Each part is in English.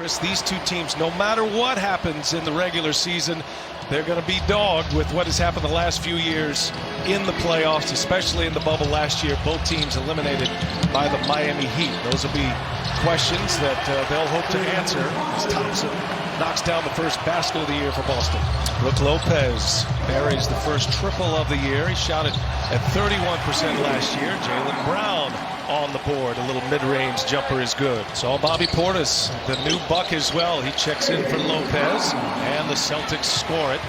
These two teams, no matter what happens in the regular season, they're going to be dogged with what has happened the last few years in the playoffs, especially in the bubble last year. Both teams eliminated by the Miami Heat. Those will be questions that they'll hope to answer as Thompson knocks down the first basket of the year for Boston. Brook Lopez buries the first triple of the year. He shot it at 31% last year. Jaylen Brown on the board. A little mid-range jumper is good. Saw Bobby Portis, the new Buck as well. He checks in for Lopez, and the Celtics score it.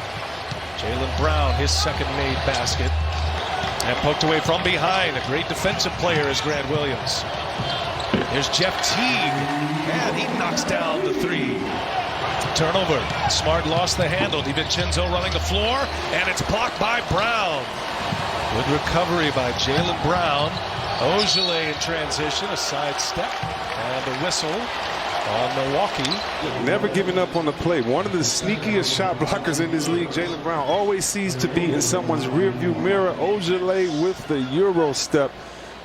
Jaylen Brown, his second made basket. And poked away from behind. A great defensive player is Grant Williams. There's Jeff Teague, and he knocks down the three. Turnover. Smart lost the handle. DiVincenzo running the floor, and it's blocked by Brown. Good recovery by Jaylen Brown. Ogilvy in transition, a side step, and a whistle on Milwaukee. Never giving up on the play. One of the sneakiest shot blockers in this league, Jaylen Brown, always seems to be in someone's rearview mirror. Ogilvy with the Euro step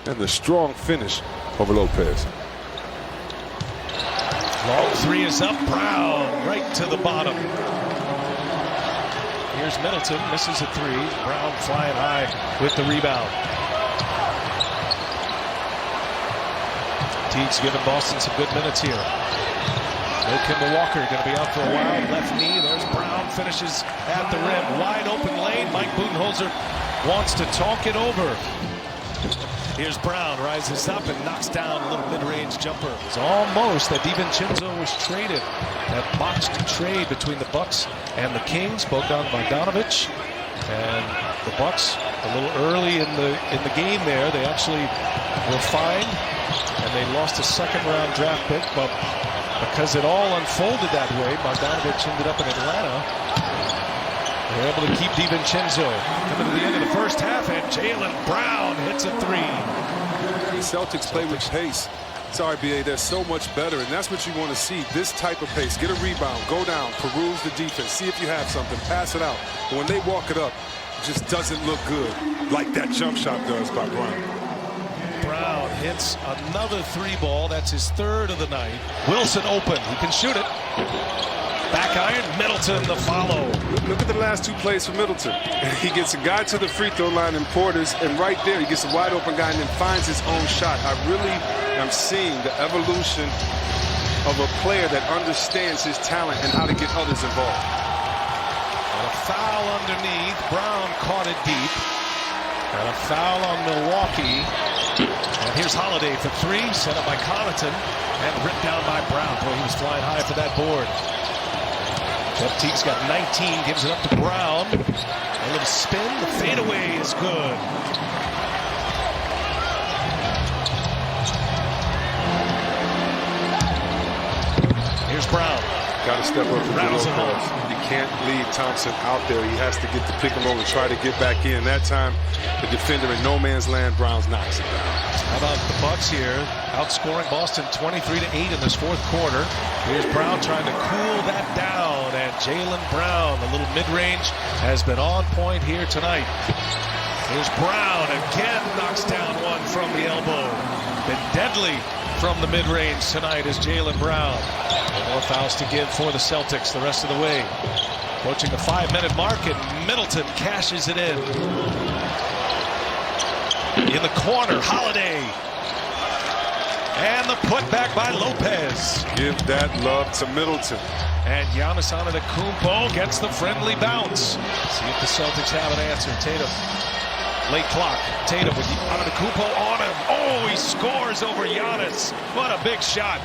and the strong finish over Lopez. Long three is up. Brown right to the bottom. Here's Middleton, misses a three. Brown flying high with the rebound. Teague's giving Boston some good minutes here. No Kemba Walker going to be out for a while. Left knee. There's Brown, finishes at the rim. Wide open lane. Mike Budenholzer wants to talk it over. Here's Brown, rises up and knocks down a little mid-range jumper. It's almost that DiVincenzo was traded. That botched trade between the Bucks and the Kings. Bogdan Bogdanovic, and the Bucks a little early in the game there. They actually were fined, and they lost a second-round draft pick. But because it all unfolded that way, Bogdanovic ended up in Atlanta. They're able to keep DiVincenzo. Coming to the end of the first half, and Jaylen Brown hits a three. The Celtics play with pace. Sorry, BA, they're so much better, and that's what you want to see. This type of pace. Get a rebound, go down, peruse the defense, see if you have something, pass it out. But when they walk it up, it just doesn't look good like that jump shot does by Brown. Brown hits another three ball. That's his third of the night. Wilson open. He can shoot it. Back iron, Middleton the follow. Look at the last two plays for Middleton. He gets a guy to the free throw line in Portis, and right there he gets a wide open guy and then finds his own shot. I really am seeing the evolution of a player that understands his talent and how to get others involved. And a foul underneath. Brown caught it deep. And a foul on Milwaukee. And here's Holiday for three, set up by Connaughton and ripped down by Brown. Boy, he was flying high for that board. Jeff Teague's got 19, gives it up to Brown. A little spin, the fadeaway is good. Here's Brown. Got to step up for Rattles him Lopez. You can't leave Thompson out there. He has to get the pick and roll and try to get back in. That time, the defender in no man's land, Browns knocks it down. How about the Bucks here, outscoring Boston 23-8 in this fourth quarter. Here's Brown trying to cool that down, and Jaylen Brown, a little mid-range, has been on point here tonight. Here's Brown again, knocks down one from the elbow. Been deadly from the mid-range tonight is Jaylen Brown. No more fouls to give for the Celtics the rest of the way. Approaching the 5-minute mark, and Middleton cashes it in. In the corner, Holiday. And the putback by Lopez. Give that love to Middleton. And Giannis Antetokounmpo gets the friendly bounce. See if the Celtics have an answer. Tatum. Late clock. Tatum with Antetokounmpo on him. Oh, he scores over Giannis. What a big shot.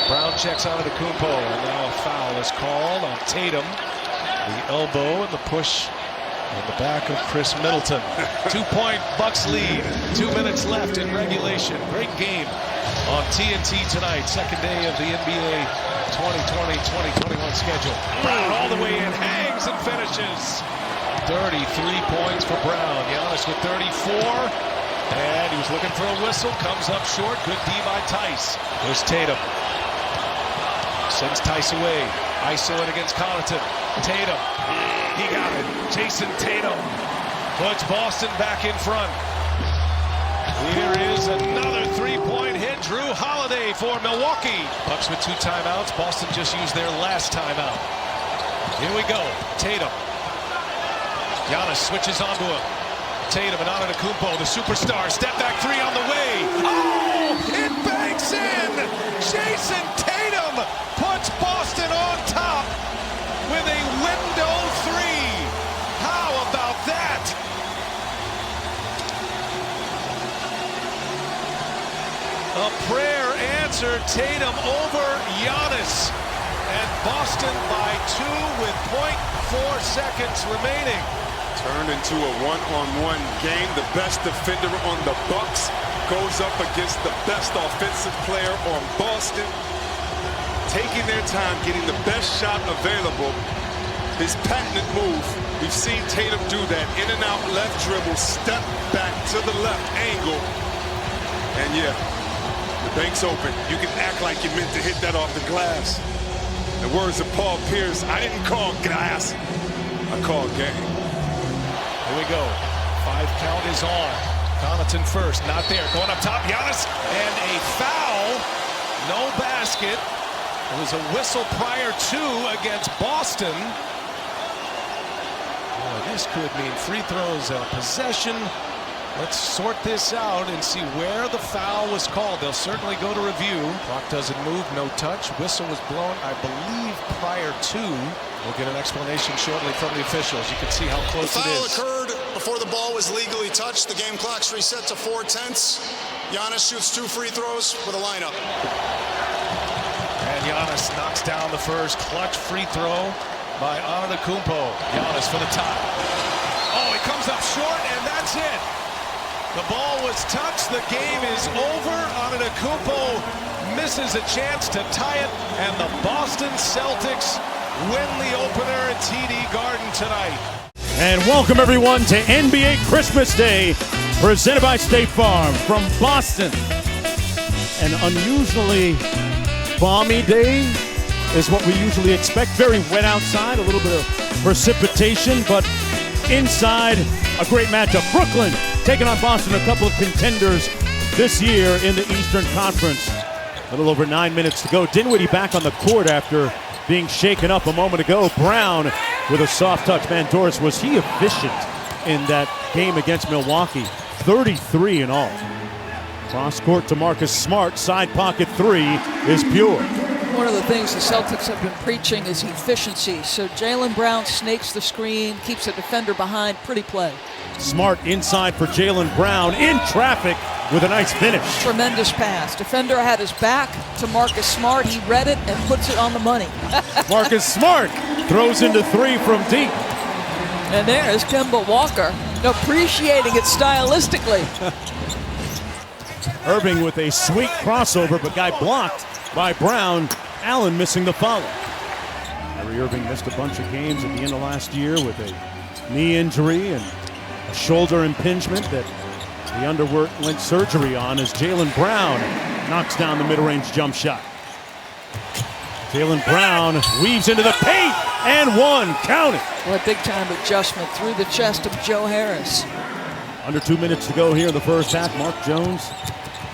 Brown checks Antetokounmpo, and now a foul is called on Tatum. The elbow and the push in the back of Chris Middleton. 2-point Bucks lead. 2 minutes left in regulation. Great game on TNT tonight. Second day of the NBA 2020-2021 schedule. Brown all the way in, hangs and finishes. 33 points for Brown. Giannis with 34. And he was looking for a whistle. Comes up short. Good D by Tice. There's Tatum. Sends Tice away. ISO it against Connaughton. Tatum. He got it. Jason Tatum puts Boston back in front. Here is another three-point hit. Drew Holiday for Milwaukee. Bucks with 2 timeouts. Boston just used their last timeout. Here we go. Tatum. Giannis switches onto him. Tatum and Antetokounmpo, the superstar. Step back 3 on the way. Oh, it banks in. Jason Tatum puts Boston on top with a window 3. How about that? A prayer answered. Tatum over Giannis. And Boston by 2 with 0.4 seconds remaining. Turned into a one-on-one game. The best defender on the Bucks goes up against the best offensive player on Boston. Taking their time, getting the best shot available. His patented move. We've seen Tatum do that. In and out left dribble, step back to the left angle. And yeah, the bank's open. You can act like you meant to hit that off the glass. In the words of Paul Pierce, I didn't call glass, I called game. Here we go. 5 count is on. Connaughton first, not there. Going up top, Giannis, and a foul. No basket. It was a whistle prior to against Boston. Boy, this could mean free throws and a possession. Let's sort this out and see where the foul was called. They'll certainly go to review. Clock doesn't move, no touch. Whistle was blown, I believe, prior to. We'll get an explanation shortly from the officials. You can see how close it is. The foul occurred before the ball was legally touched. The game clock's reset to 4/10. Giannis shoots 2 free throws with a lineup. And Giannis knocks down the first clutch free throw by Antetokounmpo. Giannis for the top. Oh, he comes up short, and that's it. The ball was touched. The game is over. Antetokounmpo misses a chance to tie it, and the Boston Celtics win the opener at TD Garden tonight. And welcome everyone to NBA Christmas Day, presented by State Farm from Boston. An unusually balmy day is what we usually expect. Very wet outside, a little bit of precipitation, but inside, a great matchup. Brooklyn taking on Boston, a couple of contenders this year in the Eastern Conference. A little over 9 minutes to go. Dinwiddie back on the court after being shaken up a moment ago. Brown with a soft touch. Man, Doris, was he efficient in that game against Milwaukee? 33 in all. Cross court to Marcus Smart. Side pocket 3 is pure. One of the things the Celtics have been preaching is efficiency. So Jaylen Brown snakes the screen, keeps the defender behind. Pretty play. Smart inside for Jaylen Brown in traffic with a nice finish. Tremendous pass. Defender had his back to Marcus Smart. He read it and puts it on the money. Marcus Smart throws into 3 from deep. And there's Kemba Walker appreciating it stylistically. Irving with a sweet crossover, but guy blocked by Brown. Allen missing the follow. Kyrie Irving missed a bunch of games at the end of last year with a knee injury and a shoulder impingement that he underwent surgery on, as Jaylen Brown knocks down the mid-range jump shot. Jaylen Brown weaves into the paint and 1. Count it. What a big-time adjustment through the chest of Joe Harris. Under 2 minutes to go here in the first half. Mark Jones,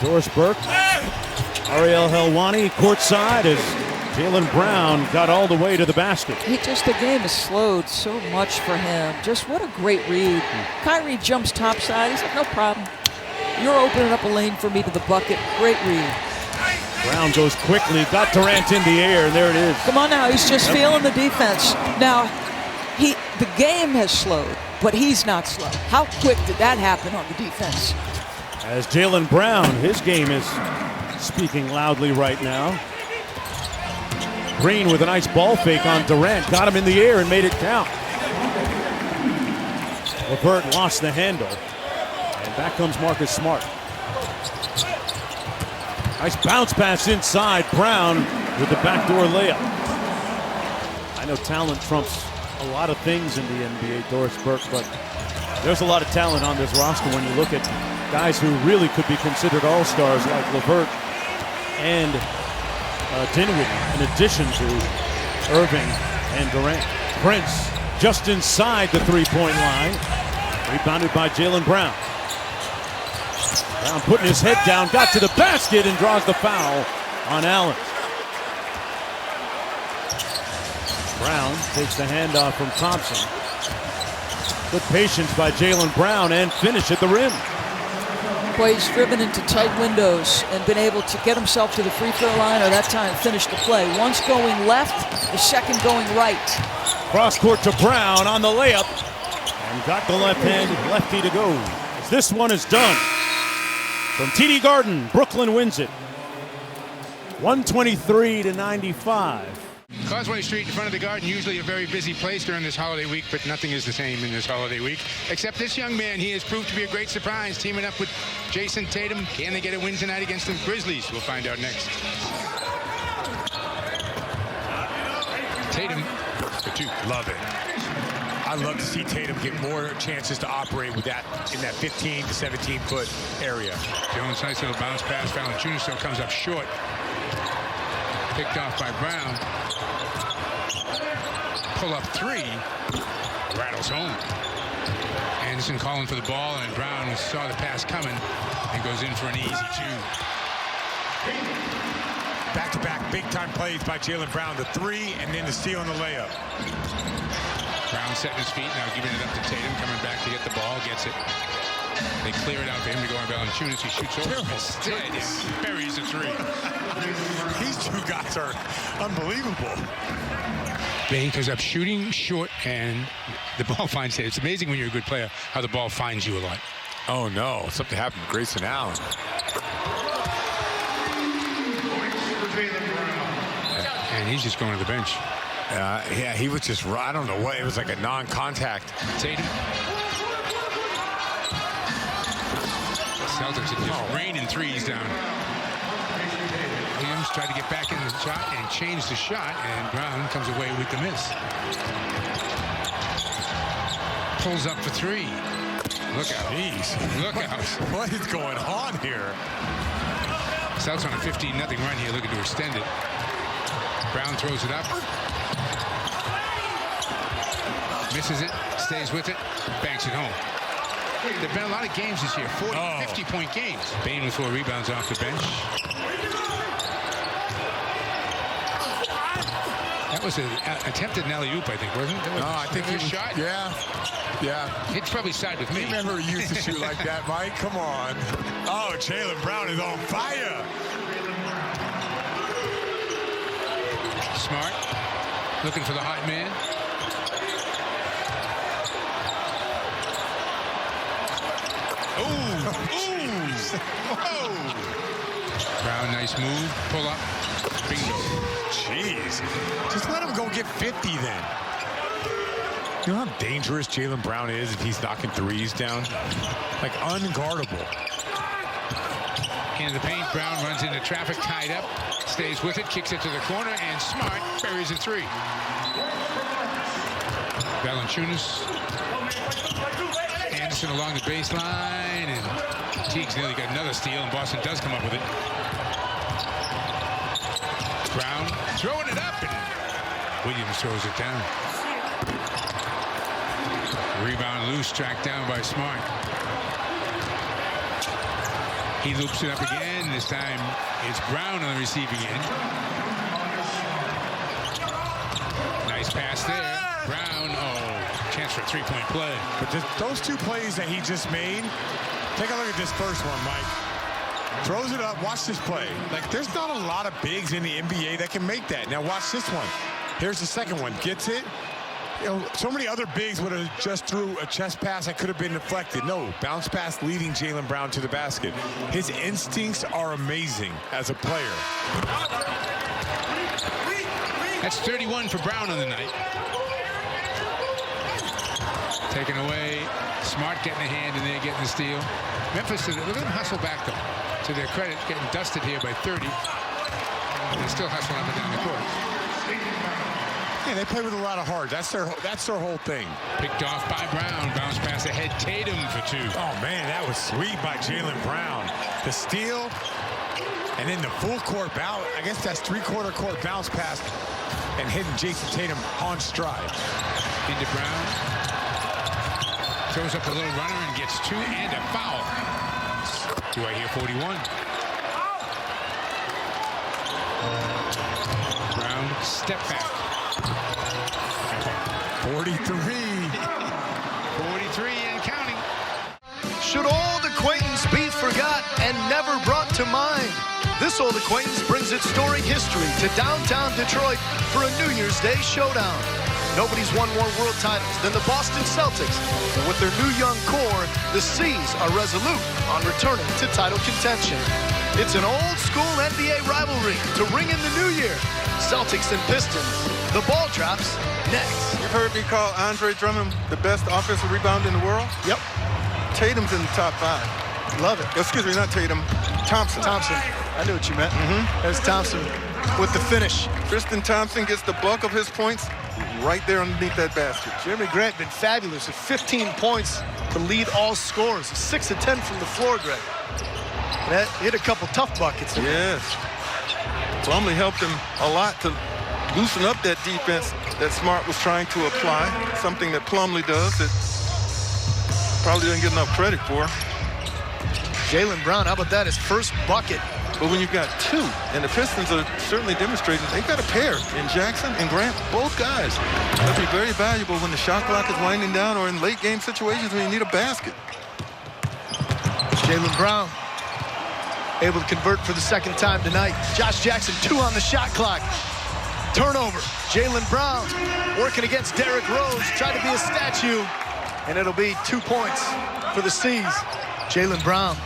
Doris Burke, Ariel Helwani courtside as Jaylen Brown got all the way to the basket. The game has slowed so much for him. Just what a great read. Kyrie jumps topside. He's like, no problem. You're opening up a lane for me to the bucket. Great read. Brown goes quickly, got Durant in the air, and there it is. Come on now, he's just feeling the defense. Now, the game has slowed, but he's not slow. How quick did that happen on the defense? As Jaylen Brown, his game is speaking loudly right now. Green with a nice ball fake on Durant. Got him in the air and made it count. LeVert lost the handle. And back comes Marcus Smart. Nice bounce pass inside. Brown with the backdoor layup. I know talent trumps a lot of things in the NBA, Doris Burke, but there's a lot of talent on this roster when you look at guys who really could be considered all-stars like LeVert and Dinwiddie, in addition to Irving and Durant. Prince just inside the three-point line. Rebounded by Jaylen Brown. Brown putting his head down, got to the basket and draws the foul on Allen. Brown takes the handoff from Thompson. Good patience by Jaylen Brown and finish at the rim. Boy, he's driven into tight windows and been able to get himself to the free throw line, or that time finish the play. Once going left, the second going right. Cross court to Brown on the layup. And got the left-handed lefty to go. This one is done. From TD Garden, Brooklyn wins it. 123-95. Causeway Street in front of the Garden, usually a very busy place during this holiday week, but nothing is the same in this holiday week. Except this young man, he has proved to be a great surprise, teaming up with Jason Tatum. Can they get a win tonight against the Grizzlies? We'll find out next. Tatum for two. Love it. I love to see Tatum get more chances to operate with that in that 15 to 17 foot area. Jones, nice little bounce pass. Valanciunas still comes up short. Picked off by Brown. Pull up three. Rattles home. Anderson calling for the ball, and Brown saw the pass coming and goes in for an easy two. Back-to-back big-time plays by Jaylen Brown. The three and then the steal and the layup. Brown setting his feet, now giving it up to Tatum, coming back to get the ball, gets it. They clear it out for him to go on Valanciunas. He shoots over his head and buries a three. These two guys are unbelievable. Bain goes up shooting short, and the ball finds it. It's amazing when you're a good player how the ball finds you a lot. Oh, no. Something happened to Grayson Allen. And he's just going to the bench. Yeah, he was just, I don't know what, it was like a non-contact. Tatum. Celtics are just raining threes down. Williams tried to get back in the shot and change the shot, and Brown comes away with the miss. Pulls up for three. Look out. Jeez. Look out. What is going on here? Celtics on a 15-0 run here, looking to extend it. Brown throws it up. Misses it, stays with it, banks it home. There have been a lot of games this year, 40, 50-point games. Bain with 4 rebounds off the bench. That was an attempted alley-oop, I think, wasn't it? No, I think he was shot. Yeah. It's probably side with me. You remember he used to shoot like that, Mike? Come on. Oh, Jaylen Brown is on fire. Smart, looking for the hot man. Ooh. Whoa. Brown, nice move. Pull up. Bingo. Jeez. Just let him go get 50 then. You know how dangerous Jaylen Brown is if he's knocking threes down? Like unguardable. In the paint, Brown runs into traffic, tied up, stays with it, kicks it to the corner, and Smart buries a three. Valanciunas. Anderson along the baseline, and Teague's nearly got another steal, and Boston does come up with it. Brown throwing it up, and Williams throws it down. Rebound loose, tracked down by Smart. He loops it up again. This time it's Brown on the receiving end. Nice pass there. Brown, chance for a three-point play. But those two plays that he just made, take a look at this first one, Mike. Throws it up, watch this play. Like, there's not a lot of bigs in the NBA that can make that. Now watch this one. Here's the second one. Gets it. You know, so many other bigs would have just threw a chest pass that could have been deflected. No, bounce pass leading Jaylen Brown to the basket. His instincts are amazing as a player. That's 31 for Brown on the night. Taken away. Smart getting a hand in there, getting the steal. Memphis, look at them hustle back, though. To their credit, getting dusted here by 30. They're still hustling up and down the court. Yeah, they play with a lot of heart. That's their whole thing. Picked off by Brown. Bounce pass ahead. Tatum for two. Oh, man, that was sweet by Jaylen Brown. The steal, and then the full court bounce. I guess that's three-quarter court bounce pass and hitting Jason Tatum on stride. Into Brown. Throws up a little runner and gets two and a foul. Do I hear 41? Brown, step back. 43. 43 and counting. Should old acquaintance be forgot and never brought to mind? This old acquaintance brings its storied history to downtown Detroit for a New Year's Day showdown. Nobody's won more world titles than the Boston Celtics, but with their new young core, the C's are resolute on returning to title contention. It's an old-school NBA rivalry to ring in the new year. Celtics and Pistons. The ball drops next. You've heard me call Andre Drummond the best offensive rebounder in the world? Yep. Tatum's in the top 5. Love it. Excuse me, not Tatum. Thompson. Thompson. I knew what you meant. There's Thompson with the finish. Tristan Thompson gets the bulk of his points right there underneath that basket. Jeremy Grant been fabulous with 15 points to lead all scorers. 6 of 10 from the floor, Greg. That hit a couple tough buckets. Yes. Plumlee helped him a lot to loosen up that defense that Smart was trying to apply. Something that Plumlee does that probably doesn't get enough credit for. Jaylen Brown, how about that? His first bucket. But when you've got 2, and the Pistons are certainly demonstrating they've got a pair in Jackson and Grant, both guys. That'll be very valuable when the shot clock is winding down or in late game situations when you need a basket. Jaylen Brown able to convert for the second time tonight. Josh Jackson, 2 on the shot clock. Turnover. Jaylen Brown working against Derrick Rose. Tried to be a statue. And it'll be 2 points for the C's. Jaylen Brown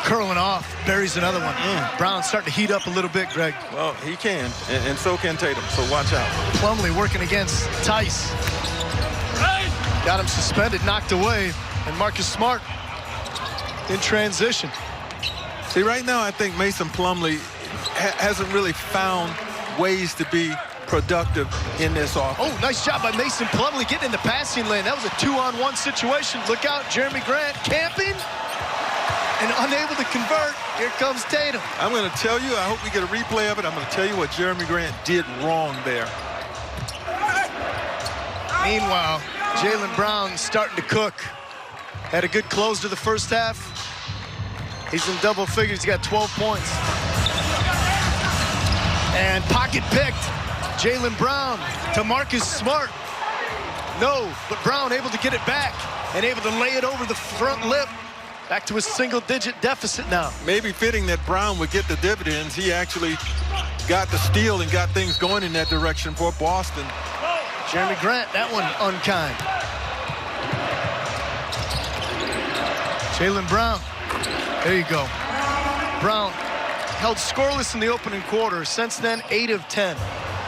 curling off. Buries another one. Brown starting to heat up a little bit, Greg. Well, he can, and so can Tatum, so watch out. Plumlee working against Tice. Got him suspended, knocked away. And Marcus Smart in transition. See, right now, I think Mason Plumlee hasn't really found ways to be productive in this offense. Oh, nice job by Mason Plumlee getting in the passing lane. That was a 2-on-1 situation. Look out, Jeremy Grant camping and unable to convert. Here comes Tatum. I'm going to tell you, I hope we get a replay of it. I'm going to tell you what Jeremy Grant did wrong there. Meanwhile, Jaylen Brown starting to cook. Had a good close to the first half. He's in double figures. He's got 12 points. And pocket picked. Jaylen Brown to Marcus Smart. No, but Brown able to get it back and able to lay it over the front lip. Back to a single-digit deficit now. Maybe fitting that Brown would get the dividends. He actually got the steal and got things going in that direction for Boston. Jeremy Grant, that one unkind. Jaylen Brown. There you go. Brown held scoreless in the opening quarter. Since then, 8 of 10.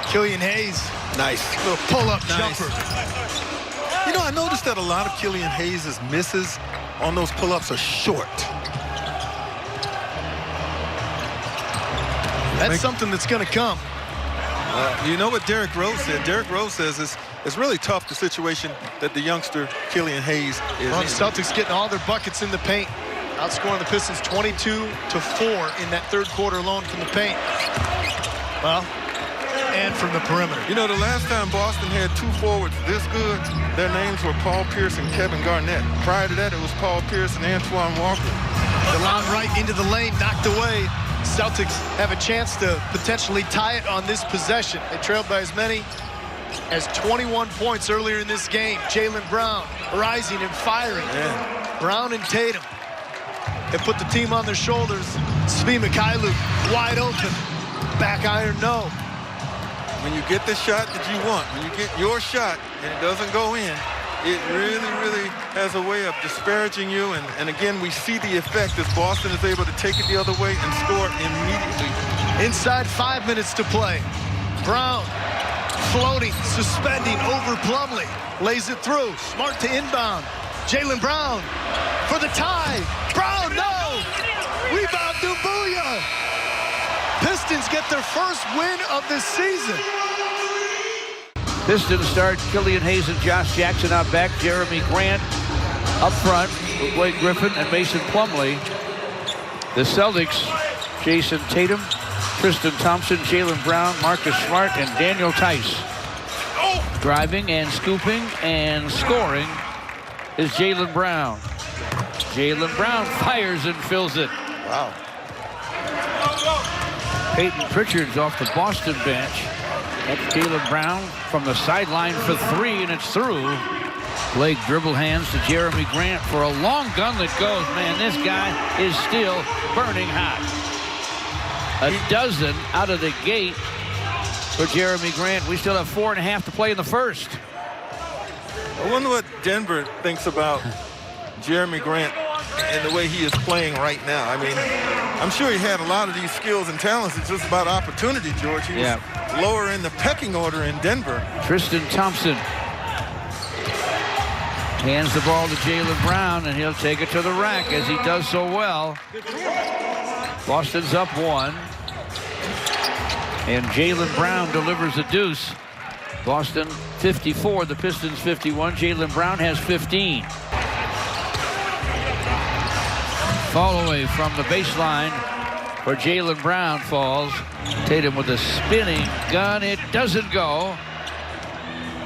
Killian Hayes. Nice. Little pull-up Nice. jumper. You know, I noticed that a lot of Killian Hayes' misses on those pull-ups are short. That's something that's going to come. You know what Derrick Rose said? Derrick Rose says it's really tough, the situation that the youngster Killian Hayes is Well, in. the Celtics getting all their buckets in the paint. Outscoring the Pistons 22-4 in that third quarter alone from the paint. Well, and from the perimeter. You know, the last time Boston had 2 forwards this good, their names were Paul Pierce and Kevin Garnett. Prior to that, it was Paul Pierce and Antoine Walker. DeLon Wright into the lane, knocked away. Celtics have a chance to potentially tie it on this possession. They trailed by as many as 21 points earlier in this game. Jaylen Brown rising and firing. Man. Brown and Tatum have put the team on their shoulders. Svi Mykhailiuk wide open. Back iron, no. When you get the shot that you want, when you get your shot and it doesn't go in, it really has a way of disparaging you. And again, we see the effect as Boston is able to take it the other way and score immediately. Inside 5 minutes to play. Brown floating, suspending over Plumlee. Lays it through. Smart to inbound. Jaylen Brown for the tie. Brown, no! Rebound, Doumbouya. Pistons get their first win of this season. Pistons start Killian Hayes and Josh Jackson out back. Jeremy Grant up front with Blake Griffin and Mason Plumlee. The Celtics, Jason Tatum, Tristan Thompson, Jaylen Brown, Marcus Smart, and Daniel Tice. Driving and scooping and scoring is Jaylen Brown. Jaylen Brown fires and fills it. Wow. Peyton Pritchard's off the Boston bench. That's Jaylen Brown from the sideline for 3, and it's through. Blake dribble hands to Jeremy Grant for a long gun that goes. Man, this guy is still burning hot. A dozen out of the gate for Jeremy Grant. We still have 4.5 to play in the first. I wonder what Denver thinks about Jeremy Grant and the way he is playing right now. I mean, I'm sure he had a lot of these skills and talents. It's just about opportunity, George. He was lower in the pecking order in Denver. Tristan Thompson hands the ball to Jaylen Brown, and he'll take it to the rack as he does so well. Boston's up 1. And Jaylen Brown delivers a deuce. Boston 54, the Pistons 51. Jaylen Brown has 15. Fall away from the baseline for Jaylen Brown falls. Tatum with a spinning gun. It doesn't go.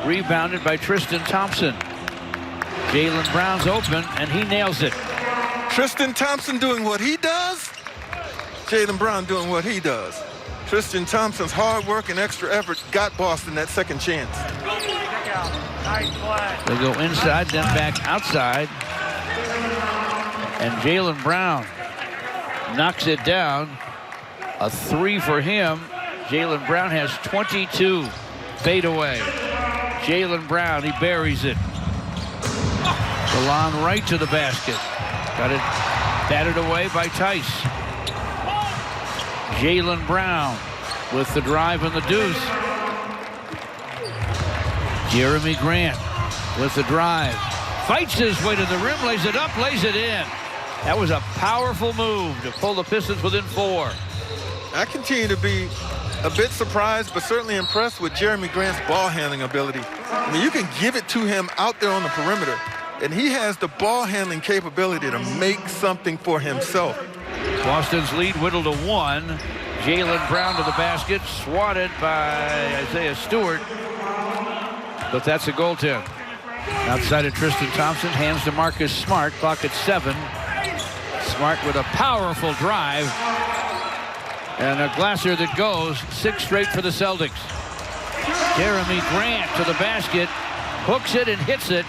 Rebounded by Tristan Thompson. Jaylen Brown's open, and he nails it. Tristan Thompson doing what he does. Jaylen Brown doing what he does. Tristan Thompson's hard work and extra effort got Boston that second chance. They go inside, then back outside. And Jaylen Brown knocks it down. A 3 for him. Jaylen Brown has 22. Fade away. Jaylen Brown, he buries it. Delon right to the basket. Got it batted away by Tice. Jaylen Brown with the drive and the deuce. Jeremy Grant with the drive. Fights his way to the rim, lays it up, lays it in. That was a powerful move to pull the Pistons within 4. I continue to be a bit surprised, but certainly impressed with Jeremy Grant's ball handling ability. I mean, you can give it to him out there on the perimeter, and he has the ball handling capability to make something for himself. Boston's lead whittled to 1. Jaylen Brown to the basket, swatted by Isaiah Stewart. But that's a goaltend. Outside of Tristan Thompson, hands to Marcus Smart, clock at 7. Smart with a powerful drive. And a glasser that goes. 6 straight for the Celtics. Jeremy Grant to the basket, hooks it and hits it.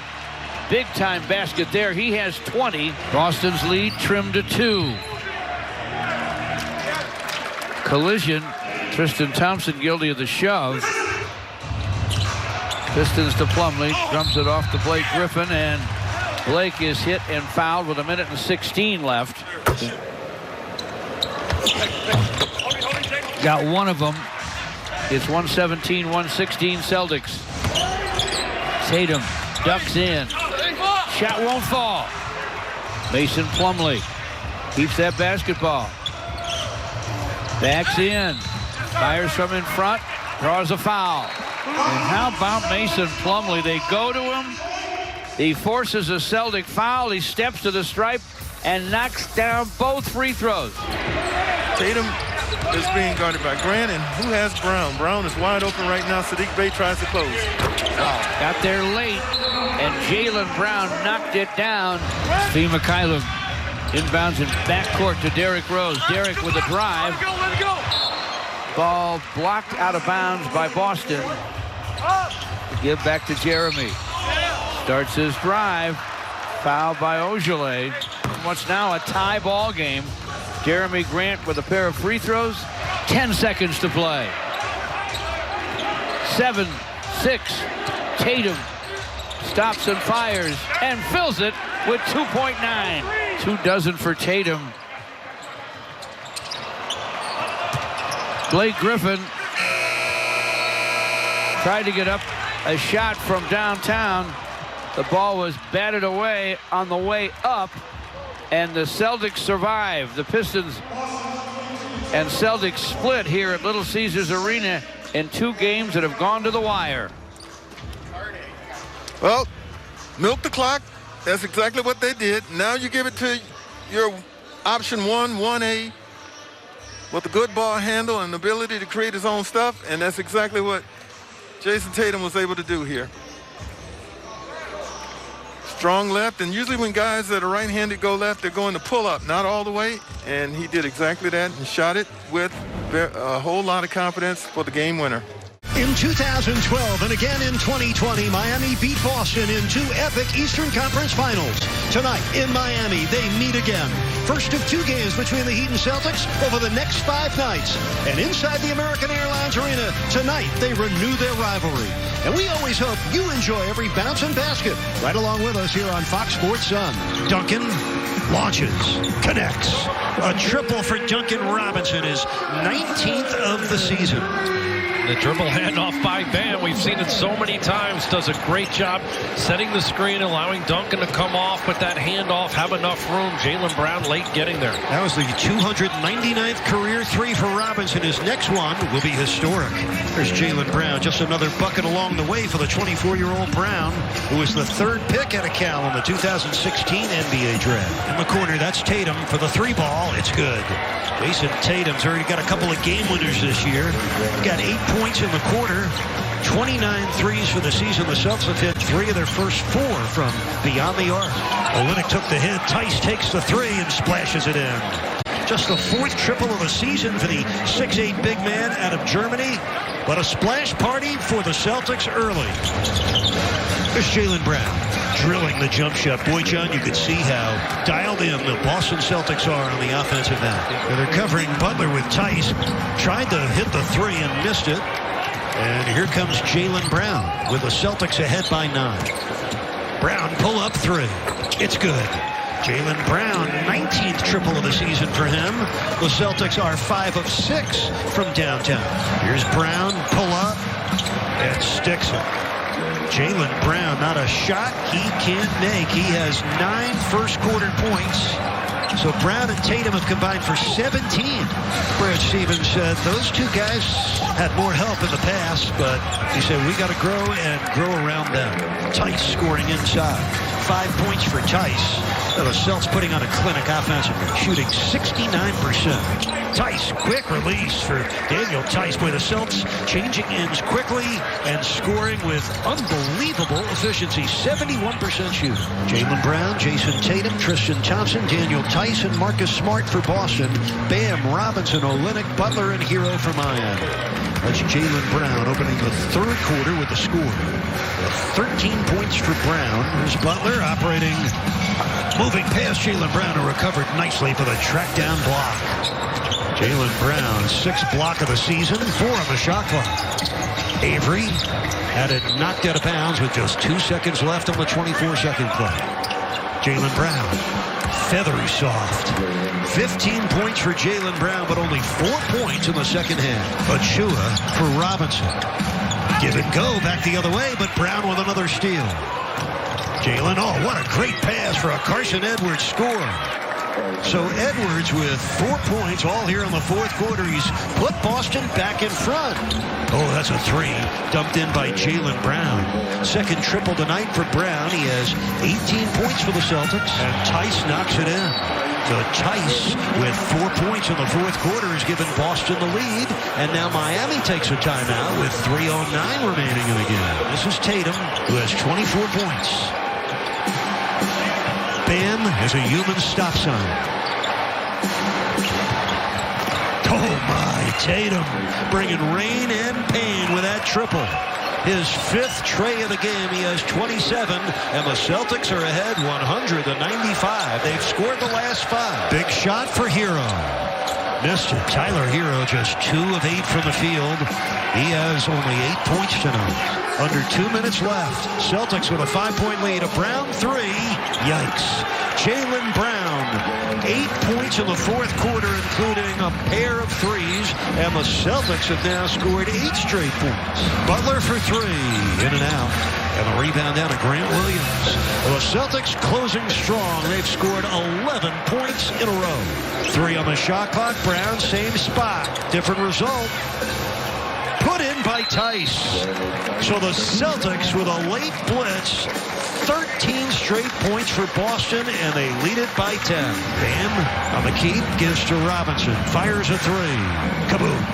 Big time basket there. He has 20. Boston's lead trimmed to 2. Collision. Tristan Thompson guilty of the shove. Pistons to Plumlee. Drums it off to Blake Griffin, and Blake is hit and fouled with 1:16 left. Got one of them. It's 117-116 Celtics. Tatum ducks in. Shot won't fall. Mason Plumlee keeps that basketball. Backs in. Fires from in front. Draws a foul. And how about Mason Plumlee? They go to him. He forces a Celtic foul. He steps to the stripe and knocks down both free throws. Tatum is being guarded by Grant, and who has Brown? Brown is wide open right now. Sadiq Bey tries to close. Got there late, and Jaylen Brown knocked it down. Steve Mikhailov inbounds in backcourt to Derrick Rose. Derrick with a drive. Ball blocked out of bounds by Boston. Give back to Jeremy. Starts his drive. Foul by Ogilvy. What's now a tie ball game. Jeremy Grant with a pair of free throws. 10 seconds to play. 7-6. Tatum stops and fires and fills it with 2.9. 2 dozen for Tatum. Blake Griffin tried to get up a shot from downtown. The ball was batted away on the way up, and the Celtics survive. The Pistons and Celtics split here at Little Caesars Arena in 2 games that have gone to the wire. Well, milk the clock. That's exactly what they did. Now you give it to your option 1A, with a good ball handle and ability to create his own stuff, and that's exactly what Jason Tatum was able to do here. strong left, and usually when guys that are right-handed go left, they're going to pull up, not all the way, and he did exactly that and shot it with a whole lot of confidence for the game winner. In 2012 and again in 2020, Miami beat Boston in 2 epic Eastern Conference Finals. Tonight in Miami, they meet again. First of 2 games between the Heat and Celtics over the next 5 nights. And inside the American Airlines Arena, tonight they renew their rivalry. And we always hope you enjoy every bounce and basket right along with us here on Fox Sports Sun. Duncan launches, connects. A triple for Duncan Robinson, his 19th of the season. The dribble handoff by Bam. We've seen it so many times. Does a great job setting the screen, allowing Duncan to come off, but that handoff have enough room. Jaylen Brown late getting there. That was the 299th career 3 for Robinson. His next one will be historic. There's Jaylen Brown, just another bucket along the way for the 24-year-old Brown, who was the 3rd pick out of Cal in the 2016 NBA draft. In the corner, that's Tatum for the 3-ball. It's good. Jason Tatum's already got a couple of game winners this year. Got 8 points in the quarter. 29 threes for the season. The Celtics have hit 3 of their first 4 from beyond the arc. Olynyk took the hit. Tice takes the 3 and splashes it in. Just the 4th triple of the season for the 6'8" big man out of Germany. But a splash party for the Celtics early. There's Jaylen Brown drilling the jump shot. Boy, John, you could see how dialed in the Boston Celtics are on the offensive end. They're covering Butler with Tice. Tried to hit the 3 and missed it. And here comes Jaylen Brown with the Celtics ahead by 9. Brown pull up 3. It's good. Jaylen Brown, 19th triple of the season for him. The Celtics are 5 of 6 from downtown. Here's Brown, pull up, and sticks it. Jaylen Brown, not a shot he can't make. He has 9 first-quarter points. So Brown and Tatum have combined for 17. Brad Stevens said those 2 guys had more help in the past, but he said we got to grow and grow around them. Tice scoring inside. 5 points for Tice. The Celtics putting on a clinic offensively, shooting 69%. Tice, quick release for Daniel Tice. Boy, the Celtics changing ends quickly and scoring with unbelievable efficiency. 71% shooting. Jaylen Brown, Jason Tatum, Tristan Thompson, Daniel Tice, and Marcus Smart for Boston. Bam, Robinson, Olynyk, Butler, and Hero for Miami. That's Jaylen Brown opening the 3rd quarter with the score. 13 points for Brown. Here's Butler operating, moving past Jaylen Brown, who recovered nicely for the track down block. Jaylen Brown, 6th block of the season, 4 on the shot clock. Avery had it knocked out of bounds with just 2 seconds left on the 24-second clock. Jaylen Brown, feathery soft. 15 points for Jaylen Brown, but only 4 points in the second half. Achua for Robinson. Give and go back the other way, but Brown with another steal. Jaylen, oh, what a great pass for a Carson Edwards score. So Edwards with 4 points, all here in the 4th quarter. He's put Boston back in front. Oh, that's a 3. Dumped in by Jaylen Brown. 2nd triple tonight for Brown. He has 18 points for the Celtics, and Tice knocks it in. So Tice with 4 points in the 4th quarter has given Boston the lead. And now Miami takes a timeout with 3:09 remaining in the game. This is Tatum, who has 24 points. Bam is a human stop sign. Oh my, Tatum bringing rain and pain with that triple. His 5th tray of the game. He has 27, and the Celtics are ahead 100-95. They've scored the last 5. Big shot for Hero. Missed it. Tyler Hero just 2 of 8 from the field. He has only 8 points tonight. Under 2 minutes left. Celtics with a 5-point lead. A Brown 3. Yikes. Jaylen Brown, 8 points in the 4th quarter, including a pair of threes, and the Celtics have now scored 8 straight points. Butler for 3, in and out, and the rebound down to Grant Williams. The Celtics closing strong. They've scored 11 points in a row. 3 on the shot clock. Brown, same spot, different result. Put in by Tice. So the Celtics with a late blitz, 13 straight points for Boston, and they lead it by 10. Bam on the keep, gives to Robinson. Fires a 3. Kaboom.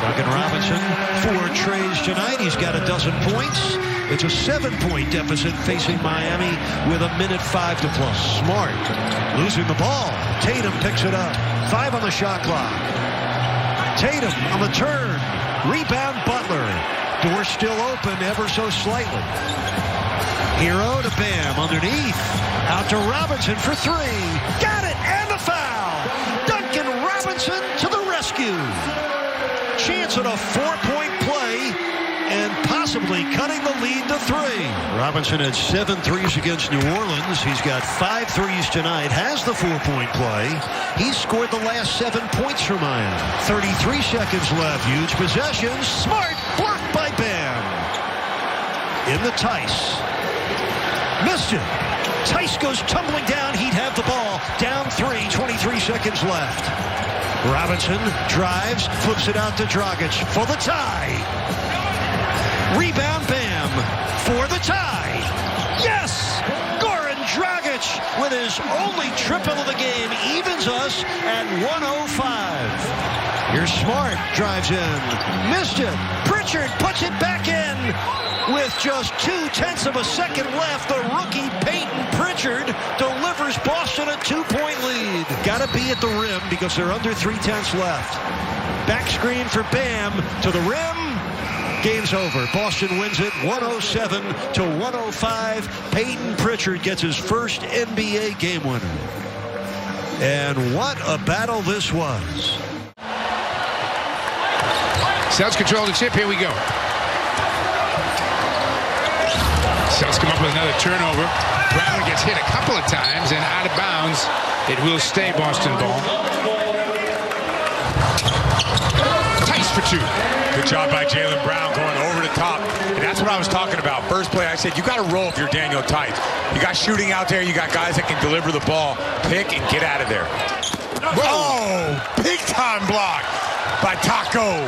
Duncan Robinson, 4 trays tonight. He's got a dozen points. It's a 7-point deficit facing Miami with 1:05 to play. Smart losing the ball. Tatum picks it up. 5 on the shot clock. Tatum on the turn. Rebound Butler. Door still open ever so slightly. Hero to Bam underneath. Out to Robinson for 3. Got it, and the foul. Duncan Robinson to the rescue. Chance at a 4-point play and possibly cutting the lead to 3. Robinson had 7 threes against New Orleans. He's got 5 threes tonight. Has the 4-point play. He's scored the last 7 points for Miami. 33 seconds left. Huge possession. Smart blocked by Bam. In the Tice. Missed it. Tice goes tumbling down. He'd have the ball. Down 3. 23 seconds left. Robinson drives, flips it out to Dragic for the tie. Rebound Bam for the tie. Yes! Goran Dragic with his only triple of the game evens us at 105. Here's Smart, drives in, missed it. Pritchard puts it back in. With just 0.2 of a second left, the rookie Peyton Pritchard delivers Boston a 2-point lead. Gotta be at the rim because they're under 0.3 left. Back screen for Bam to the rim. Game's over. Boston wins it 107 to 105. Peyton Pritchard gets his first NBA game winner. And what a battle this was. Celtics control the tip. Here we go. Celtics come up with another turnover. Brown gets hit a couple of times and out of bounds. It will stay Boston ball. Tice for 2. Good job by Jaylen Brown going over the top. And that's what I was talking about. First play, I said, you got to roll if you're Daniel Tice. You got shooting out there. You got guys that can deliver the ball. Pick and get out of there. Oh, big time block by Taco.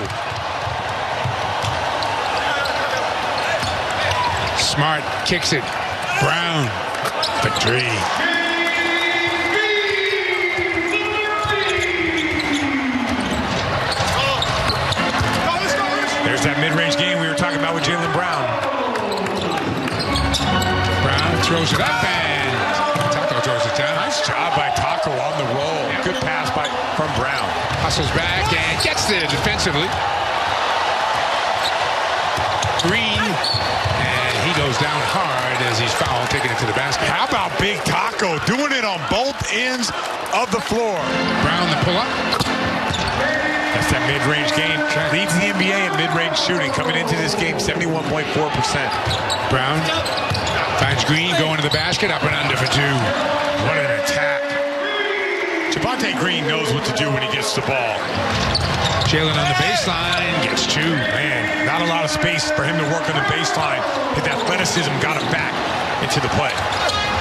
Smart kicks it. Brown for 3. There's that mid-range game we were talking about with Jaylen Brown. Brown throws it up and Taco throws it down. Nice job by Taco on the roll. Good pass from Brown. Hustles back and gets there defensively. Green. He goes down hard as he's fouled, taking it to the basket. How about Big Taco doing it on both ends of the floor? Brown the pull-up. That's that mid-range game. Leads the NBA in mid-range shooting. Coming into this game, 71.4%. Brown finds Green going to the basket, up and under for 2. What an attack. Javonte Green knows what to do when he gets the ball. Jaylen on the baseline gets 2. Man, not a lot of space for him to work on the baseline. His athleticism got him back into the play.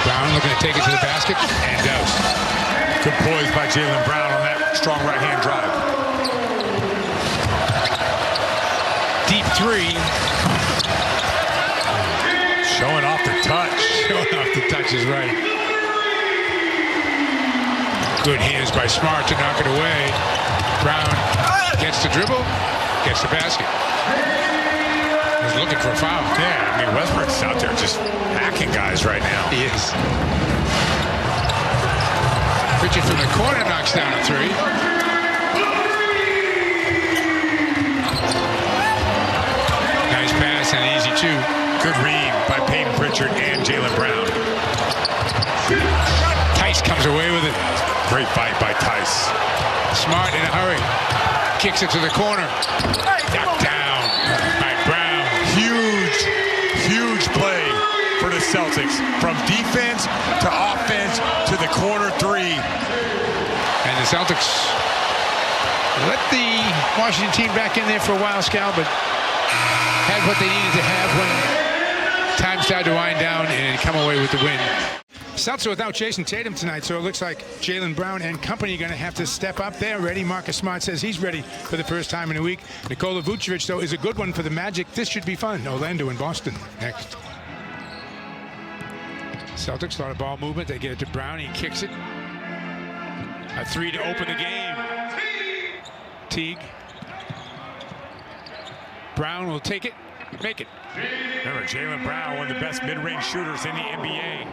Brown looking to take it to the basket and does. Good poise by Jaylen Brown on that strong right-hand drive. Deep 3. Showing off the touch. Showing off the touch is right. Good hands by Smart to knock it away. Brown gets the dribble, gets the basket. He's looking for a foul. Yeah, I mean, Westbrook's out there just hacking guys right now. He is. Pritchard from the corner knocks down a 3. Nice pass and easy 2. Good read by Peyton Pritchard and Jaylen Brown. Tice comes away with it. Great fight by Tice. Smart in a hurry. Kicks it to the corner. Knocked down by Brown. Huge play for the Celtics. From defense to offense to the corner 3. And the Celtics let the Washington team back in there for a while, Scal, but had what they needed to have when time started to wind down and come away with the win. Celtics without Jason Tatum tonight, so it looks like Jaylen Brown and company are going to have to step up there. Ready? Marcus Smart says he's ready for the first time in a week. Nikola Vucevic, though, is a good one for the Magic. This should be fun. Orlando and Boston next. Celtics start a ball movement. They get it to Brown. He kicks it. A 3 to open the game. Teague. Brown will take it. Make it. Remember, Jaylen Brown, one of the best mid-range shooters in the NBA.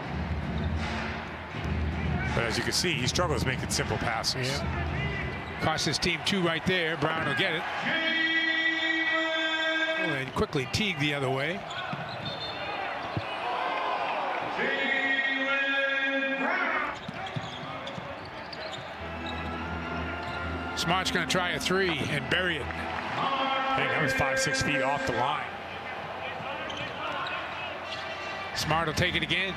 But as you can see, he struggles making simple passes. Yeah. Cost his team 2 right there. Brown will get it. Oh, and quickly Teague the other way. Smart's going to try a 3 and bury it. Hey, that was 5-6 feet off the line. Smart will take it again.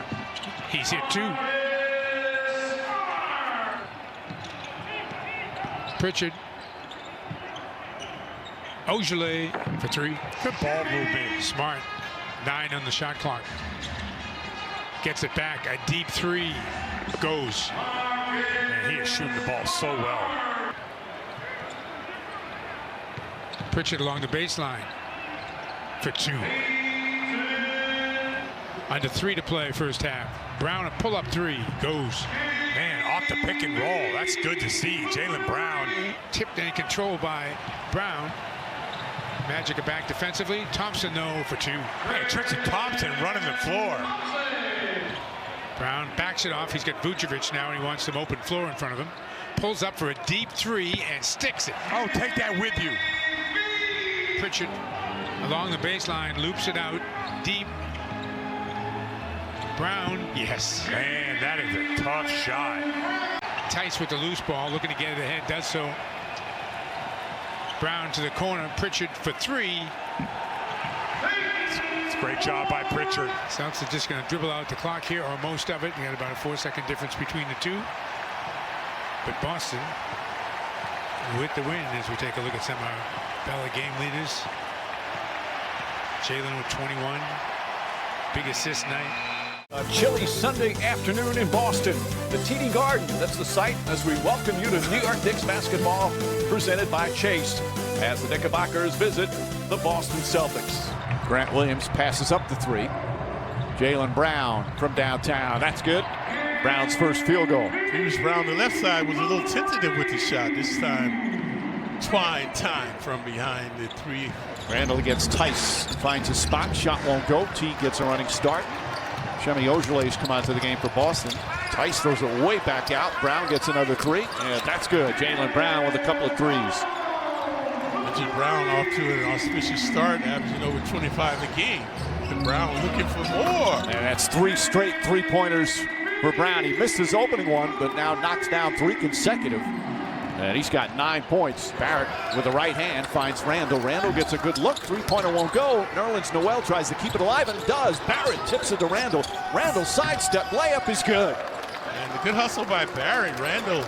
He's hit 2. Pritchard. Ojale for 3. Good ball movement. Smart. 9 on the shot clock. Gets it back. A deep 3. Goes. Man, he is shooting the ball so well. Pritchard along the baseline for 2. Under 3 to play first half. Brown a pull-up 3. Goes. Man, off the pick and roll. That's good to see. Jaylen Brown. Tipped and controlled by Brown. Magic it back defensively. Thompson, though, for 2. Man, Tristan Thompson running the floor. Brown backs it off. He's got Vucevic now, and he wants some open floor in front of him. Pulls up for a deep 3 and sticks it. Oh, take that with you. Pritchard along the baseline, loops it out deep. Brown, yes. Man, that is a tough shot. Tice with the loose ball, looking to get it ahead, does so. Brown to the corner, Pritchard for 3. It's a great job by Pritchard. Celtics are just going to dribble out the clock here, or most of it. You got about a 4-second difference between the 2. But Boston with the win as we take a look at some of our Bella game leaders. Jaylen with 21. Big assist night. A chilly Sunday afternoon in Boston. The TD Garden, that's the site as we welcome you to New York Knicks basketball, presented by Chase, as the Knickerbockers visit the Boston Celtics. Grant Williams passes up the 3. Jaylen Brown from downtown. That's good. Brown's first field goal. Previous Brown, the left side, was a little tentative with the shot. This time, trying time from behind the 3. Randall against Tice. Finds his spot. Shot won't go. T gets a running start. Shemi Ojale's come onto the game for Boston. Tice throws it way back out. Brown gets another 3. And that's good. Jaylen Brown with a couple of 3s. Richard Brown off to an auspicious start, averaging over 25 a game. And Brown looking for more. And that's 3 straight 3-pointers for Brown. He missed his opening one, but now knocks down 3 consecutive. And he's got 9 points. Barrett with the right hand finds Randall. Randall gets a good look. 3-pointer won't go. Nerlens Noel tries to keep it alive, and it does. Barrett tips it to Randall. Randall sidestep. Layup is good. And the good hustle by Barrett. Randall,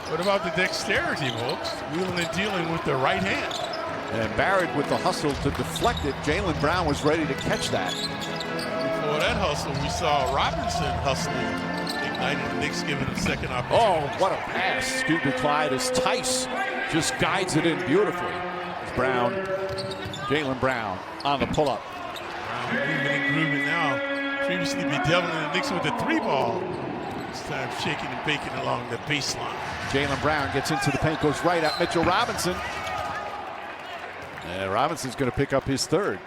what about the dexterity, folks? Wheeling and dealing with the right hand. And Barrett with the hustle to deflect it. Jaylen Brown was ready to catch that. Before that hustle, we saw Robinson hustling. Ignited the Knicks, giving him second opportunity. Oh, what a pass. Scoot to Clyde as Tice just guides it in beautifully. It's Brown, Jaylen Brown on the pull-up. Brown moving and grooving now. Previously bedeviling the Knicks with the 3-ball. This time shaking and baking along the baseline. Jaylen Brown gets into the paint, goes right at Mitchell Robinson. And Robinson's going to pick up his 3rd.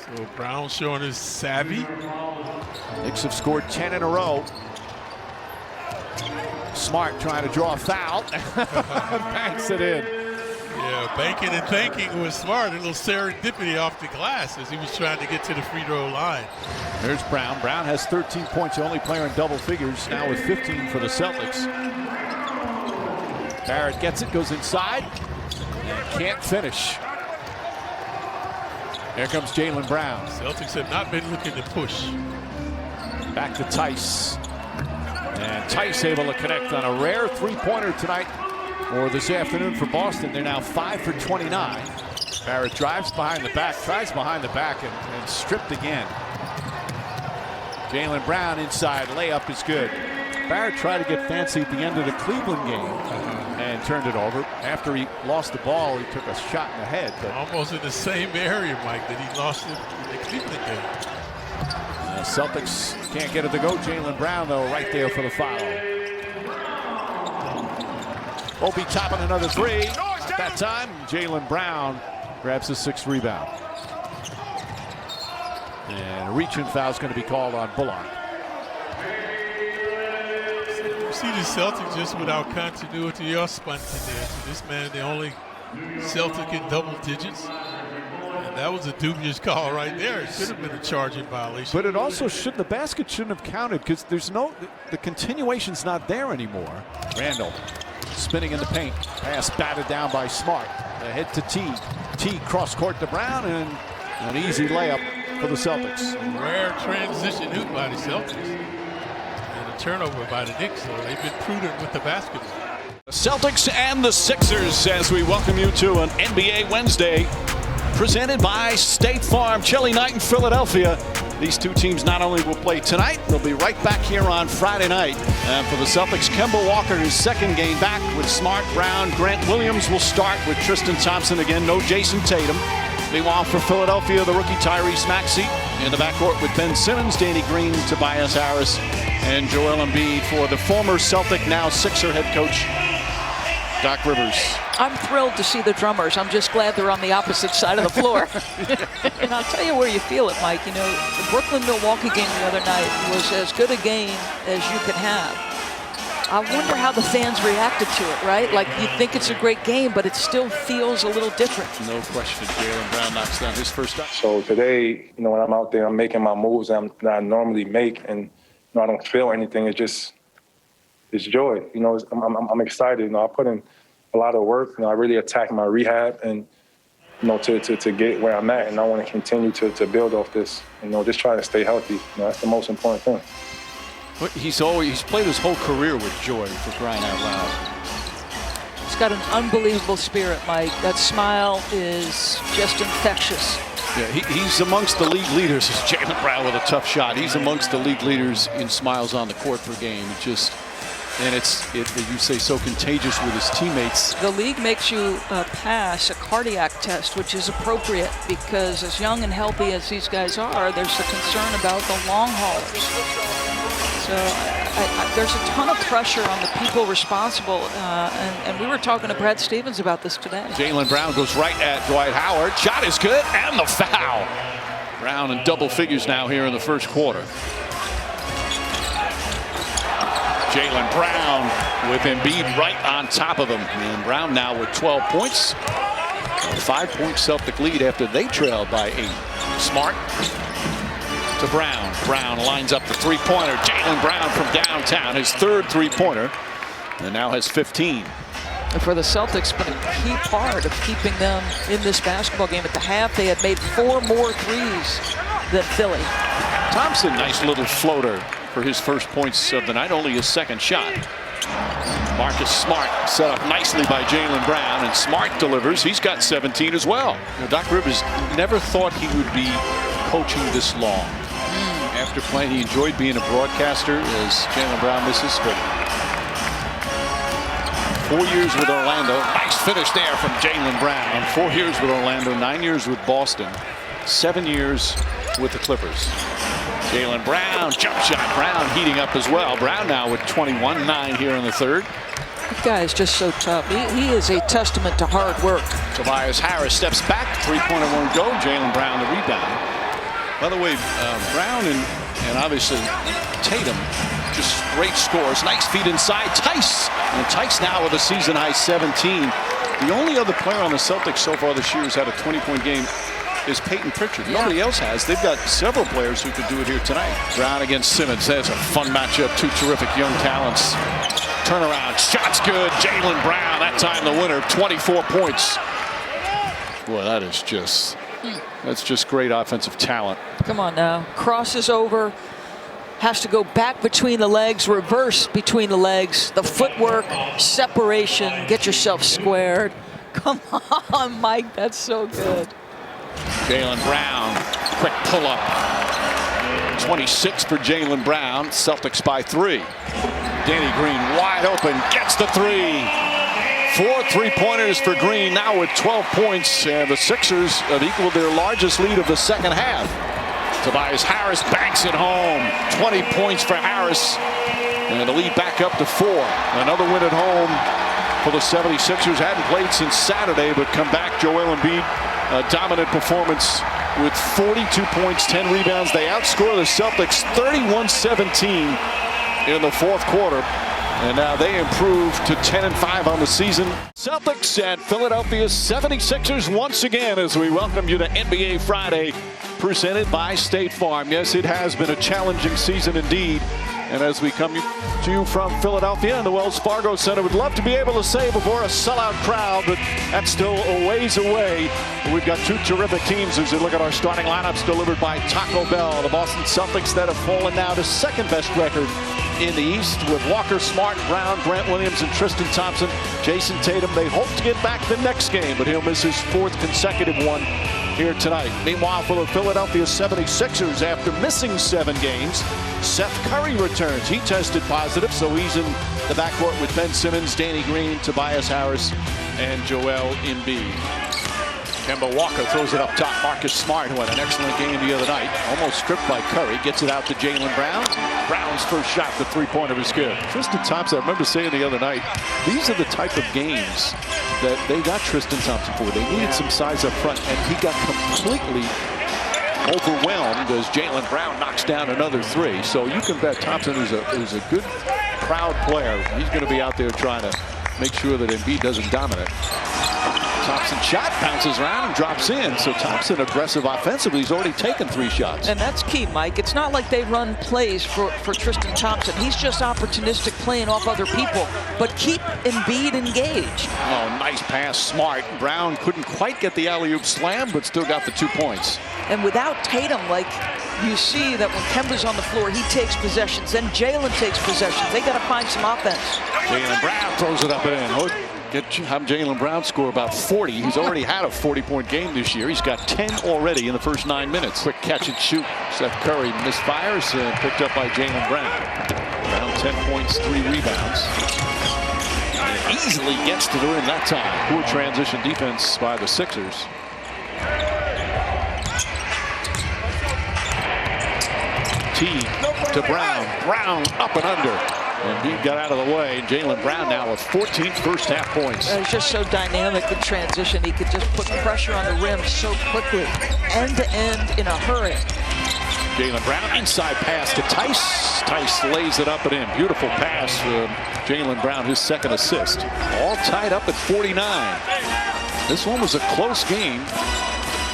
So Brown showing his savvy. Knicks have scored 10 in a row. Smart trying to draw a foul. Banks it in. Yeah, banking and thanking was Smart. A little serendipity off the glass as he was trying to get to the free throw line. There's Brown. Brown has 13 points, the only player in double figures, now with 15 for the Celtics. Barrett gets it, goes inside, and can't finish. Here comes Jaylen Brown. Celtics have not been looking to push. Back to Tice. And Tice able to connect on a rare 3-pointer tonight, or this afternoon for Boston. They're now 5 for 29. Barrett drives behind the back, tries behind the back, and stripped again. Jaylen Brown inside, layup is good. Barrett tried to get fancy at the end of the Cleveland game and turned it over. After he lost the ball, he took a shot in the head. But almost in the same area, Mike, that he lost it in the Cleveland game. Celtics can't get it to go. Jaylen Brown, though, right there for the foul. Obi chopping another 3. Not that time. Jaylen Brown grabs the 6th rebound. And a reach-in foul is going to be called on Bullock. You see the Celtics just without continuity or spontaneity. This man, the only Celtic in double digits. And that was a dubious call right there. It should have been a charging violation. But it also should, the basket shouldn't have counted because there's no, the continuation's not there anymore. Randall spinning in the paint. Pass batted down by Smart. Ahead to T. T cross court to Brown, and an easy layup for the Celtics. Rare transition hoop by the Celtics. And a turnover by the Knicks, so they've been prudent with the basketball. The Celtics and the Sixers as we welcome you to an NBA Wednesday presented by State Farm. Chilly night in Philadelphia. These two teams not only will play tonight, they'll be right back here on Friday night. And for the Celtics, Kemba Walker, his second game back with Smart, Brown. Grant Williams will start with Tristan Thompson again. No Jason Tatum. Meanwhile, for Philadelphia, the rookie Tyrese Maxey in the backcourt with Ben Simmons, Danny Green, Tobias Harris, and Joel Embiid for the former Celtic, now Sixer head coach, Doc Rivers. I'm thrilled to see the drummers. I'm just glad they're on the opposite side of the floor. And I'll tell you where you feel it, Mike. You know, the Brooklyn-Milwaukee game the other night was as good a game as you could have. I wonder how the fans reacted to it, right? Like, you think it's a great game, but it still feels a little different. No question. Jaylen Brown knocks down his first shot. So today, you know, when I'm out there, I'm making my moves that I normally make, and you know, I don't feel anything. It's joy. You know, I'm excited. You know, I put in a lot of work. You know, I really attacked my rehab, and you know, to get where I'm at, and I want to continue to build off this. You know, just trying to stay healthy. You know, that's the most important thing. He's played his whole career with joy, for crying out loud. He's got an unbelievable spirit, Mike. That smile is just infectious. Yeah, he's amongst the league leaders. It's Jaylen Brown with a tough shot. He's amongst the league leaders in smiles on the court per game. And it's you say, so contagious with his teammates. The league makes you pass a cardiac test, which is appropriate because as young and healthy as these guys are, there's a concern about the long haulers. So there's a ton of pressure on the people responsible, and we were talking to Brad Stevens about this today. Jaylen Brown goes right at Dwight Howard. Shot is good, and the foul. Brown in double figures now here in the first quarter. Jaylen Brown with Embiid right on top of him. And Brown now with 12 points. A 5-point Celtic lead after they trailed by 8. Smart to Brown. Brown lines up the three-pointer. Jaylen Brown from downtown, his third three-pointer, and now has 15. And for the Celtics, been a key part of keeping them in this basketball game. At the half, they had made 4 more threes than Philly. Thompson, nice little floater for his first points of the night, only his second shot. Marcus Smart set up nicely by Jaylen Brown, and Smart delivers. He's got 17 as well. You know, Doc Rivers never thought he would be coaching this long. After playing, he enjoyed being a broadcaster as Jaylen Brown misses. But 4 years with Orlando. Nice finish there from Jaylen Brown. 4 years with Orlando, 9 years with Boston, 7 years with the Clippers. Jaylen Brown, jump shot. Brown heating up as well. Brown now with 21-9 here in the third. That guy is just so tough. He is a testament to hard work. Tobias Harris steps back. Three-pointer won't go. Jaylen Brown the rebound. By the way, Brown and obviously Tatum, just great scores. Nice feed inside. Tice. And Tice now with a season-high 17. The only other player on the Celtics so far this year who's had a 20-point game is Peyton Pritchard. Nobody else has. They've got several players who could do it here tonight. Brown against Simmons. That's a fun matchup. Two terrific young talents. Turnaround. Shot's good. Jaylen Brown, that time the winner. 24 points. Boy, that is just... That's just great offensive talent. Come on now. Crosses over. Has to go back between the legs. Reverse between the legs. The footwork. Separation. Get yourself squared. Come on, Mike. That's so good. Jaylen Brown. Quick pull-up. 26 for Jaylen Brown. Celtics by 3. Danny Green wide open. Gets the 3. 4 three-pointers for Green, now with 12 points. The Sixers have equaled their largest lead of the second half. Tobias Harris banks it home. 20 points for Harris. And the lead back up to 4. Another win at home for the 76ers. Hadn't played since Saturday, but come back. Joel Embiid, a dominant performance with 42 points, 10 rebounds. They outscore the Celtics 31-17 in the fourth quarter. And now they improve to 10-5 on the season. Celtics and Philadelphia 76ers once again as we welcome you to NBA Friday, presented by State Farm. Yes, it has been a challenging season indeed. And as we come to you from Philadelphia in the Wells Fargo Center, we'd love to be able to say before a sellout crowd, but that's still a ways away. We've got two terrific teams as we look at our starting lineups delivered by Taco Bell. The Boston Celtics that have fallen now to second best record in the East with Walker, Smart, Brown, Grant Williams, and Tristan Thompson. Jason Tatum, they hope to get back the next game, but he'll miss his fourth consecutive one here tonight. Meanwhile, for the Philadelphia 76ers, after missing 7 games, Seth Curry returns. He tested positive, so he's in the backcourt with Ben Simmons, Danny Green, Tobias Harris, and Joel Embiid. Kemba Walker throws it up top. Marcus Smart, who had an excellent game the other night, almost stripped by Curry, gets it out to Jaylen Brown. Brown's first shot, the three-pointer is good. Tristan Thompson, I remember saying the other night, these are the type of games that they got Tristan Thompson for. They needed some size up front, and he got completely overwhelmed as Jaylen Brown knocks down another 3. So you can bet Thompson is a good, proud player. He's going to be out there trying to make sure that Embiid doesn't dominate. Thompson shot bounces around and drops in. So Thompson aggressive offensively. He's already taken 3 shots. And that's key, Mike. It's not like they run plays for Tristan Thompson. He's just opportunistic playing off other people. But keep Embiid engaged. Oh, nice pass. Smart. Brown couldn't quite get the alley-oop slam, but still got the 2 points. And without Tatum, like you see that when Kemba's on the floor, he takes possessions. Then Jaylen takes possessions. They got to find some offense. Jaylen Brown throws it up and in. Have Jaylen Brown score about 40. He's already had a 40-point game this year. He's got 10 already in the first 9 minutes. Quick catch and shoot. Seth Curry misfires and picked up by Jaylen Brown. Brown 10 points, 3 rebounds. And easily gets to the rim that time. Poor transition defense by the Sixers. T to Brown. Brown up and under. Embiid got out of the way. Jaylen Brown now with 14 first-half points. He's just so dynamic in transition. He could just put pressure on the rim so quickly, end-to-end in a hurry. Jaylen Brown, inside pass to Tice. Tice lays it up and in. Beautiful pass for Jaylen Brown, his second assist. All tied up at 49. This one was a close game.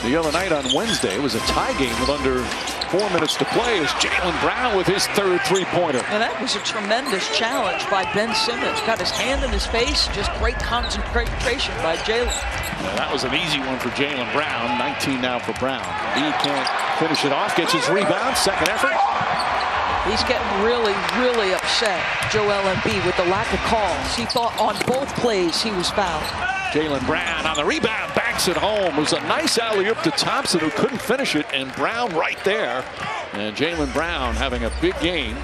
The other night on Wednesday, it was a tie game with under 4 minutes to play as Jaylen Brown with his third 3-pointer. And that was a tremendous challenge by Ben Simmons. Got his hand in his face. Just great concentration by Jaylen. That was an easy one for Jaylen Brown. 19 now for Brown. He can't finish it off. Gets his rebound. Second effort. He's getting really, really upset, Joel Embiid, with the lack of calls. He thought on both plays he was fouled. Jaylen Brown on the rebound, banks it home. It was a nice alley-oop to Thompson, who couldn't finish it, and Brown right there. And Jaylen Brown having a big game.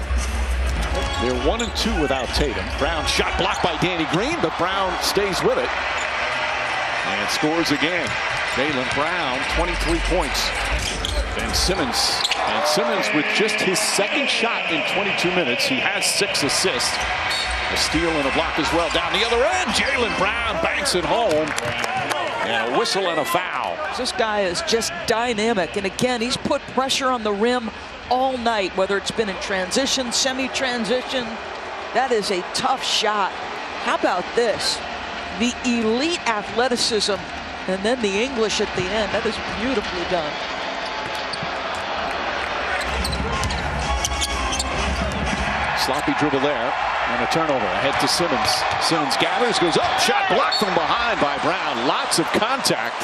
They're 1-2 without Tatum. Brown shot blocked by Danny Green, but Brown stays with it and scores again. Jaylen Brown, 23 points. And Simmons with just his second shot in 22 minutes. He has 6 assists. A steal and a block as well. Down the other end, Jaylen Brown banks it home. And a whistle and a foul. This guy is just dynamic. And again, he's put pressure on the rim all night, whether it's been in transition, semi-transition. That is a tough shot. How about this? The elite athleticism and then the English at the end. That is beautifully done. Sloppy dribble there. And a turnover ahead to Simmons. Simmons gathers, goes up, shot blocked from behind by Brown. Lots of contact.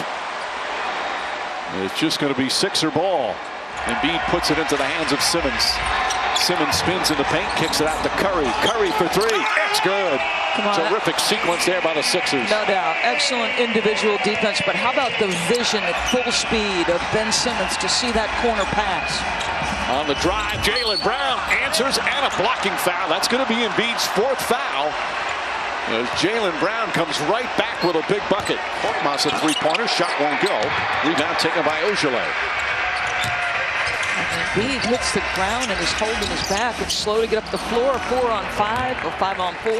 It's just going to be Sixer ball. Embiid puts it into the hands of Simmons. Simmons spins in the paint, kicks it out to Curry. Curry for 3. It's good. Terrific sequence there by the Sixers. No doubt. Excellent individual defense. But how about the vision at full speed of Ben Simmons to see that corner pass? On the drive, Jaylen Brown answers, and a blocking foul. That's going to be Embiid's 4th foul. As Jaylen Brown comes right back with a big bucket. Korkmaz a 3-pointer, shot won't go. Rebound taken by Ojale. Embiid hits the ground and is holding his back. It's slow to get up the floor. 4 on 5 or 5 on 4.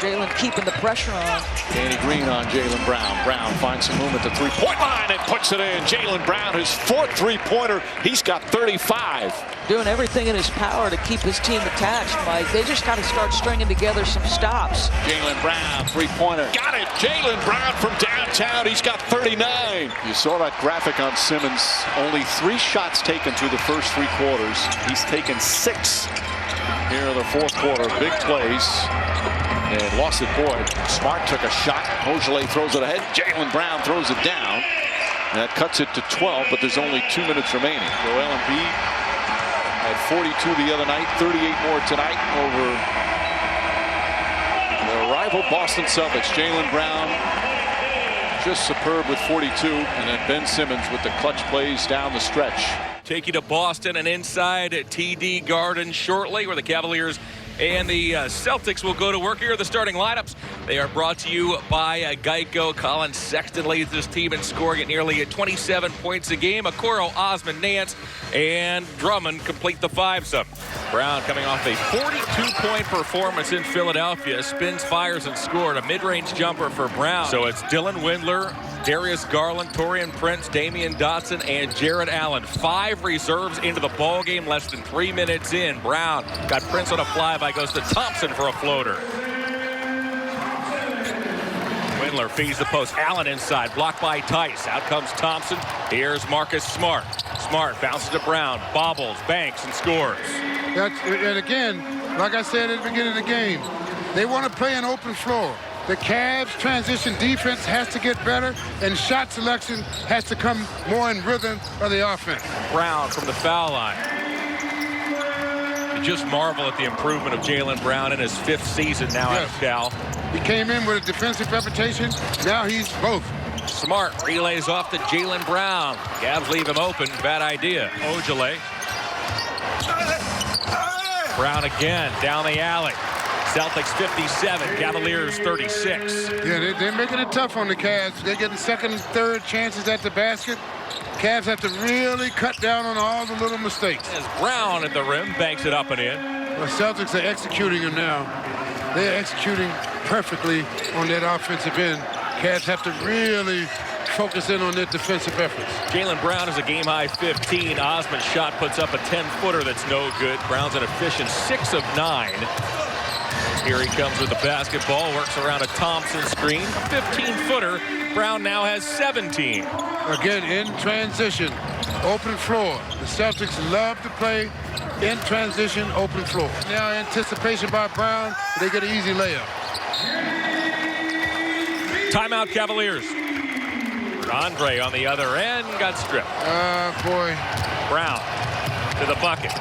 Jaylen keeping the pressure on. Danny Green on Jaylen Brown. Brown finds some room at the three-point line and puts it in. Jaylen Brown, his fourth three-pointer. He's got 35. Doing everything in his power to keep his team attached, Mike. They just got to start stringing together some stops. Jaylen Brown, three-pointer. Got it. Jaylen Brown from downtown. He's got 39. You saw that graphic on Simmons. Only 3 shots taken through the first 3 quarters. He's taken 6 here in the fourth quarter. Big plays. And lost it, Boyd. Smart took a shot. Ojale throws it ahead. Jaylen Brown throws it down. And that cuts it to 12, but there's only 2 minutes remaining. Joel Embiid had 42 the other night, 38 more tonight over their rival Boston Celtics. Jaylen Brown just superb with 42, and then Ben Simmons with the clutch plays down the stretch. Take you to Boston and inside at TD Garden shortly, where the Cavaliers and the Celtics will go to work. Here are the starting lineups. They are brought to you by Geico. Colin Sexton leads this team in scoring at nearly 27 points a game. Okoro, Osman, Nance, and Drummond complete the fivesome. Brown coming off a 42-point performance in Philadelphia. Spins, fires, and scored a mid-range jumper for Brown. So it's Dylan Windler, Darius Garland, Taurean Prince, Damian Dotson, and Jared Allen. 5 reserves into the ball game, less than 3 minutes in. Brown got Prince on a flyby, goes to Thompson for a floater. Windler feeds the post. Allen inside, blocked by Tice. Out comes Thompson. Here's Marcus Smart. Smart bounces to Brown, bobbles, banks, and scores. And again, like I said at the beginning of the game, they want to play an open floor. The Cavs transition defense has to get better, and shot selection has to come more in rhythm of the offense. Brown from the foul line. You just marvel at the improvement of Jaylen Brown in his 5th season now out of Cal. He came in with a defensive reputation. Now he's both. Smart relays off to Jaylen Brown. Cavs leave him open. Bad idea. Ojale. Brown again down the alley. Celtics 57, Cavaliers 36. Yeah, they're making it tough on the Cavs. They're getting second and third chances at the basket. Cavs have to really cut down on all the little mistakes. As Brown at the rim banks it up and in. The Celtics are executing him now. They're executing perfectly on that offensive end. Cavs have to really focus in on their defensive efforts. Jaylen Brown is a game-high 15. Osman's shot puts up a 10-footer that's no good. Brown's an efficient 6 of 9. Here he comes with the basketball, works around a Thompson screen. 15-footer. Brown now has 17. Again, in transition, open floor. The Celtics love to play in transition, open floor. Now anticipation by Brown, they get an easy layup. Timeout, Cavaliers. Andre on the other end got stripped. Boy. Brown to the bucket.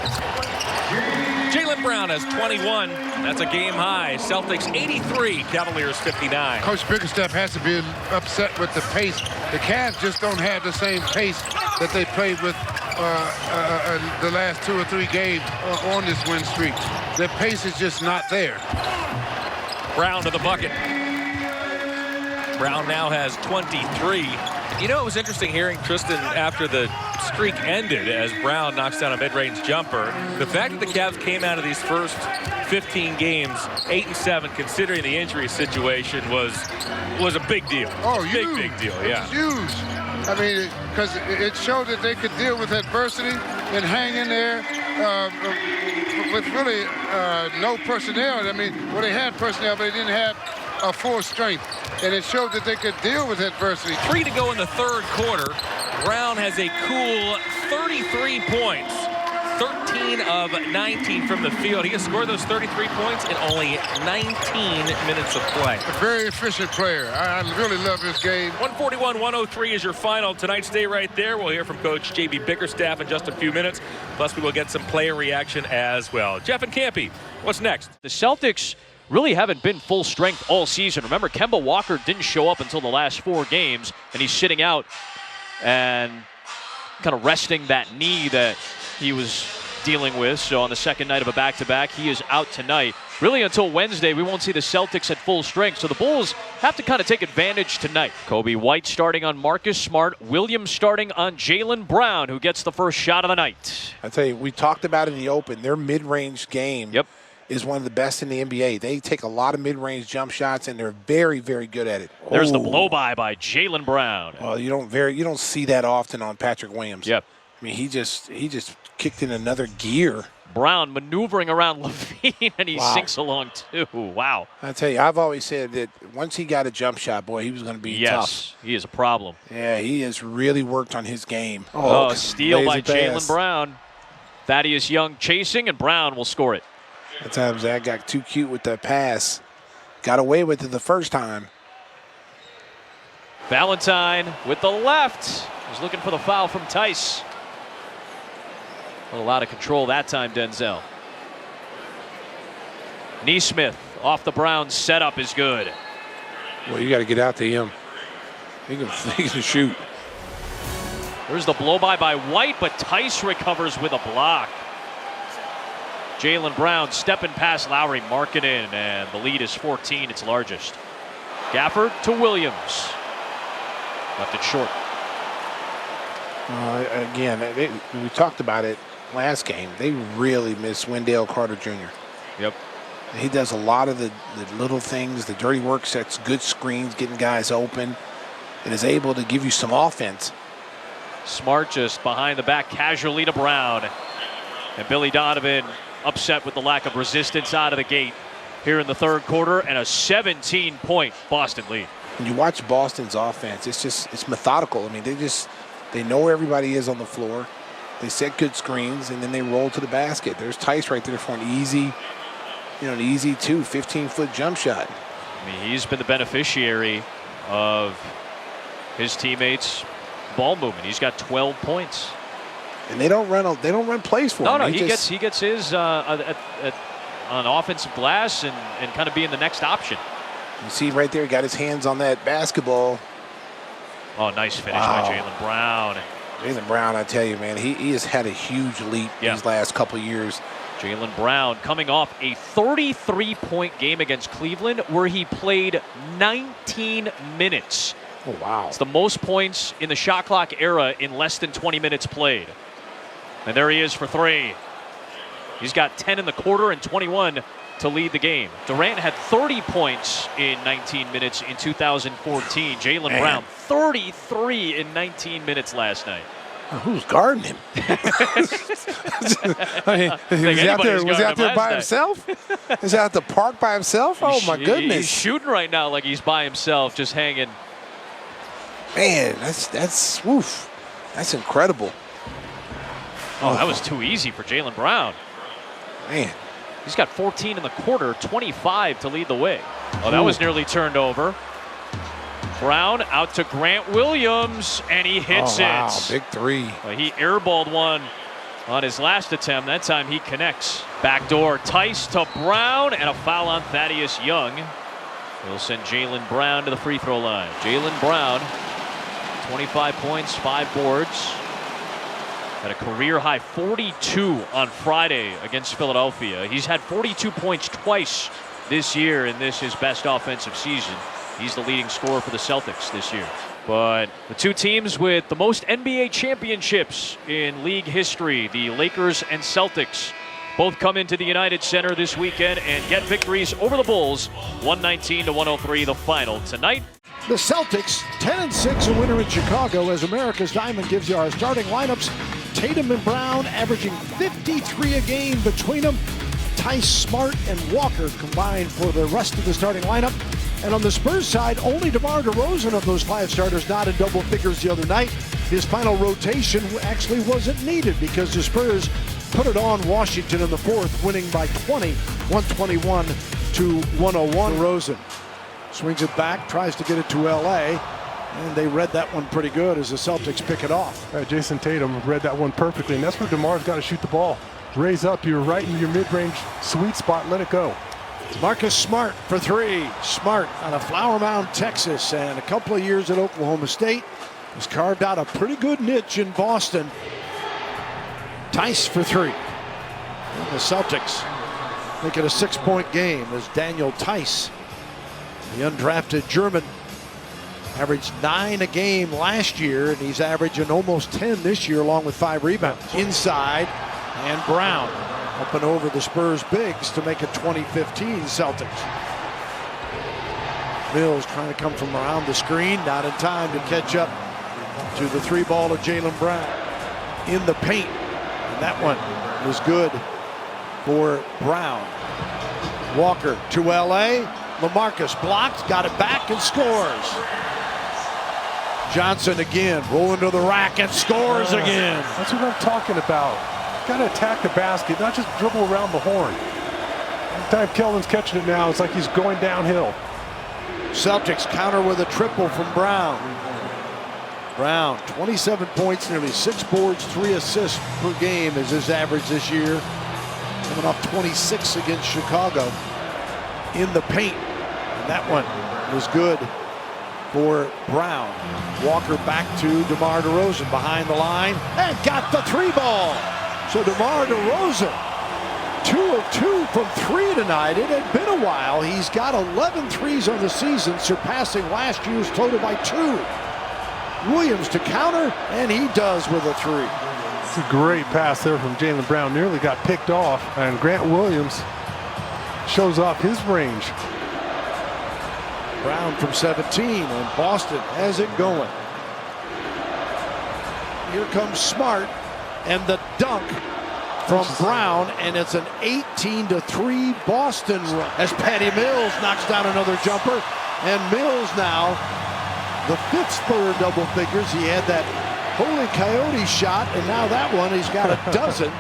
Jaylen Brown has 21. That's a game high. Celtics 83, Cavaliers 59. Coach Bickerstaff has to be upset with the pace. The Cavs just don't have the same pace that they played with the last 2 or 3 games on this win streak. Their pace is just not there. Brown to the bucket. Brown now has 23. You know, it was interesting hearing Tristan after the streak ended as Brown knocks down a mid-range jumper. The fact that the Cavs came out of these first 15 games 8-7, considering the injury situation, was a big deal. Oh, big deal, yeah. It's huge. I mean, because it showed that they could deal with adversity and hang in there with really no personnel. I mean, well, they had personnel, but they didn't have a full strength. And it showed that they could deal with adversity. 3 to go in the third quarter. Brown has a cool 33 points. 13 of 19 from the field. He has scored those 33 points in only 19 minutes of play. A very efficient player. I really love his game. 141-103 is your final tonight. Stay right there. We'll hear from Coach J.B. Bickerstaff in just a few minutes. Plus, we will get some player reaction as well. Jeff and Campy, what's next? The Celtics really haven't been full strength all season. Remember, Kemba Walker didn't show up until the last 4 games, and he's sitting out and kind of resting that knee that he was dealing with. So on the second night of a back-to-back, he is out tonight. Really until Wednesday, we won't see the Celtics at full strength. So the Bulls have to kind of take advantage tonight. Kobe White starting on Marcus Smart. Williams starting on Jaylen Brown, who gets the first shot of the night. I tell you, we talked about in the open, their mid-range game is one of the best in the NBA. They take a lot of mid-range jump shots, and they're very, very good at it. There's the blow-by Jaylen Brown. Well, you don't see that often on Patrick Williams. Yep. I mean, he just kicked in another gear. Brown maneuvering around Levine, and he sinks along too. Wow. I tell you, I've always said that once he got a jump shot, boy, he was going to be tough. Yes, he is a problem. Yeah, he has really worked on his game. Oh, steal by Jaylen Brown. Thaddeus Young chasing, and Brown will score it. At times, Zach got too cute with that pass. Got away with it the first time. Valentine with the left. He's looking for the foul from Tice. A little out of control that time, Denzel. Neesmith off the Brown setup is good. Well, you got to get out to him. He can shoot. There's the blow-by White, but Tice recovers with a block. Jaylen Brown stepping past Lowry, marking in, and the lead is 14, its largest. Gafford to Williams. Left it short. Again, we talked about it last game. They really miss Wendell Carter Jr. Yep. He does a lot of the little things, the dirty work, sets good screens, getting guys open, and is able to give you some offense. Smart just behind the back casually to Brown. And Billy Donovan upset with the lack of resistance out of the gate here in the third quarter, and a 17-point Boston lead. When you watch Boston's offense, it's methodical. I mean, they know where everybody is on the floor. They set good screens, and then they roll to the basket. There's Tice right there for an easy 15-foot jump shot. I mean, he's been the beneficiary of his teammates' ball movement. He's got 12 points. And they don't run plays for him. No, he gets his on offensive glass and kind of being the next option. You see right there, he got his hands on that basketball. Oh, nice finish by Jaylen Brown. Jaylen Brown, I tell you, man, he has had a huge leap these last couple years. Jaylen Brown coming off a 33-point game against Cleveland where he played 19 minutes. Oh, wow. It's the most points in the shot clock era in less than 20 minutes played. And there he is for three. He's got 10 in the quarter and 21 to lead the game. Durant had 30 points in 19 minutes in 2014. Jaylen Brown, 33 in 19 minutes last night. Who's guarding him? Was he out there by himself? Is he out at the park by himself? Oh, my goodness. He's shooting right now like he's by himself, just hanging. Man, that's woof. That's incredible. Oh, that was too easy for Jaylen Brown. Man. He's got 14 in the quarter, 25 to lead the way. Oh, that was nearly turned over. Brown out to Grant Williams, and he hits it. Big three. Well, he airballed one on his last attempt. That time he connects. Backdoor Tice to Brown, and a foul on Thaddeus Young. He'll send Jaylen Brown to the free throw line. Jaylen Brown, 25 points, 5 boards. Had a career-high 42 on Friday against Philadelphia. He's had 42 points twice this year, and this is his best offensive season. He's the leading scorer for the Celtics this year. But the two teams with the most NBA championships in league history, the Lakers and Celtics, both come into the United Center this weekend and get victories over the Bulls, 119-103, the final tonight. The Celtics, 10-6, a winner in Chicago, as America's Diamond gives you our starting lineups. Tatum and Brown averaging 53 a game between them. Tice, Smart, and Walker combined for the rest of the starting lineup. And on the Spurs side, only DeMar DeRozan of those 5 starters not in double figures the other night. His final rotation actually wasn't needed because the Spurs put it on Washington in the fourth, winning by 20, 121 to 101. DeRozan swings it back, tries to get it to L.A., and they read that one pretty good as the Celtics pick it off. Jason Tatum read that one perfectly, and that's where DeMar's got to shoot the ball. Raise up, you're right in your mid-range sweet spot, let it go. Marcus Smart for 3. Smart out of Flower Mound, Texas, and a couple of years at Oklahoma State. Has carved out a pretty good niche in Boston. Tice for 3. And the Celtics make it a 6-point game as Daniel Tice, the undrafted German, averaged 9 a game last year, and he's averaging almost 10 this year, along with 5 rebounds. Inside, and Brown up and over the Spurs bigs to make it 2015 Celtics. Mills trying to come from around the screen, not in time to catch up to the 3-ball of Jaylen Brown in the paint. And that one was good for Brown. Walker to LA. LaMarcus blocked, got it back and scores. Johnson again, rolling to the rack and scores again. That's what I'm talking about. Got to attack the basket, not just dribble around the horn. Every time Keldon's catching it now, it's like he's going downhill. Celtics counter with a triple from Brown. Brown, 27 points, nearly 6 boards, 3 assists per game is his average this year. Coming off 26 against Chicago in the paint. And that one was good for Brown. Walker back to DeMar DeRozan behind the line and got the 3-ball. So DeMar DeRozan, 2 of 2 from 3 tonight. It had been a while. He's got 11 threes on the season, surpassing last year's total by 2. Williams to counter, and he does with a 3. It's a great pass there from Jaylen Brown. Nearly got picked off, and Grant Williams shows off his range. Brown from 17, and Boston has it going. Here comes Smart, and the dunk from Brown, and it's an 18-3 Boston run as Patty Mills knocks down another jumper, and Mills now the 5th Spur double figures. He had that Holy Coyote shot, and now that one he's got a dozen.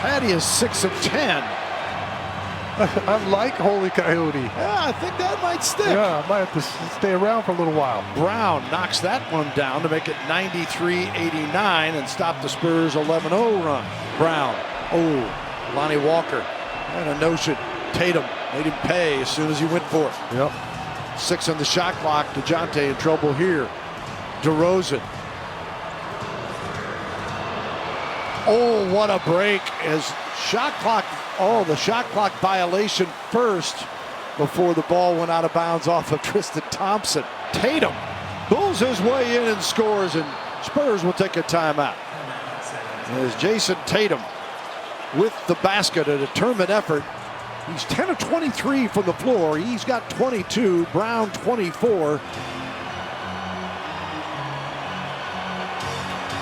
Patty is 6 of 10. I like Holy Coyote. Yeah, I think that might stick. Yeah, I might have to stay around for a little while. Brown knocks that one down to make it 93-89 and stop the Spurs 11-0 run. Brown, Lonnie Walker had a notion. Tatum made him pay as soon as he went for it. Yep. 6 on the shot clock. DeJounte in trouble here. DeRozan. Oh, what a break as shot clock. Oh, the shot clock violation first before the ball went out of bounds off of Tristan Thompson. Tatum pulls his way in and scores, and Spurs will take a timeout. As Jason Tatum with the basket, a determined effort. He's 10 of 23 from the floor. He's got 22, Brown 24.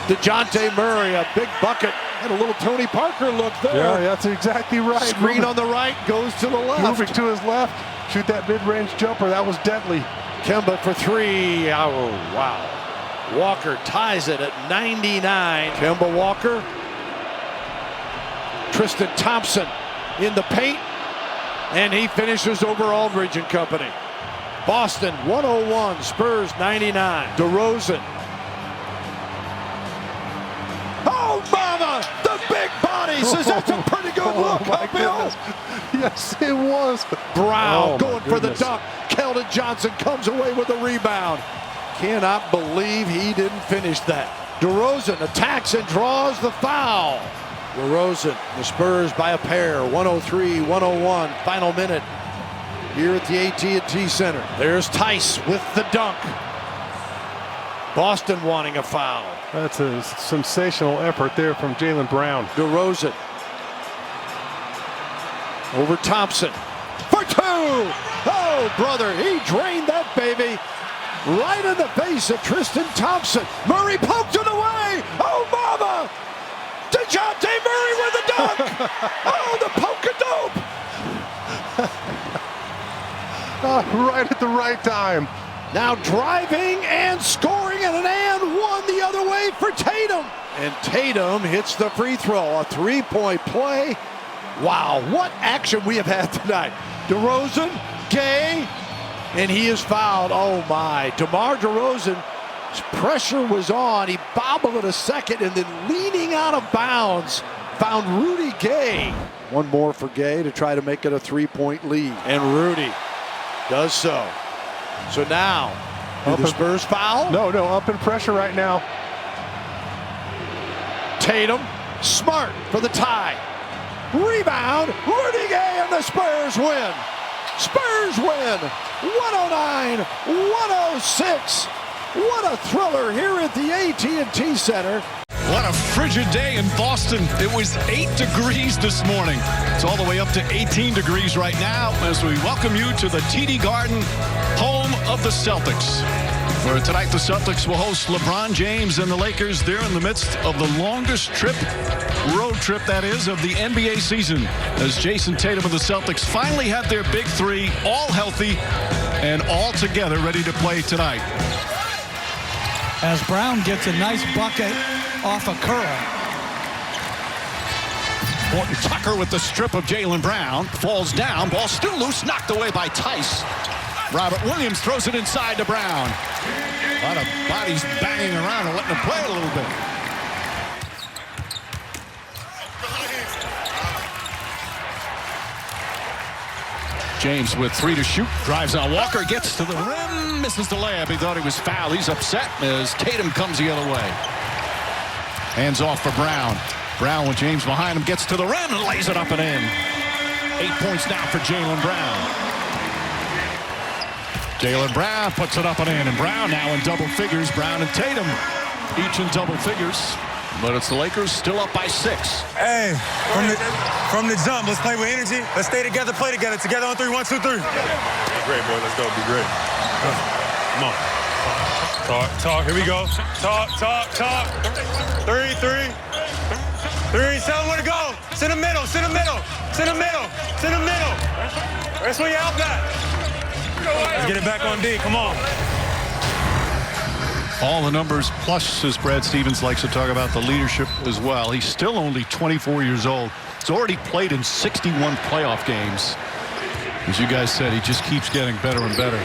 DeJounte Murray, a big bucket. And a little Tony Parker look there. Yeah, that's exactly right. Screen on the right, goes to the left. Moving to his left, shoot that mid-range jumper. That was deadly. Kemba for 3. Oh, wow. Walker ties it at 99. Kemba Walker. Tristan Thompson in the paint. And he finishes over Aldridge and company. Boston 101, Spurs 99. DeRozan. Oh, mama! The big body says that's a pretty good look, huh, Bill? Yes, it was. Brown going for the dunk. Keldon Johnson comes away with a rebound. Cannot believe he didn't finish that. DeRozan attacks and draws the foul. DeRozan, the Spurs by a pair, 103-101, final minute here at the AT&T Center. There's Tice with the dunk. Boston wanting a foul. That's a sensational effort there from Jaylen Brown. DeRozan over Thompson for 2. Oh, brother, he drained that baby right in the face of Tristan Thompson. Murray poked it away. Oh, mama! DeJounte Murray with a dunk. Oh, the poke-a-dope. Right at the right time. Now driving and scoring, and an and one the other way for Tatum. And Tatum hits the free throw, a 3-point play. Wow, what action we have had tonight. DeRozan, Gay, and he is fouled. Oh my, DeMar DeRozan, pressure was on. He bobbled it a second and then leaning out of bounds, found Rudy Gay. One more for Gay to try to make it a 3-point lead. And Rudy does so. So now, the Spurs foul? No, up in pressure right now. Tatum, Smart for the tie. Rebound, Rudy Gay, and the Spurs win. Spurs win, 109-106. What a thriller here at the AT&T Center. What a frigid day in Boston. It was 8 degrees this morning. It's all the way up to 18 degrees right now as we welcome you to the TD Garden, home of the Celtics. Where tonight the Celtics will host LeBron James and the Lakers. They're in the midst of the longest road trip that is, of the NBA season. As Jason Tatum of the Celtics finally had their big three, all healthy and all together, ready to play tonight. As Brown gets a nice bucket off a curl. Morton Tucker with the strip of Jaylen Brown. Falls down. Ball still loose. Knocked away by Tice. Robert Williams throws it inside to Brown. A lot of bodies banging around and letting him play a little bit. James with 3 to shoot. Drives on Walker. Gets to the rim. Misses the layup. He thought he was fouled. He's upset as Tatum comes the other way. Hands off for Brown. Brown with James behind him. Gets to the rim and lays it up and in. 8 points now for Jaylen Brown. Jaylen Brown puts it up and in. And Brown now in double figures. Brown and Tatum each in double figures. But it's the Lakers still up by 6. Hey, from the jump, let's play with energy. Let's stay together, play together. Together on 3, 1, 2, 3. Be great, boy. Let's go. Be great. Come on. Talk. Here we go. Talk. 3. Tell them where to go. It's in the middle. That's where you're out at. Let's get it back on D. Come on. All the numbers, plus, as Brad Stevens likes to talk about, the leadership as well. He's still only 24 years old. He's already played in 61 playoff games. As you guys said, he just keeps getting better and better.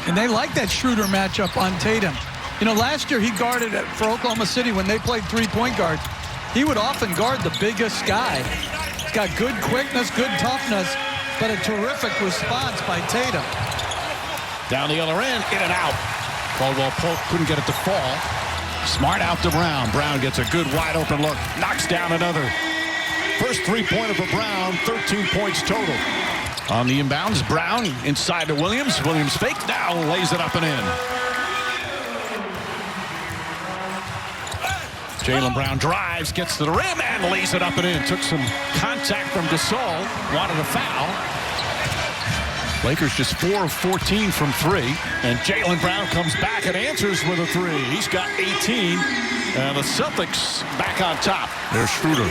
And they like that Schroeder matchup on Tatum. You know, last year he guarded for Oklahoma City when they played three-point guard. He would often guard the biggest guy. He's got good quickness, good toughness, but a terrific response by Tatum. Down the other end, in and out. Caldwell Pope couldn't get it to fall. Smart out to Brown. Brown gets a good wide open look. Knocks down another. First three-pointer for Brown, 13 points total. On the inbounds, Brown inside to Williams. Williams fakes now, lays it up and in. Jaylen Brown drives, gets to the rim, and lays it up and in. Took some contact from Gasol. Wanted a foul. Lakers just 4 of 14 from 3. And Jaylen Brown comes back and answers with a 3. He's got 18. And the Celtics back on top. There's Schroeder.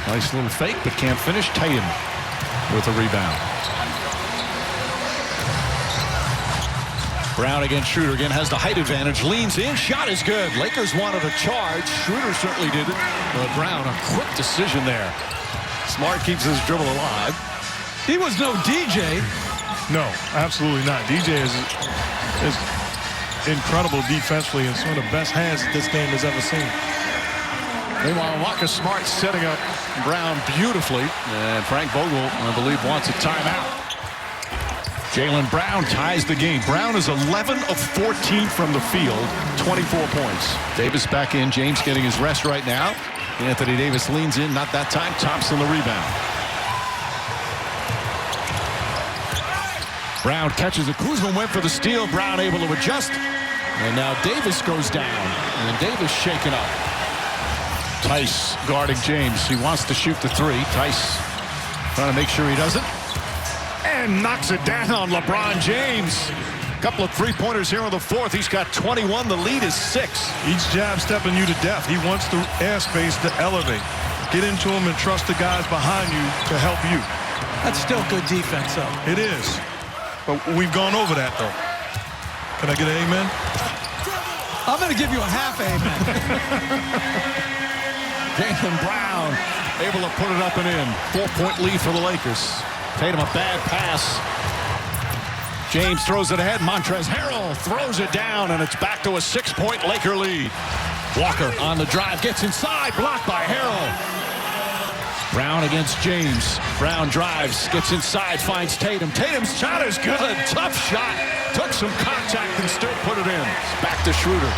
Nice little fake, but can't finish. Tatum with a rebound. Brown against Schroeder. Again has the height advantage. Leans in. Shot is good. Lakers wanted a charge. Schroeder certainly did it. But Brown, a quick decision there. Smart keeps his dribble alive. He was no DJ. No, absolutely not. DJ is incredible defensively and some of the best hands that this game has ever seen. Meanwhile, Marcus Smart setting up Brown beautifully. And Frank Vogel, I believe, wants a timeout. Jaylen Brown ties the game. Brown is 11 of 14 from the field, 24 points. Davis back in. James getting his rest right now. Anthony Davis leans in. Not that time. Thompson the rebound. Brown catches it. Kuzma went for the steal. Brown able to adjust. And now Davis goes down. And Davis shaken up. Tice guarding James. He wants to shoot the 3. Tice trying to make sure he doesn't. And knocks it down. LeBron James. A couple of three-pointers here in the fourth. He's got 21. The lead is 6. Each jab stepping you to death. He wants the airspace to elevate. Get into him and trust the guys behind you to help you. That's still good defense, though. It is. But we've gone over that, though. Can I get an amen? I'm going to give you a half amen. Jaylen Brown able to put it up and in. 4-point lead for the Lakers. Tatum a bad pass. James throws it ahead. Montrezl Harrell throws it down, and it's back to a 6-point Laker lead. Walker on the drive, gets inside, blocked by Harrell. Brown against James. Brown drives, gets inside, finds Tatum. Tatum's shot is good. Tough shot. Took some contact and still put it in. Back to Schroeder.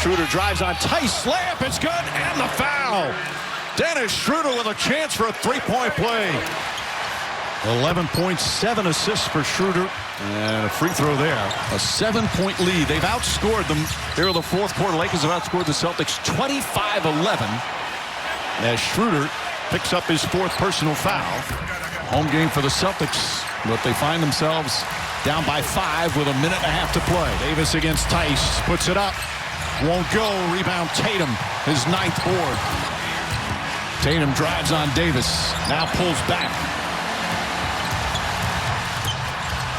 Schroeder drives on Tice. Layup, it's good, and the foul. Dennis Schroeder with a chance for a 3-point play. 11 points, 7 assists for Schroeder, and a free throw there. A 7-point lead. They've outscored them. Here in the fourth quarter, Lakers have outscored the Celtics 25-11 as Schroeder picks up his 4th personal foul. Home game for the Celtics, but they find themselves down by 5 with a minute and a half to play. Davis against Tice, puts it up, won't go. Rebound Tatum, his 9th board. Tatum drives on Davis, now pulls back.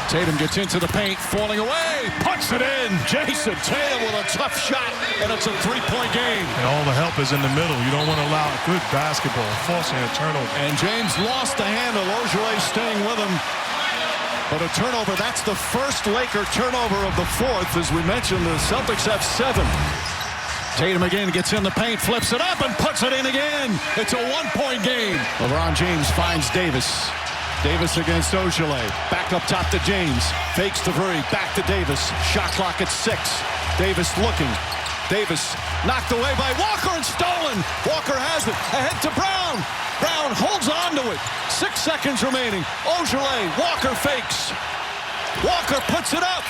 Tatum gets into the paint, falling away, puts it in. Jason Tatum with a tough shot, and it's a 3-point game. And all the help is in the middle. You don't want to allow good basketball, forcing a turnover. And James lost the handle. Ojeleye staying with him. But a turnover, that's the first Laker turnover of the 4th. As we mentioned, the Celtics have 7. Tatum again gets in the paint, flips it up, and puts it in again. It's a 1-point game. LeBron James finds Davis. Davis against Ojeleye. Back up top to James. Fakes the three. Back to Davis. Shot clock at 6. Davis looking. Davis knocked away by Walker and stolen. Walker has it. Ahead to Brown. Brown holds on to it. 6 seconds remaining. Ojeleye. Walker fakes. Walker puts it up.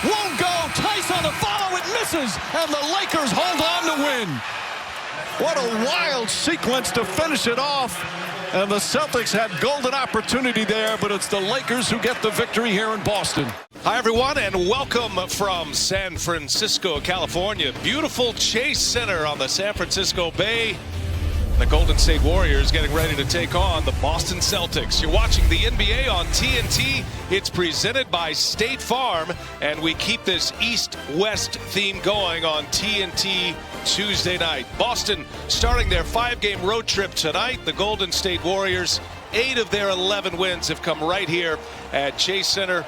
Won't go. Tice on the follow. It misses. And the Lakers hold on to win. What a wild sequence to finish it off. And the Celtics had golden opportunity there, but it's the Lakers who get the victory here in Boston. Hi, everyone, and welcome from San Francisco, California. Beautiful Chase Center on the San Francisco Bay. The Golden State Warriors getting ready to take on the Boston Celtics. You're watching the NBA on TNT. It's presented by State Farm, and we keep this East-West theme going on TNT Tuesday night. Boston starting their 5-game road trip tonight. The Golden State Warriors, 8 of their 11 wins have come right here at Chase Center.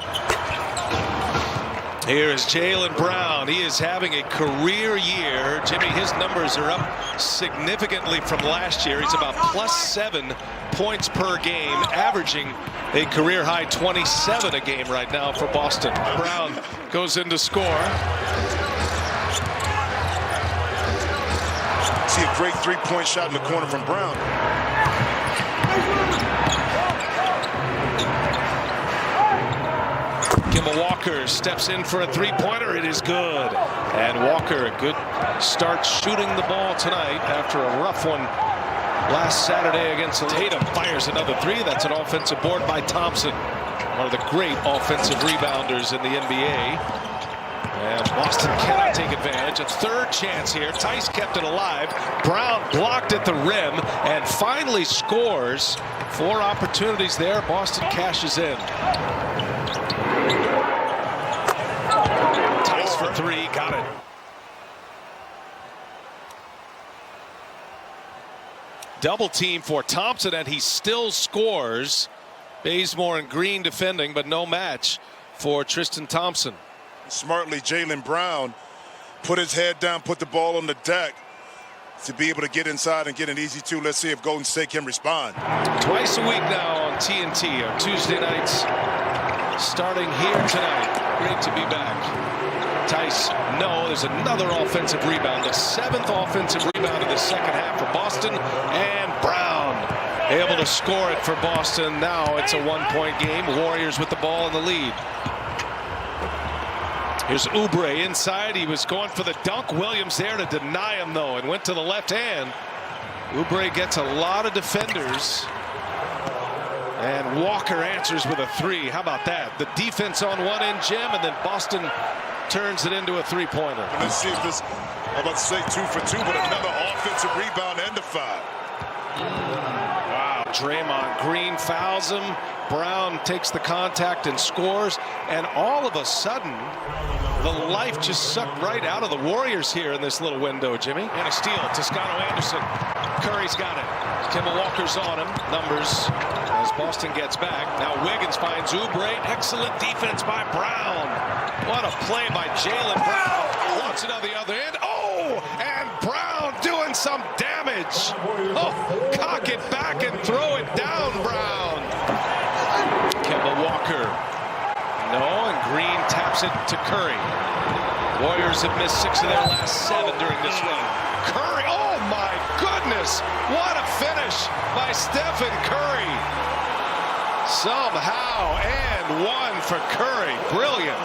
Here is Jaylen Brown. He is having a career year. Jimmy, his numbers are up significantly from last year. He's about +7 points per game, averaging a career high 27 a game right now for Boston. Brown goes in to score. See a great 3-point shot in the corner from Brown. Kemba Walker steps in for a 3-pointer. It is good. And Walker, a good start shooting the ball tonight after a rough one last Saturday against Tatum. Fires another 3. That's an offensive board by Thompson, one of the great offensive rebounders in the NBA. And Boston cannot take advantage. A 3rd chance here. Tice kept it alive. Brown blocked at the rim and finally scores. 4 opportunities there. Boston cashes in. Tice for 3. Got it. Double team for Thompson, and he still scores. Bazemore and Green defending, but no match for Tristan Thompson. Smartly, Jaylen Brown put his head down, put the ball on the deck to be able to get inside and get an easy 2. Let's see if Golden State can respond. Twice a week now on TNT, our Tuesday nights starting here tonight. Great to be back. Tice, no, there's another offensive rebound. The 7th offensive rebound of the second half for Boston. And Brown able to score it for Boston. Now it's a 1-point game. Warriors with the ball in the lead. Here's Oubre inside. He was going for the dunk. Williams there to deny him, though, and went to the left hand. Oubre gets a lot of defenders. And Walker answers with a 3. How about that? The defense on one end, Jim, and then Boston turns it into a 3-pointer. And let's see if this, I'm about to say 2 for 2, but another offensive rebound and a 5. Wow, Draymond Green fouls him. Brown takes the contact and scores. And all of a sudden, the life just sucked right out of the Warriors here in this little window, Jimmy. And a steal. Toscano Anderson. Curry's got it. Kemba Walker's on him. Numbers as Boston gets back. Now Wiggins finds Oubre. Excellent defense by Brown. What a play by Jaylen Brown. Wants it on the other end. Oh, and Brown doing some damage. Oh, cock it back and throw it down, Brown. Kemba Walker. No, and Green taps it to Curry. Warriors have missed 6 of their last 7 during this run. Curry, oh my goodness, what a finish by Stephen Curry. somehow, and one for Curry. Brilliant.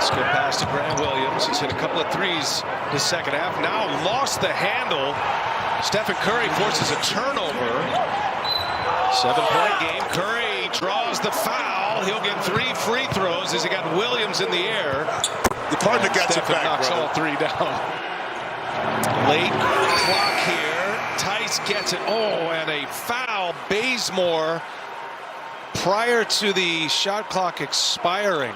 Skip pass to Grant Williams. He's hit a couple of threes this second half. Now lost the handle. Stephen Curry forces a turnover. 7-point game. Curry draws the foul. He'll get 3 free throws as he got Williams in the air. The partner got you back, knocks brother. all 3 down. Late clock here. Tice gets it. Oh, and a foul. Bazemore prior to the shot clock expiring.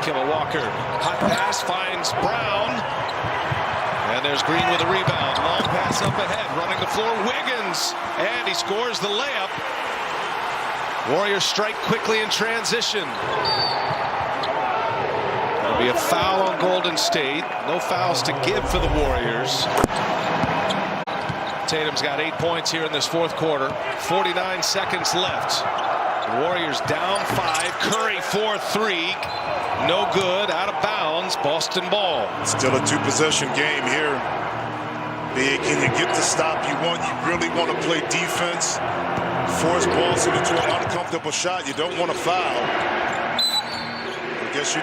Kemba Walker. Hot pass finds Brown. And there's Green with a rebound. Long pass up ahead. Running the floor. Wiggins. And he scores the layup. Warriors strike quickly in transition. There'll be a foul on Golden State. No fouls to give for the Warriors. Tatum's got 8 points here in this fourth quarter. 49 seconds left. The Warriors down 5. Curry 4-3. No good. Out of bounds. Boston ball. Still a 2-possession game here. Can you get the stop you want? You really want to play defense. Force Boston into an uncomfortable shot. You don't want to foul. I guess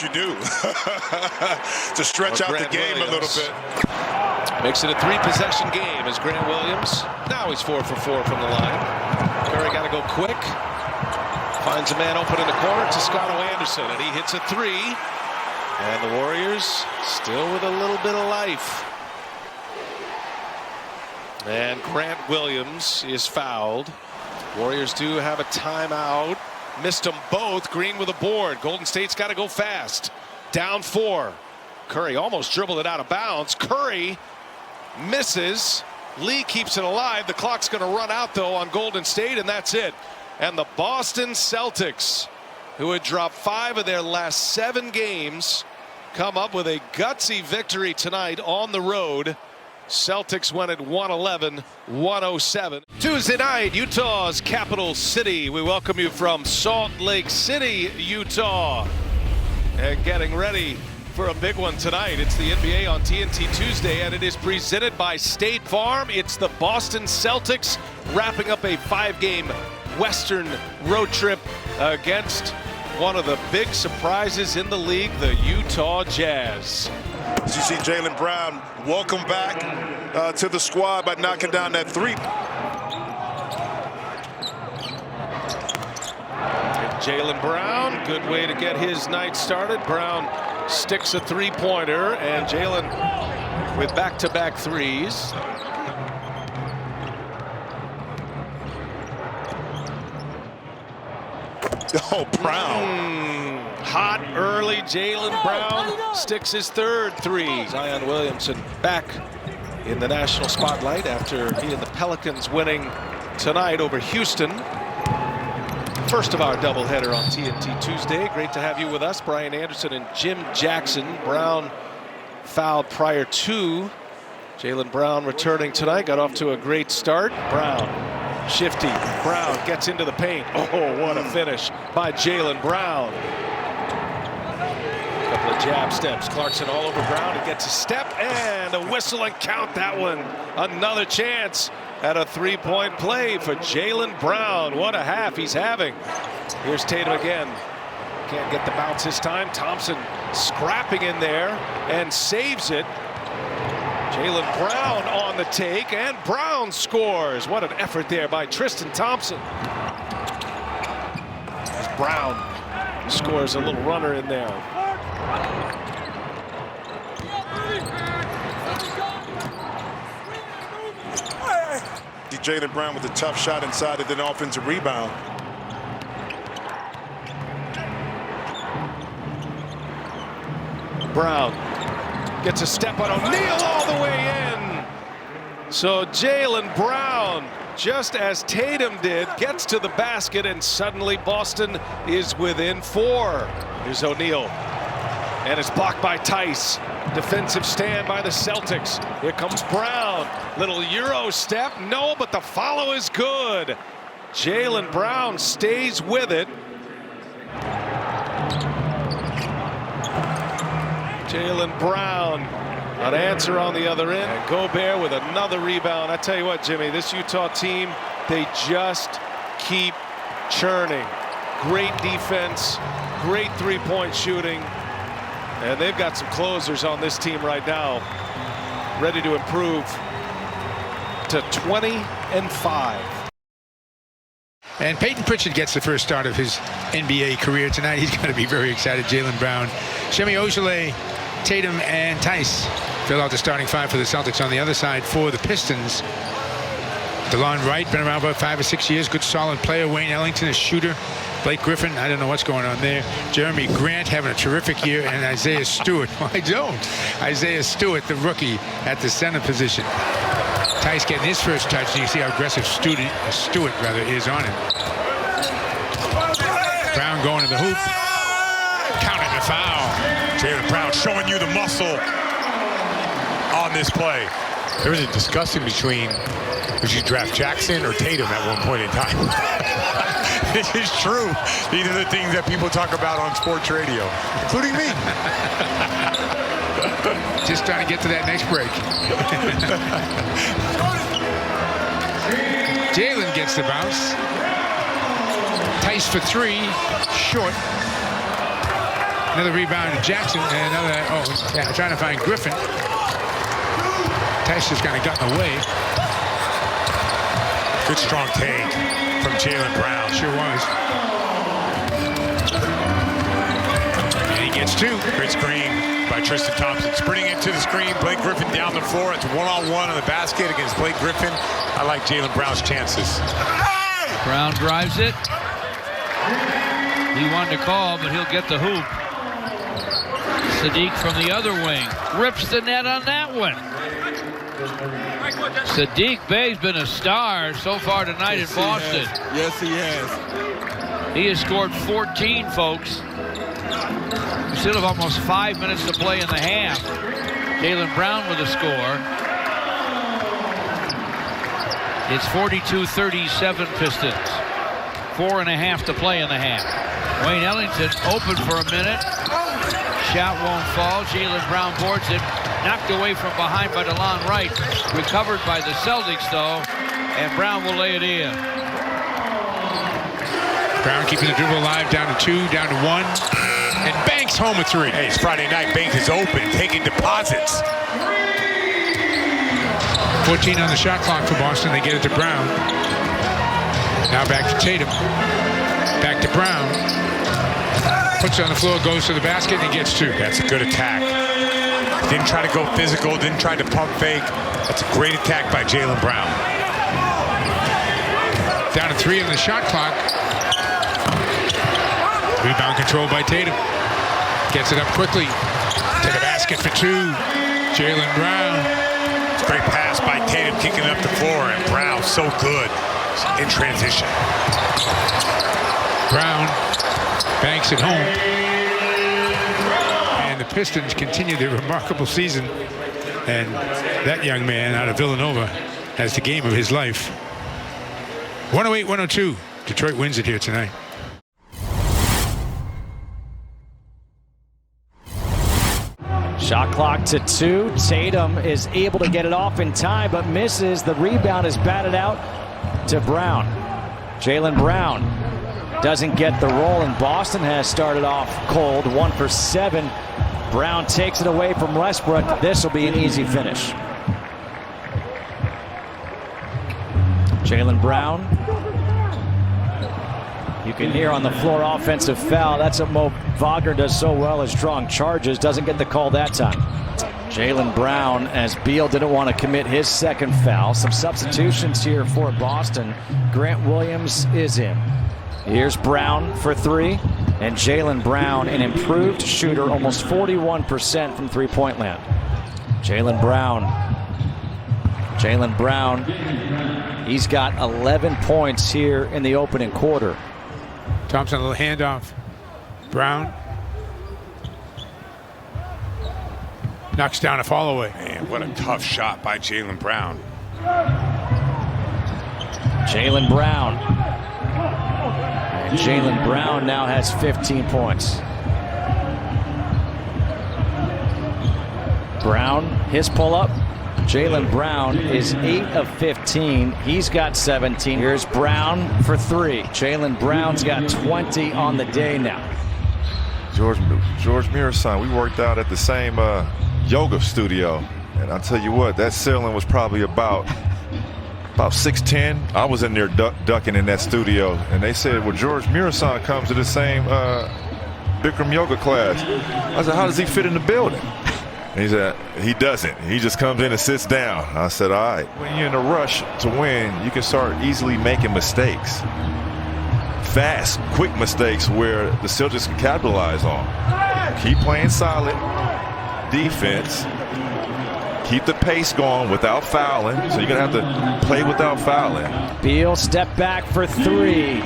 you do. To stretch out the game a little bit. Makes it a 3-possession game as Grant Williams. Now he's 4 for 4 from the line. Curry got to go quick. Finds a man open in the corner. Toscano Anderson, and he hits a 3. And the Warriors still with a little bit of life. And Grant Williams is fouled. Warriors do have a timeout. Missed them both. Green with a board. Golden State's got to go fast. Down 4. Curry almost dribbled it out of bounds. Curry misses. Lee keeps it alive. The clock's going to run out, though, on Golden State, and that's it. And the Boston Celtics, who had dropped 5 of their last 7 games, come up with a gutsy victory tonight on the road. Celtics went at 111-107. Tuesday night, Utah's capital city. We welcome you from Salt Lake City, Utah. And getting ready for a big one tonight. It's the NBA on TNT Tuesday, and it is presented by State Farm. It's the Boston Celtics wrapping up a 5-game Western road trip against one of the big surprises in the league, the Utah Jazz. As you see Jaylen Brown, welcome back to the squad by knocking down that 3. Jaylen Brown, good way to get his night started. Brown sticks a 3-pointer, and Jaylen with back-to-back 3s. Oh, Brown. Hot early. Jaylen Brown sticks his 3rd 3. Zion Williamson back in the national spotlight after he and the Pelicans winning tonight over Houston. First of our doubleheader on TNT Tuesday. Great to have you with us, Brian Anderson and Jim Jackson. Brown fouled prior to. Jaylen Brown returning tonight. Got off to a great start. Brown. Shifty. Brown gets into the paint. Oh, what a finish by Jaylen Brown. Couple of jab steps. Clarkson all over Brown. He gets a step and a whistle and count that one. Another chance at a 3-point play for Jaylen Brown. What a half he's having. Here's Tatum again. Can't get the bounce this time. Thompson scrapping in there and saves it. Jaylen Brown on the take, and Brown scores. What an effort there by Tristan Thompson. As Brown scores a little runner in there. Jaylen Brown with a tough shot inside and then offensive rebound. Brown gets a step on O'Neal all the way in. So Jaylen Brown, just as Tatum did, gets to the basket, and suddenly Boston is within 4. Here's O'Neal, and it's blocked by Tice. Defensive stand by the Celtics. Here comes Brown. Little Euro step. No, but the follow is good. Jaylen Brown stays with it. Jaylen Brown An answer on the other end. And Gobert with another rebound. I tell you what, Jimmy, this Utah team, they just keep churning. Great defense, great three-point shooting. And they've got some closers on this team right now, ready to improve to 20-5. And Peyton Pritchard gets the first start of his NBA career tonight. He's going to be very excited. Jaylen Brown, Semi Ojeleye, Tatum, and Tice fill out the starting five for the Celtics. On the other side for the Pistons, DeLon Wright, been around about 5 or 6 years. Good, solid player. Wayne Ellington, a shooter. Blake Griffin, I don't know what's going on there. Jeremy Grant having a terrific year. And Isaiah Stewart, well, I don't. Isaiah Stewart, the rookie, at the center position. Tice getting his first touch. You see how aggressive Stewart is on him. Brown going to the hoop. Counting the foul. Jaylen Brown showing you the muscle on this play. There was a discussion between would you draft Jackson or Tatum at one point in time. This is true. These are the things that people talk about on sports radio, including me. Just trying to get to that next break. Jaylen gets the bounce. Tice for three, short. Another rebound to Jackson, and another, trying to find Griffin. Tice just kind of got in the way. Good strong take from Jaylen Brown. Sure was. And he gets two. Great screen by Tristan Thompson. Sprinting into the screen. Blake Griffin down the floor. It's one-on-one on the basket against Blake Griffin. I like Jaylen Brown's chances. Brown drives it. He wanted to call, but he'll get the hoop. Sadiq from the other wing. Rips the net on that one. Sadiq Bey's been a star so far tonight in Boston. Yes, he has. He has scored 14, folks. We still have almost 5 minutes to play in the half. Jaylen Brown with a score. It's 42-37 Pistons. 4.5 to play in the half. Wayne Ellington open for a minute. Shot won't fall. Jaylen Brown boards it. Knocked away from behind by DeLon Wright. Recovered by the Celtics, though. And Brown will lay it in. Brown keeping the dribble alive, down to 2, down to 1. And Banks home with 3. Hey, it's Friday night. Banks is open, taking deposits. 14 on the shot clock for Boston. They get it to Brown. Now back to Tatum. Back to Brown. Puts it on the floor, goes to the basket, and he gets 2. That's a good attack. Didn't try to go physical, didn't try to pump fake. That's a great attack by Jaylen Brown. Down to 3 on the shot clock. Rebound controlled by Tatum. Gets it up quickly. To the basket for 2. Jaylen Brown. Great pass by Tatum, kicking up the floor, and Brown so good in transition. Brown banks it home. And the Pistons continue their remarkable season. And that young man out of Villanova has the game of his life. 108-102. Detroit wins it here tonight. Shot clock to 2. Tatum is able to get it off in time, but misses. The rebound is batted out to Brown. Jaylen Brown doesn't get the roll, and Boston has started off cold, 1 for 7. Brown takes it away from Westbrook. This will be an easy finish. Jaylen Brown. You can hear on the floor offensive foul. That's what Mo Wagner does so well, is drawing charges. Doesn't get the call that time. Jaylen Brown, as Beal didn't want to commit his second foul. Some substitutions here for Boston. Grant Williams is in. Here's Brown for 3. And Jaylen Brown, an improved shooter, almost 41% from three-point land. Jaylen Brown. Jaylen Brown, he's got 11 points here in the opening quarter. Thompson, a little handoff. Brown. Knocks down a fall away. Man, what a tough shot by Jaylen Brown. Jaylen Brown. And Jaylen Brown now has 15 points. Brown His pull-up, Jaylen Brown is 8 of 15. He's got 17. Here's Brown for 3. Jaylen Brown's got 20 on the day now. George Muir's son, we worked out at the same yoga studio. And I'll tell you what, that ceiling was probably about 6'10". I was in there ducking in that studio. And they said, well, George Muir's son comes to the same Bikram yoga class. I said, how does he fit in the building? And he said, he doesn't. He just comes in and sits down. I said, all right. When you're in a rush to win, you can start easily making mistakes. Fast, quick mistakes where the Celtics can capitalize on. Keep playing solid defense. Keep the pace going without fouling. So you're going to have to play without fouling. Beal step back for 3.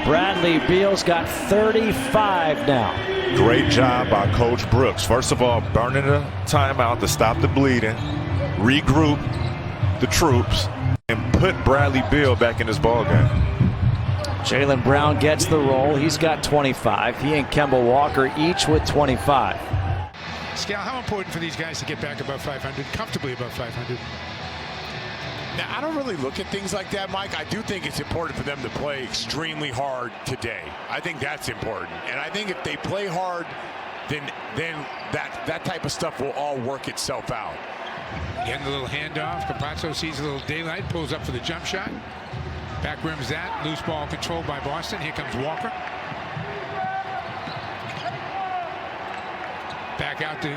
Bradley Beal's got 35 now. Great job by Coach Brooks. First of all, burning a timeout to stop the bleeding, regroup the troops, and put Bradley Beal back in this ballgame. Jaylen Brown gets the roll. He's got 25. He and Kemba Walker each with 25. Scal, how important for these guys to get back above 500, comfortably above 500? Now, I don't really look at things like that, Mike. I do think it's important for them to play extremely hard today. I think that's important. And I think if they play hard, then that type of stuff will all work itself out. Getting a little handoff. Campazzo sees a little daylight, pulls up for the jump shot. Back rims that. Loose ball controlled by Boston. Here comes Walker. Back out to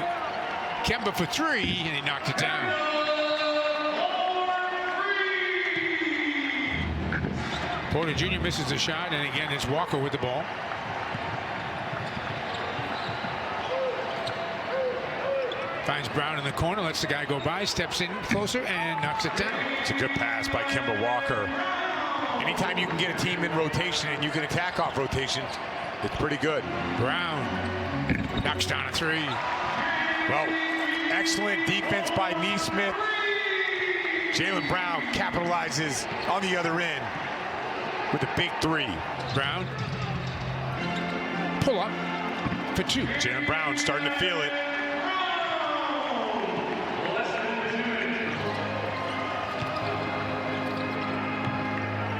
Kemba for 3, and he knocked it down. Porter Jr. misses the shot, and again, it's Walker with the ball. Finds Brown in the corner, lets the guy go by, steps in closer, and knocks it down. It's a good pass by Kemba Walker. Anytime you can get a team in rotation and you can attack off rotation, it's pretty good. Brown knocks down a 3. Well, excellent defense by Neesmith. Jaylen Brown capitalizes on the other end with a big 3. Brown, pull up for 2. Jaylen Brown starting to feel it.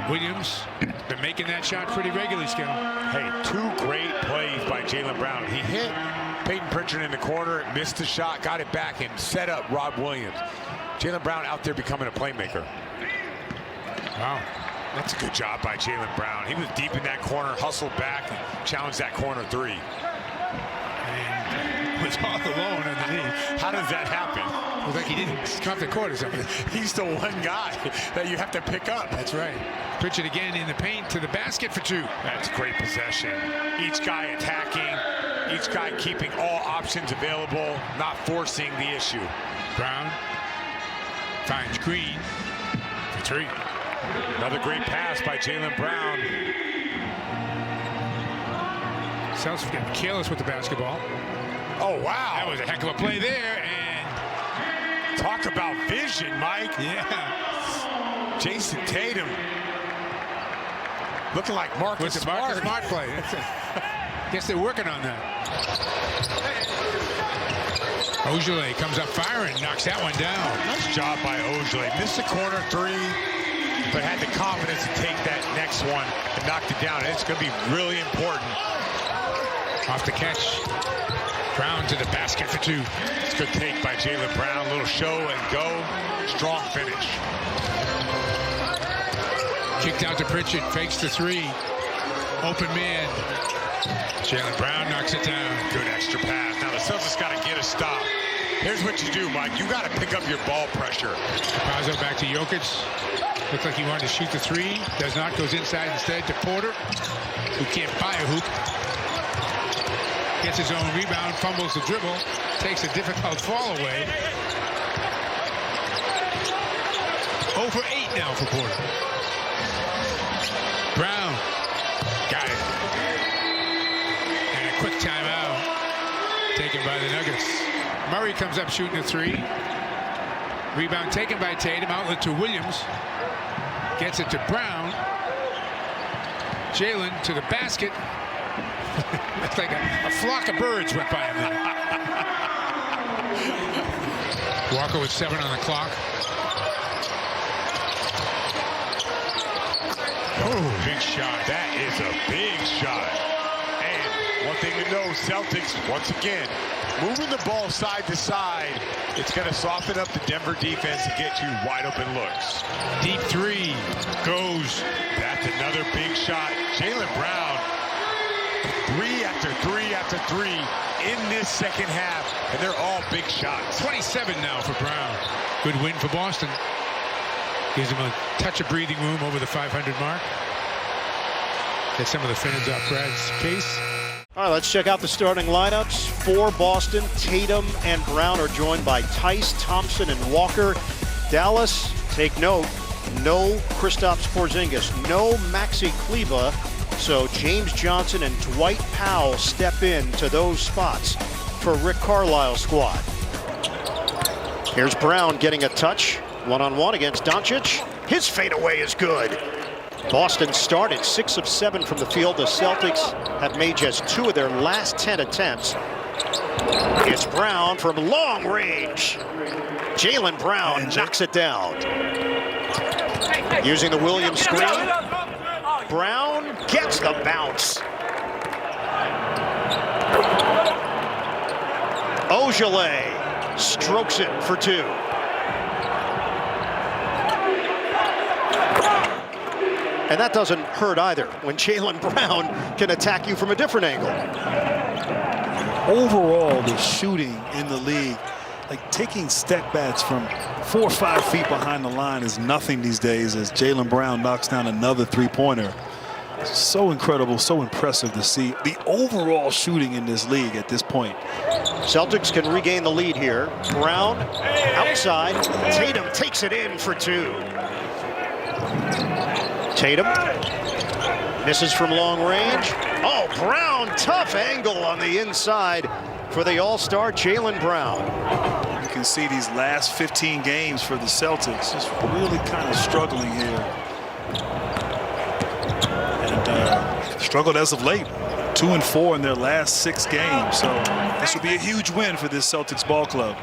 Williams been making that shot pretty regularly, Skip. Hey, 2 great plays by Jaylen Brown. He hit Peyton Pritchard in the corner, missed the shot, got it back, and set up Rob Williams. Jaylen Brown out there becoming a playmaker. Wow. That's a good job by Jaylen Brown. He was deep in that corner, hustled back, and challenged that corner 3. And was all alone underneath. How does that happen? It was like he didn't come to court or something. He's the one guy that you have to pick up. That's right. Pritchard again in the paint to the basket for 2. That's great possession. Each guy attacking, each guy keeping all options available, not forcing the issue. Brown finds Green for 3. Another great pass by Jaylen Brown. Celtics getting careless with the basketball. Oh, wow. That was a heck of a play there. And talk about vision, Mike. Yeah. Jason Tatum looking like Marcus Smart. Smart play. Guess they're working on that. Ogilvy comes up firing, knocks that one down. Nice job by Ogilvy. Missed the corner 3, but had the confidence to take that next one and knocked it down. It's going to be really important. Off the catch. Brown to the basket for 2. It's a good take by Jaylen Brown. Little show and go. Strong finish. Kicked out to Pritchard. Fakes the 3. Open man. Jaylen Brown knocks it down. Good extra pass. Now the Celtics got to get a stop. Here's what you do, Mike. You got to pick up your ball pressure. Pazzo back to Jokic. Looks like he wanted to shoot the 3. Does not. Goes inside instead to Porter, who can't buy a hoop. Gets his own rebound, fumbles the dribble, takes a difficult fall away. 0 for 8 now for Porter. Brown got it. And a quick timeout taken by the Nuggets. Murray comes up shooting a 3. Rebound taken by Tatum, outlet to Williams. Gets it to Brown. Jaylen to the basket. Looks like a flock of birds went by him there. Walker Walker with 7 on the clock. Oh, big shot. That is a big shot. And one thing to know, Celtics, once again, moving the ball side to side, it's going to soften up the Denver defense and get you wide open looks. Deep three goes. That's another big shot. Jaylen Brown, 3 after 3 after 3 in this second half, and they're all big shots. 27 now for Brown. Good win for Boston. Gives him a touch of breathing room over the 500 mark. Get some of the fans off Brad's case. All right, let's check out the starting lineups. For Boston, Tatum and Brown are joined by Tice, Thompson, and Walker. Dallas, take note, no Kristaps Porzingis, no Maxi Kleber, so James Johnson and Dwight Powell step in to those spots for Rick Carlisle's squad. Here's Brown getting a touch, one-on-one against Doncic. His fadeaway is good. Boston started 6 of 7 from the field. The Celtics have made just 2 of their last 10 attempts. It's Brown from long range. Jaylen Brown knocks it down. Using the Williams screen. Brown gets the bounce. Ogilvy strokes it for 2. And that doesn't hurt either when Jaylen Brown can attack you from a different angle. Overall, the shooting in the league, like taking step backs from 4 or 5 feet behind the line is nothing these days as Jaylen Brown knocks down another three-pointer. So incredible, so impressive to see the overall shooting in this league at this point. Celtics can regain the lead here. Brown outside. Tatum takes it in for 2. Tatum misses from long range. Oh, Brown, tough angle on the inside for the all-star Jaylen Brown. You can see these last 15 games for the Celtics just really kind of struggling here. And struggled as of late. 2-4 in their last 6 games. So this will be a huge win for this Celtics ball club.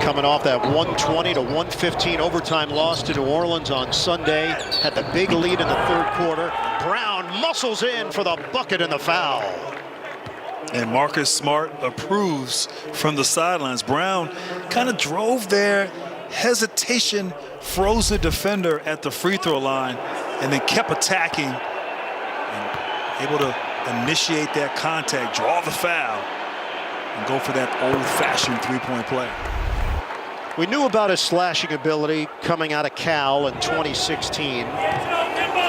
Coming off that 120 to 115 overtime loss to New Orleans on Sunday. Had the big lead in the 3rd quarter. Brown muscles in for the bucket and the foul. And Marcus Smart approves from the sidelines. Brown kind of drove there. Hesitation froze the defender at the free throw line and then kept attacking and able to initiate that contact, draw the foul, and go for that old-fashioned three-point play. We knew about his slashing ability coming out of Cal in 2016.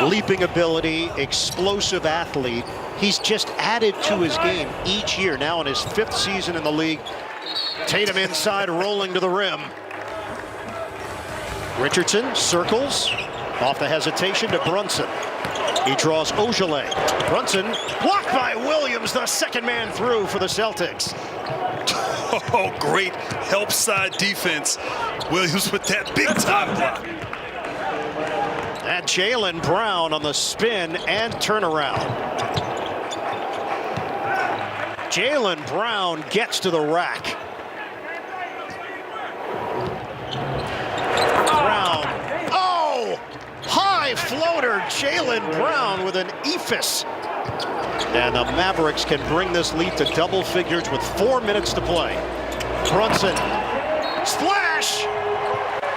Leaping ability, explosive athlete. He's just added to his game each year. Now in his 5th season in the league. Tatum inside, rolling to the rim. Richardson circles. Off the hesitation to Brunson. He draws Ogilvy. Brunson blocked by Williams, the 2nd man through for the Celtics. Oh, great help side defense. Williams with that big time block. And Jaylen Brown on the spin and turnaround. Jaylen Brown gets to the rack. Brown. Oh! High floater. Jaylen Brown with an eephus. And the Mavericks can bring this lead to double figures with 4 minutes to play. Brunson. Splash!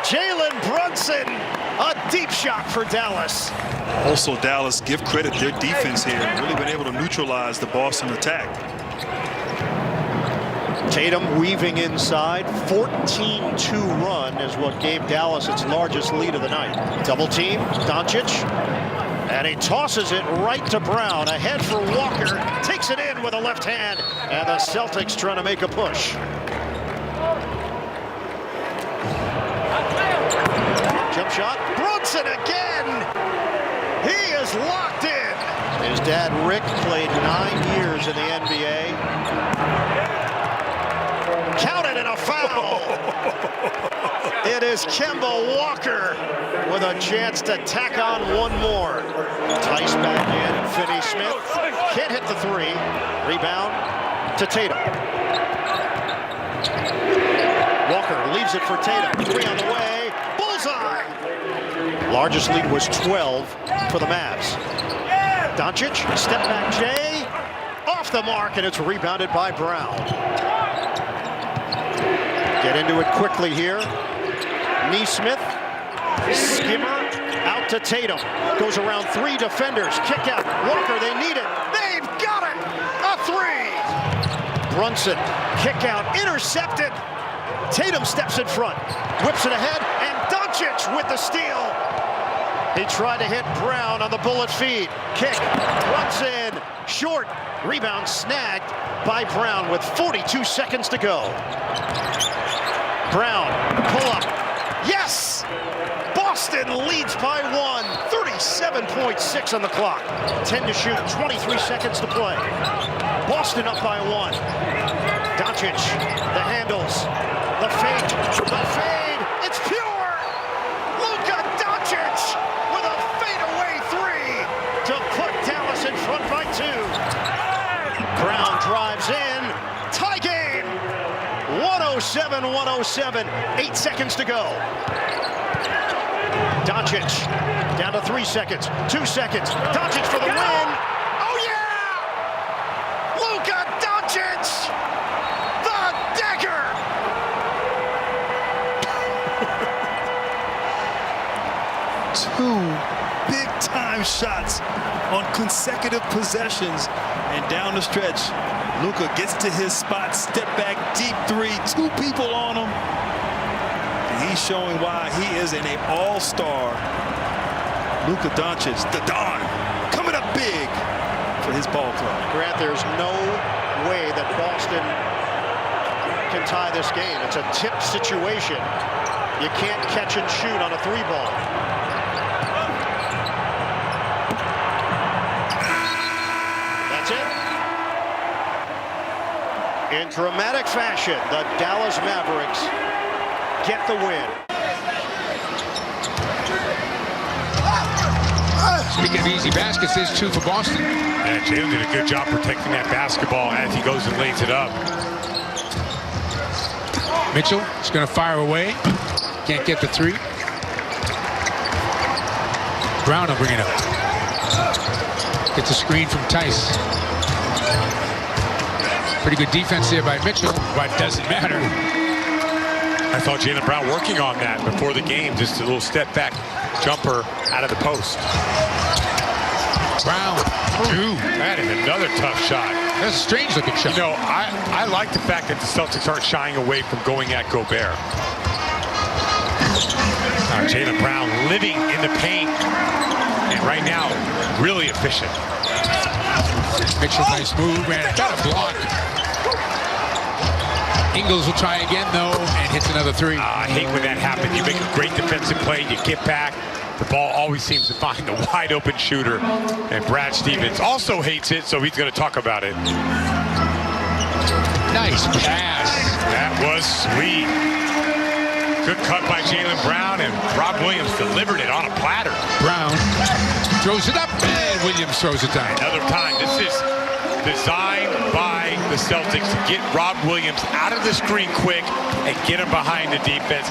Jalen Brunson. A deep shot for Dallas. Also, Dallas, give credit their defense here. Really been able to neutralize the Boston attack. Tatum weaving inside. 14-2 run is what gave Dallas its largest lead of the night. Double team. Doncic. And he tosses it right to Brown. Ahead for Walker. Takes it in with a left hand. And the Celtics trying to make a push. Jump shot. Brunson again. He is locked in. His dad, Rick, played 9 years in the NBA. Counted and a foul. It is Kemba Walker with a chance to tack on one more. Tice back in. Finney-Smith can't hit the 3. Rebound to Tatum. Walker leaves it for Tatum. 3 on the way. Bullseye! Largest lead was 12 for the Mavs. Doncic, step back Jay. Off the mark, and it's rebounded by Brown. Get into it quickly here. Neesmith, skimmer, out to Tatum. Goes around 3 defenders. Kick out. Walker, they need it. They've got it! A 3! Brunson, kick out, intercepted. Tatum steps in front, whips it ahead, and Doncic with the steal. He tried to hit Brown on the bullet feed. Kick, runs in, short. Rebound snagged by Brown with 42 seconds to go. Brown, pull up. Yes! Boston leads by 1. 37.6 on the clock. 10 to shoot, 23 seconds to play. Boston up by 1. Doncic, the handles, the fade, it's pure! Luka Doncic with a fadeaway 3 to put Dallas in front by 2. Brown drives in, tie game, 107-107, 8 seconds to go. Doncic down to 3 seconds, 2 seconds, Doncic for the win. Oh yeah! Luka Doncic, the dagger! Two big-time shots on consecutive possessions, and down the stretch, Luka gets to his spot, step back, deep 3, 2 people on him, and he's showing why he is an all-star. Luka Doncic, the Don, coming up big for his ball club. Grant, there's no way that Boston can tie this game. It's a tip situation. You can't catch and shoot on a 3-ball. That's it. In dramatic fashion, the Dallas Mavericks get the win. Speaking of easy baskets, there's 2 for Boston. Yeah, Jaylen did a good job protecting that basketball as he goes and lays it up. Mitchell is going to fire away. Can't get the 3. Brown will bring it up. Gets a screen from Tice. Pretty good defense there by Mitchell, but it doesn't matter. I saw Jaylen Brown working on that before the game, just a little step back jumper out of the post. Brown. Ooh, that is another tough shot. That's a strange looking shot. You know, I like the fact that the Celtics aren't shying away from going at Gobert. Jaylen Brown living in the paint, and right now, really efficient. Mitchell, nice move, and got a block. Ingles will try again, though, and hits another 3. I hate when that happens. You make a great defensive play, you get back. The ball always seems to find the wide open shooter. And Brad Stevens also hates it, so he's going to talk about it. Nice pass. That was sweet. Good cut by Jaylen Brown, and Rob Williams delivered it on a platter. Brown throws it up, and Williams throws it down. Another time. This is designed by the Celtics to get Rob Williams out of the screen quick and get him behind the defense.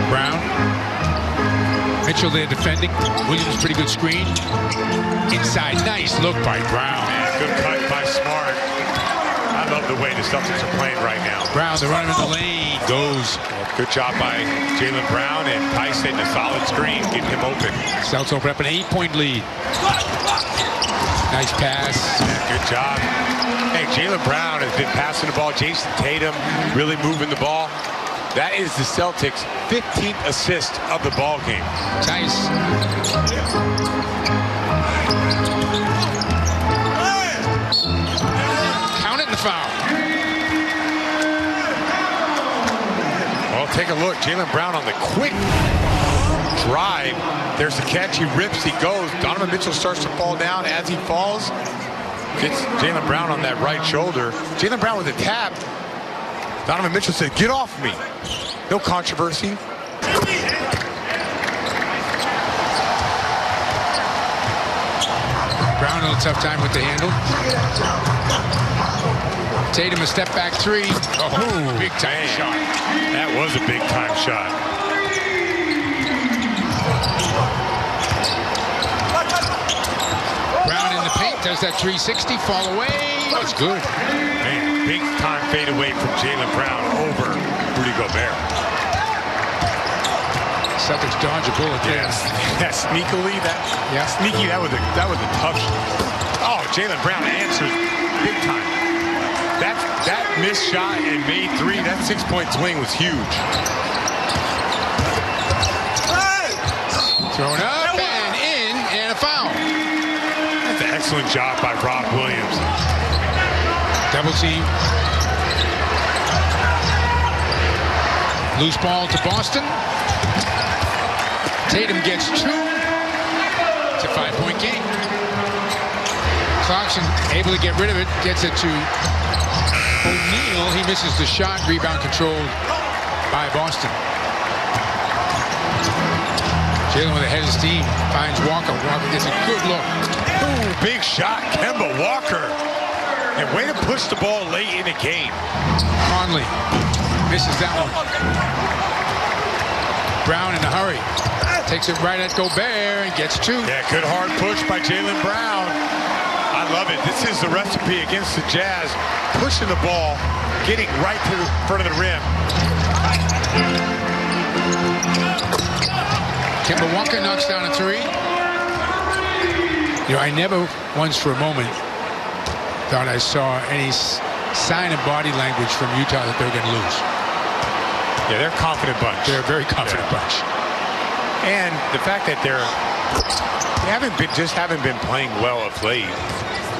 Brown. Mitchell there defending. Williams, pretty good screen. Inside, nice look by Brown. Man, good cut by Smart. I love the way the Celtics are playing right now. Brown, they're running in the lane. Goes. Good job by Jaylen Brown, and Tice hitting a solid screen, getting him open. Celtics open up an 8-point lead. Nice pass. Yeah, good job. Hey, Jaylen Brown has been passing the ball. Jason Tatum really moving the ball. That is the Celtics' 15th assist of the ball game. Tice. Counting the foul. Well, take a look. Jaylen Brown on the quick drive. There's the catch. He rips. He goes. Donovan Mitchell starts to fall down. As he falls, gets Jaylen Brown on that right shoulder. Jaylen Brown with a tap. Donovan Mitchell said, "Get off me." No controversy. Brown had a tough time with the handle. Tatum a step back three. Oh, big time shot. That was a big time shot. Brown in the paint, does that 360, fall away. That's good. Man, big time fade away from Jaylen Brown over Rudy Gobert. Celtics dodge a bullet there. Yes. Yeah, sneakily, sneaky, that was a tough shot. Oh, Jaylen Brown answers big time. That missed shot and made three, that 6-point swing was huge. Thrown up and in, and a foul. That's an excellent job by Rob Williams. Double team. Loose ball to Boston. Tatum gets two. It's a 5-point game. Clarkson able to get rid of it. Gets it to O'Neal. He misses the shot. Rebound controlled by Boston. Jaylen with a head of steam. Finds Walker. Walker gets a good look. Ooh, big shot. Kemba Walker. And way to push the ball late in the game. Conley misses that one. Brown in a hurry. Takes it right at Gobert and gets two. Yeah, good hard push by Jaylen Brown. I love it. This is the recipe against the Jazz. Pushing the ball, getting right to the front of the rim. Kemba Walker knocks down a three. You know, I never once for a moment thought I saw any sign of body language from Utah that they were going to lose. Yeah, they're a confident bunch. They're a very confident bunch. And the fact that they haven't been playing well of late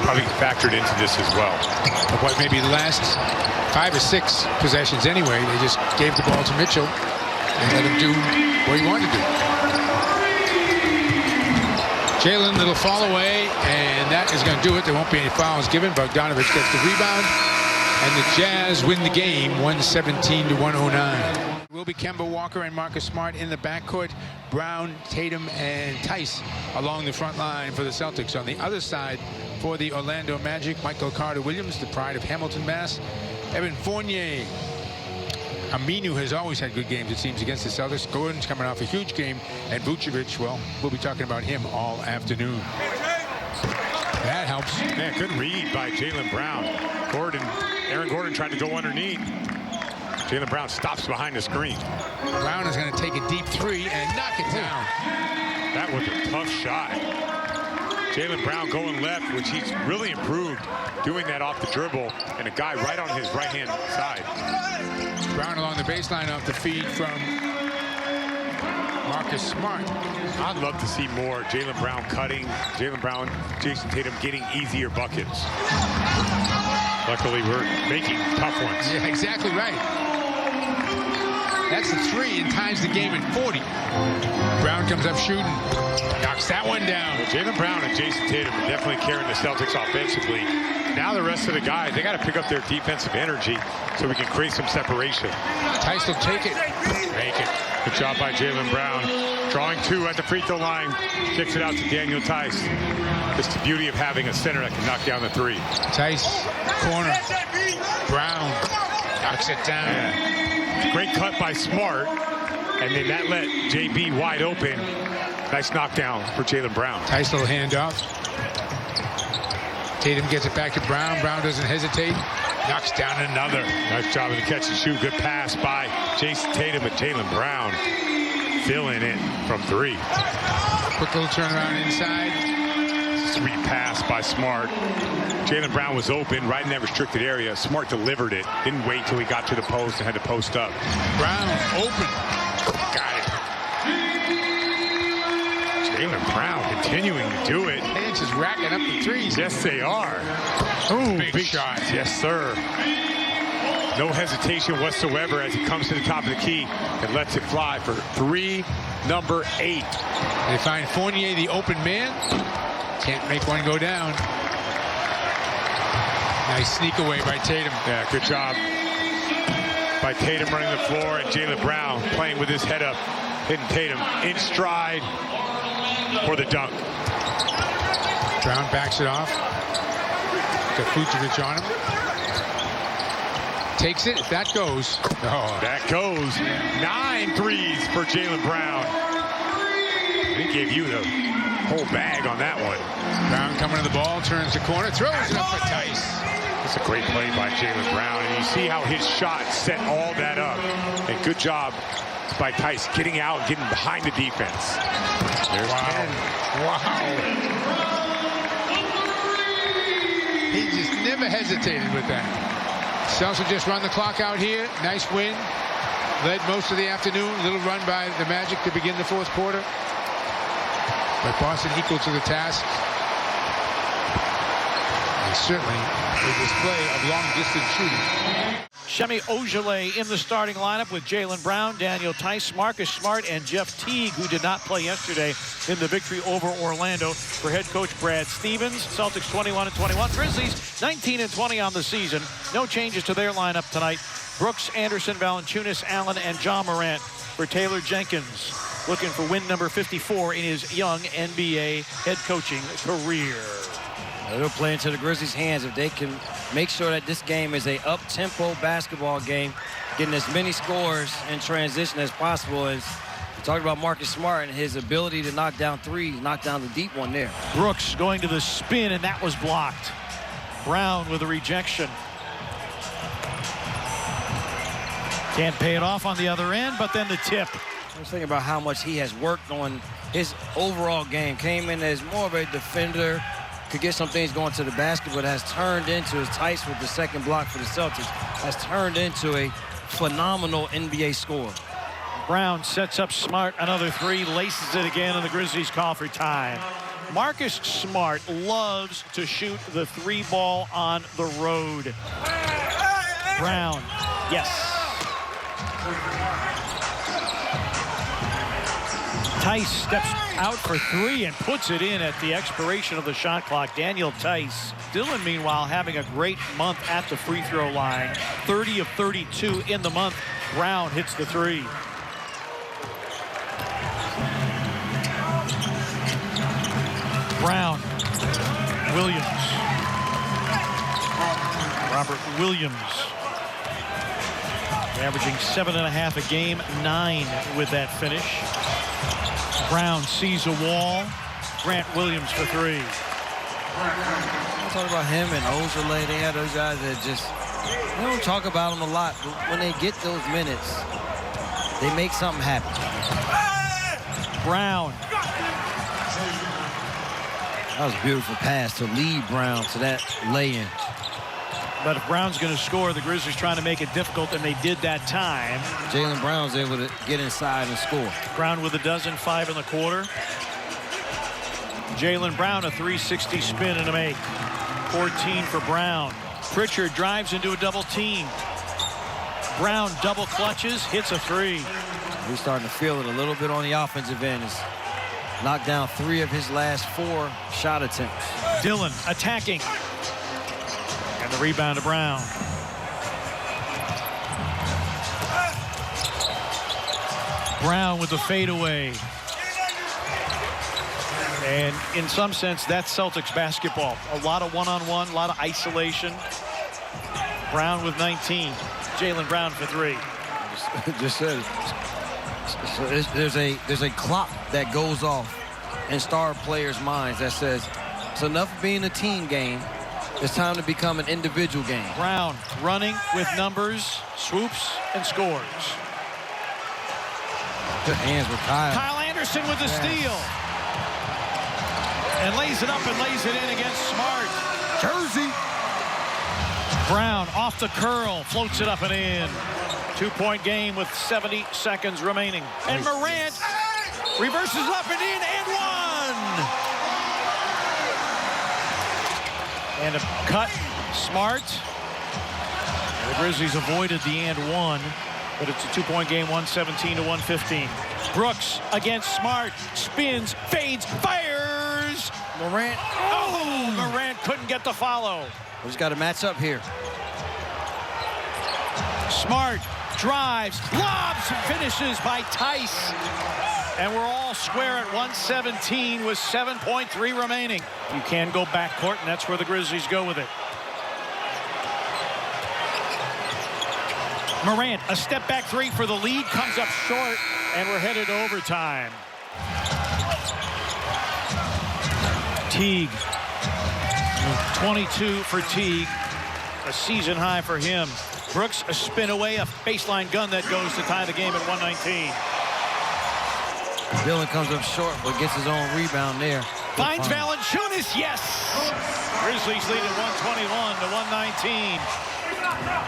probably factored into this as well. But what maybe the last 5 or 6 possessions anyway, they just gave the ball to Mitchell and let him do what he wanted to do. Jaylen, little fall away, and that is going to do it. There won't be any fouls given. Bogdanovich gets the rebound, and the Jazz win the game 117-109. Will be Kemba Walker and Marcus Smart in the backcourt. Brown, Tatum, and Tice along the front line for the Celtics. On the other side for the Orlando Magic, Michael Carter-Williams, the pride of Hamilton, Mass. Evan Fournier. Aminu has always had good games, it seems, against the Celtics. Gordon's coming off a huge game. And Vucevic, well, we'll be talking about him all afternoon. That helps. Man, good read by Jaylen Brown. Aaron Gordon tried to go underneath. Jaylen Brown stops behind the screen. Brown is going to take a deep three and knock it down. That was a tough shot. Jaylen Brown going left, which he's really improved doing that off the dribble, and a guy right on his right-hand side. Brown along the baseline off the feed from Marcus Smart. I'd love to see more Jaylen Brown cutting, Jaylen Brown, Jason Tatum getting easier buckets. Luckily, we're making tough ones. Yeah, exactly right. That's a three and ties the game at 40. Brown comes up shooting. Knocks that one down. Well, Jaylen Brown and Jason Tatum are definitely carrying the Celtics offensively. Now the rest of the guys, they got to pick up their defensive energy so we can create some separation. Tice will take it. Make it. Good job by Jaylen Brown. Drawing two at the free throw line. Kicks it out to Daniel Tice. Just the beauty of having a center that can knock down the three. Tice, corner. Brown knocks it down. Yeah. Great cut by Smart. And then that let JB wide open. Nice knockdown for Jaylen Brown. Tice little handoff. Tatum gets it back to Brown. Brown doesn't hesitate. Knocks down another. Nice job of the catch and shoot. Good pass by Jason Tatum and Jaylen Brown. Filling it from three. Quick little turnaround inside. Sweet pass by Smart. Jaylen Brown was open right in that restricted area. Smart delivered it. Didn't wait till he got to the post and had to post up. Brown open. Got it. Jaylen Brown continuing to do it. And just racking up the threes. Yes, they are. Ooh, big shot. Yes, sir. No hesitation whatsoever as he comes to the top of the key and lets it fly for three, number 8. They find Fournier, the open man. Can't make one go down. Nice sneak away by Tatum. Yeah, good job by Tatum running the floor, and Jaylen Brown playing with his head up, hitting Tatum in stride for the dunk. Brown backs it off. Got Vucevic on him. Takes it. That goes. Oh, that goes. 9 threes for Jaylen Brown. He gave you the whole bag on that one. Brown coming to the ball, turns the corner, throws it up for Tice. It's a great play by Jaylen Brown, and you see how his shot set all that up. And good job by Tice getting out, getting behind the defense. There's 10. Wow. He just never hesitated with that. Celtics just run the clock out here. Nice win. Led most of the afternoon. Little run by the Magic to begin the fourth quarter. But Boston equal to the task. And certainly a display of long-distance shooting. Semi Ojeleye in the starting lineup with Jaylen Brown, Daniel Tice, Marcus Smart, and Jeff Teague, who did not play yesterday in the victory over Orlando. For head coach Brad Stevens, Celtics 21-21. Grizzlies 19-20 on the season. No changes to their lineup tonight. Brooks, Anderson, Valanciunas, Allen, and John Morant. For Taylor Jenkins, looking for win number 54 in his young NBA head coaching career. It'll play into the Grizzlies' hands if they can make sure that this game is a up-tempo basketball game, getting as many scores in transition as possible. As we talked about Marcus Smart and his ability to knock down threes, knock down the deep one there. Brooks going to the spin, and that was blocked. Brown with a rejection. Can't pay it off on the other end, but then the tip. I was thinking about how much he has worked on his overall game. Came in as more of a defender, could get some things going to the basket, but has turned into, as Tice with the second block for the Celtics, has turned into a phenomenal NBA scorer. Brown sets up Smart, another three, laces it again, and the Grizzlies call for time. Marcus Smart loves to shoot the three ball on the road. Brown, yes. Tice steps out for three and puts it in at the expiration of the shot clock. Daniel Tice. Dillon, meanwhile, having a great month at the free throw line. 30 of 32 in the month. Brown hits the three. Brown. Williams. Robert Williams. Averaging 7.5 a game, 9 with that finish. Brown sees a wall. Grant Williams for three. I'm talking about him and Ojeleye. They had those guys that just, we don't talk about them a lot, but when they get those minutes, they make something happen. Brown. That was a beautiful pass to lead Brown to that lay-in. But if Brown's going to score, the Grizzlies trying to make it difficult, and they did that time. Jaylen Brown's able to get inside and score. Brown with a dozen, 5 in the quarter. Jaylen Brown, a 360 spin and a make. 14 for Brown. Pritchard drives into a double team. Brown double clutches, hits a three. He's starting to feel it a little bit on the offensive end. He's knocked down 3 of his last 4 shot attempts. Dillon attacking. And the rebound to Brown. Brown with the fadeaway. And in some sense, that's Celtics basketball. A lot of one-on-one, a lot of isolation. Brown with 19. Jaylen Brown for 3. Just said it. So there's a clock that goes off in star players' minds that says it's enough of being a team game. It's time to become an individual game. Brown running with numbers, swoops, and scores. Good hands with Kyle. Kyle Anderson with the steal. And lays it up and lays it in against Smart. Jersey. Brown off the curl, floats it up and in. 2-point game with 70 seconds remaining. And Morant reverses up and in and one. And a cut, Smart. The Grizzlies avoided the and one, but it's a 2-point game, 117 to 115. Brooks against Smart, spins, fades, fires. Morant. Oh, Morant couldn't get the follow. We just got to match up here. Smart drives, lobs, finishes by Tice. And we're all square at 117 with 7.3 remaining. You can go backcourt, and that's where the Grizzlies go with it. Morant, a step back three for the lead, comes up short, and we're headed to overtime. Teague, 22 for Teague, a season high for him. Brooks, a spin away, a baseline gun that goes to tie the game at 119. Dillon comes up short, but gets his own rebound there. Finds Valanciunas, yes! Grizzlies lead at 121 to 119.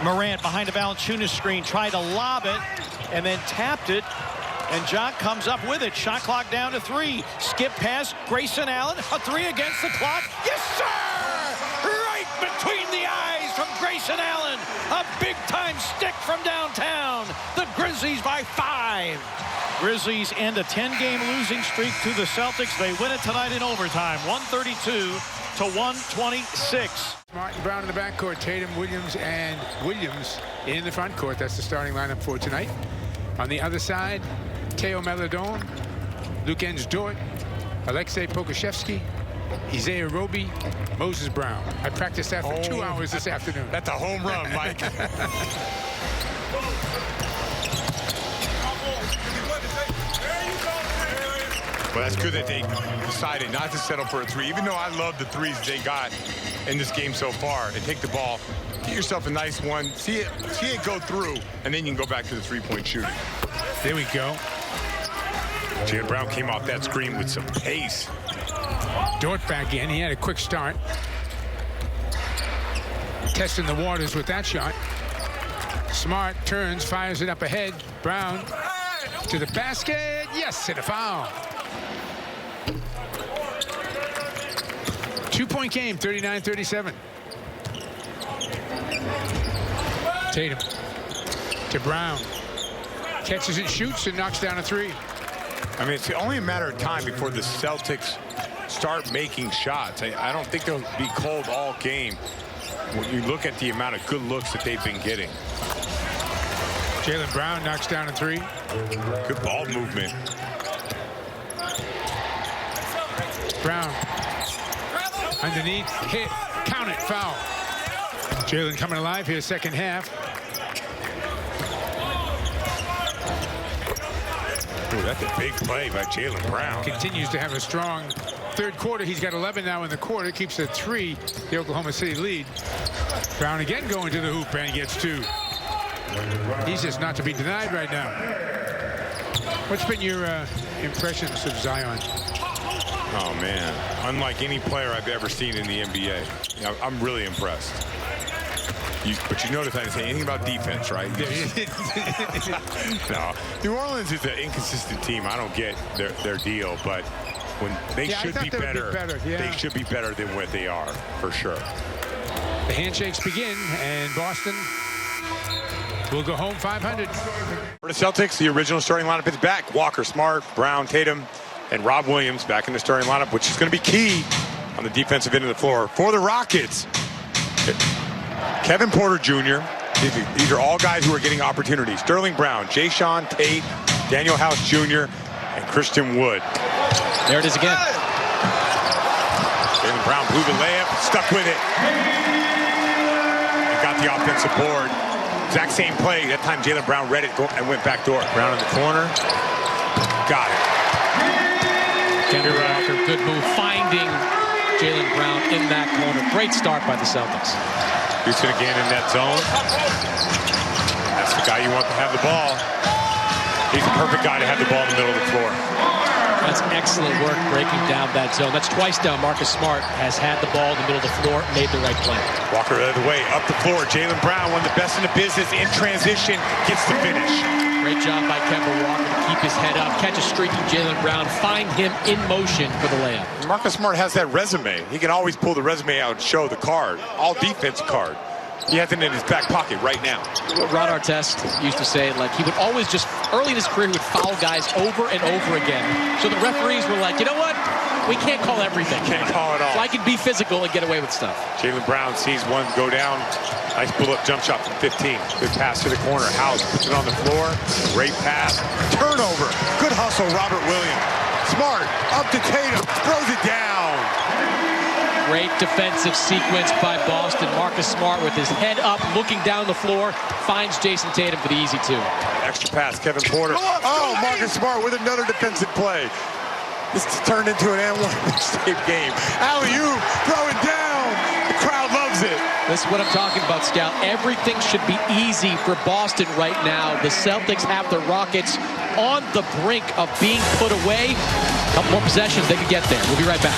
Morant behind a Valanciunas screen, tried to lob it, and then tapped it. And Jock comes up with it. Shot clock down to 3. Skip pass, Grayson Allen, a 3 against the clock. Yes, sir! Right between the eyes from Grayson Allen. A big-time stick from downtown. The Grizzlies by 5. Grizzlies end a 10-game losing streak to the Celtics. They win it tonight in overtime, 132 to 126. Martin Brown in the backcourt, Tatum, Williams, and Williams in the front court. That's the starting lineup for tonight. On the other side, Teo Maledon, Luguentz Dort, Alexei Pokusevski, Isaiah Roby, Moses Brown. I practiced that for 2 hours this afternoon. That's a home run, Mike. Well, that's good that they decided not to settle for a 3, even though I love the 3s they got in this game so far. And take the ball, get yourself a nice one, see it go through, and then you can go back to the 3-point shooting. There we go. Jaylen Brown came off that screen with some pace. Dort back in. He had a quick start. Testing the waters with that shot. Smart turns, fires it up ahead. Brown to the basket. Yes, and a foul. 2-point game, 39-37. Tatum to Brown. Catches it, shoots, and knocks down a 3. I mean, it's only a matter of time before the Celtics start making shots. I don't think they'll be cold all game when you look at the amount of good looks that they've been getting. Jaylen Brown knocks down a 3. Good ball movement. Brown underneath, hit, count it, foul. Jaylen coming alive here, second half. Ooh, that's a big play by Jaylen Brown. Continues to have a strong third quarter. He's got 11 now in the quarter. Keeps the 3, the Oklahoma City lead. Brown again going to the hoop, and he gets 2. He's just not to be denied right now. What's been your impressions of Zion? Oh, man. Unlike any player I've ever seen in the NBA. I'm really impressed. But you notice I didn't say anything about defense, right? No. New Orleans is an inconsistent team. I don't get their deal, but when they should be better, they should be better than what they are, for sure. The handshakes begin, and Boston will go home 500. For the Celtics, the original starting lineup is back. Walker, Smart, Brown, Tatum, and Rob Williams back in the starting lineup, which is going to be key on the defensive end of the floor. For the Rockets, Kevin Porter Jr. These are all guys who are getting opportunities. Sterling Brown, Jayshawn Tate, Daniel House Jr., and Christian Wood. There it is again. Jaylen Brown blew the layup, stuck with it. And got the offensive board. Exact same play. That time Jaylen Brown read it and went back door. Brown in the corner. Got it. Kemba Walker, good move. Finding Jaylen Brown in that corner. Great start by the Celtics. Houston again in that zone. That's the guy you want to have the ball. He's the perfect guy to have the ball in the middle of the floor. That's excellent work breaking down that zone. That's twice now Marcus Smart has had the ball in the middle of the floor, made the right play. Walker the other way, up the floor. Jaylen Brown, one of the best in the business, in transition, gets the finish. Great job by Kemba Walker to keep his head up, catch a streaky Jaylen Brown, find him in motion for the layup. Marcus Smart has that resume. He can always pull the resume out and show the card, all defense card. He has it in his back pocket right now. Ron Artest used to say, like, he would always just, early in his career, he would foul guys over and over again. So the referees were like, you know what? We can't call everything. Can't call it all. So I can be physical and get away with stuff. Jaylen Brown sees one go down. Nice pull-up jump shot from 15. Good pass to the corner. House puts it on the floor. Great pass. Turnover. Good hustle, Robert Williams. Smart up to Tatum. Throws it down. Great defensive sequence by Boston. Marcus Smart with his head up, looking down the floor, finds Jason Tatum for the easy two. Extra pass, Kevin Porter. Oh, Marcus Smart with another defensive play. This turned into an and-one mixtape game. Alley-oop, throw it down. The crowd loves it. This is what I'm talking about, Scout. Everything should be easy for Boston right now. The Celtics have the Rockets on the brink of being put away. A couple more possessions, they could get there. We'll be right back.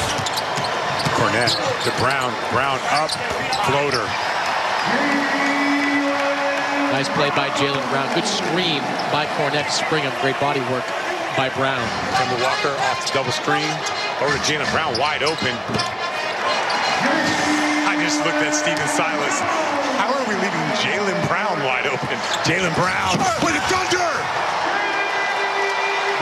Cornette to Brown. Brown up, floater. Nice play by Jaylen Brown. Good screen by Cornette to spring him. Great body work by Brown. Kemba Walker off the double screen. Over to Jaylen Brown, wide open. I just looked at Stephen Silas. How are we leaving Jaylen Brown wide open? Jaylen Brown with a thunder!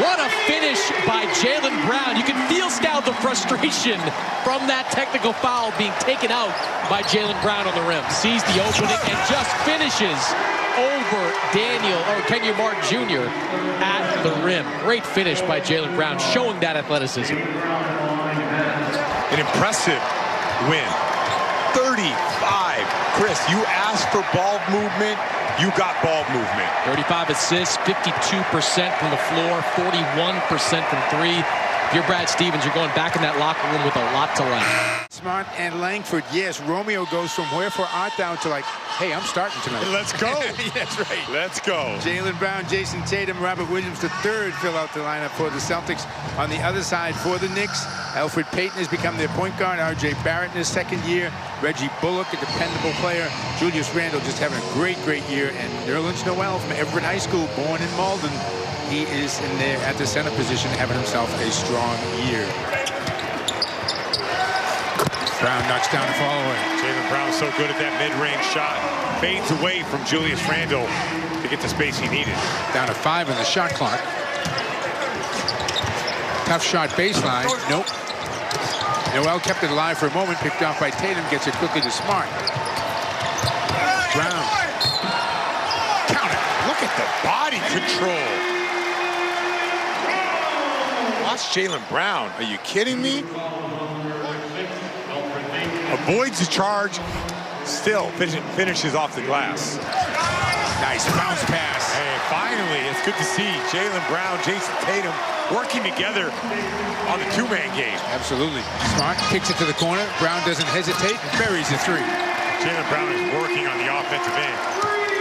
What a finish by Jaylen Brown. You can feel, Scout, the frustration from that technical foul being taken out by Jaylen Brown on the rim. Sees the opening and just finishes over Kenyon Martin Jr. at the rim. Great finish by Jaylen Brown, showing that athleticism. An impressive win. 35. Chris, you asked for ball movement. You got ball movement. 35 assists, 52% from the floor, 41% from three. If you're Brad Stevens, you're going back in that locker room with a lot to like. Smart and Langford, yes. Romeo goes from wherefore art thou to like, hey, I'm starting tonight. Let's go. That's right. Let's go. Jaylen Brown, Jason Tatum, Robert Williams III fill out the lineup for the Celtics. On the other side for the Knicks, Elfrid Payton has become their point guard. R.J. Barrett in his second year. Reggie Bullock, a dependable player. Julius Randle just having a great year. And Nerlens Noel from Everett High School, born in Malden. He is in there at the center position, having himself a strong year. Brown knocks down the follow-away. Jaylen Brown so good at that mid-range shot. Fades away from Julius Randle to get the space he needed. Down to 5 in the shot clock. Tough shot baseline. Nope. Noel kept it alive for a moment. Picked off by Tatum. Gets it quickly to Smart. Brown. Count it. Look at the body control. Watch Jaylen Brown. Are you kidding me? Avoids the charge. Still finishes off the glass. Nice bounce pass. Hey, finally, it's good to see Jaylen Brown, Jason Tatum working together on the two-man game. Absolutely. Smart kicks it to the corner. Brown doesn't hesitate and buries the three. Jaylen Brown is working on the offensive end.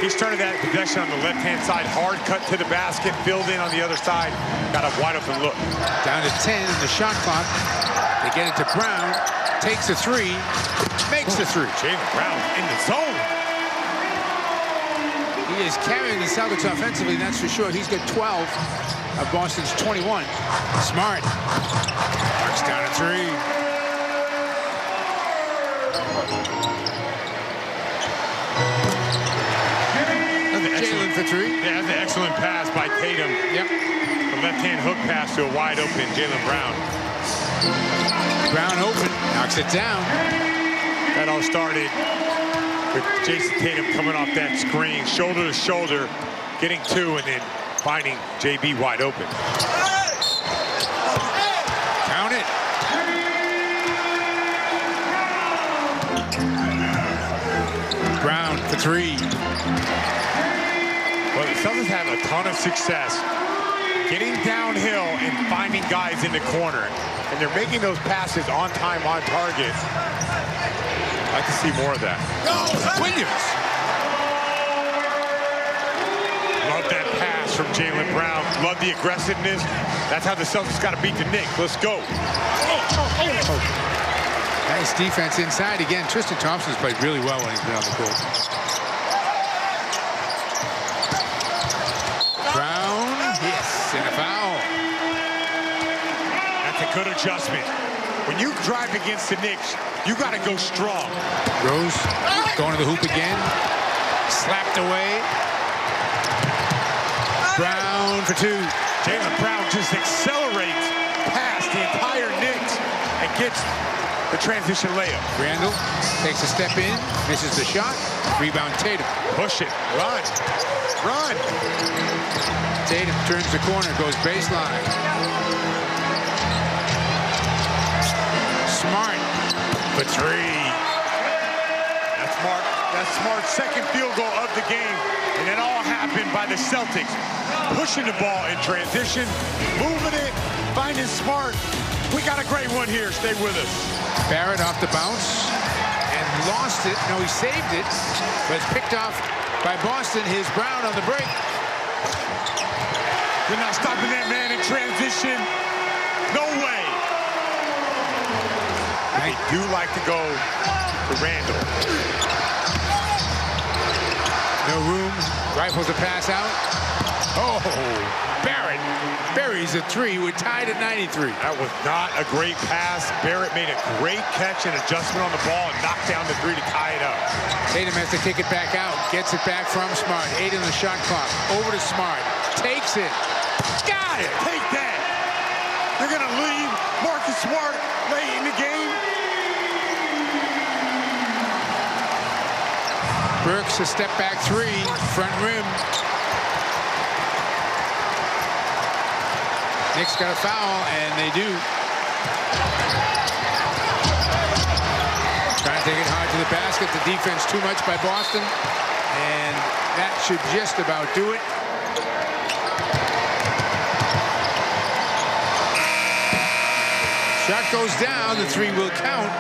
He started that possession on the left-hand side, hard cut to the basket, filled in on the other side, got a wide open look. Down to 10 in the shot clock. They get it to Brown, takes the three, makes the three. Jaylen Brown in the zone. He is carrying the Celtics offensively, that's for sure. He's got 12 of Boston's 21. Smart. Marks down a three. Jaylen for three. Yeah, that's an excellent pass by Tatum. Yep. The left-hand hook pass to a wide open Jaylen Brown. Brown open, knocks it down. That all started with Jason Tatum coming off that screen, shoulder to shoulder, getting two, and then finding JB wide open. Count it. Brown for three. Well, the Celtics have a ton of success getting downhill and finding guys in the corner. And they're making those passes on time, on target. I'd like to see more of that. Williams. Love that pass from Jaylen Brown. Love the aggressiveness. That's how the Celtics got to beat the Knicks. Let's go. Nice defense inside. Again, Tristan Thompson's played really well when he's been on the court. Brown, yes, and a foul. That's a good adjustment. When you drive against the Knicks, you got to go strong. Rose going to the hoop again. Slapped away. Brown for two. Jaylen Brown just accelerates past the entire Knicks and gets the transition layup. Randle takes a step in, misses the shot. Rebound Tatum. Push it. Run. Run. Tatum turns the corner, goes baseline. Smart. for three. That's Smart's second field goal of the game. And it all happened by the Celtics pushing the ball in transition, moving it, finding Smart. We got a great one here. Stay with us. Barrett off the bounce and lost it. No, he saved it, but it's picked off by Boston. Here's Brown on the break. They're not stopping that man in transition. No way. They do like to go to Randall. No room. Rifles a pass out. Oh, Barrett buries a three. We're tied at 93. That was not a great pass. Barrett made a great catch and adjustment on the ball and knocked down the three to tie it up. Tatum has to kick it back out. Gets it back from Smart. 8 in the shot clock. Over to Smart. Takes it. Got it. Take that. They're going to leave Marcus Smart late in the game. Burks a step back three. Front rim. Knicks got a foul, and they do. Trying to take it hard to the basket. The defense too much by Boston, and that should just about do it. Shot goes down. The three will count.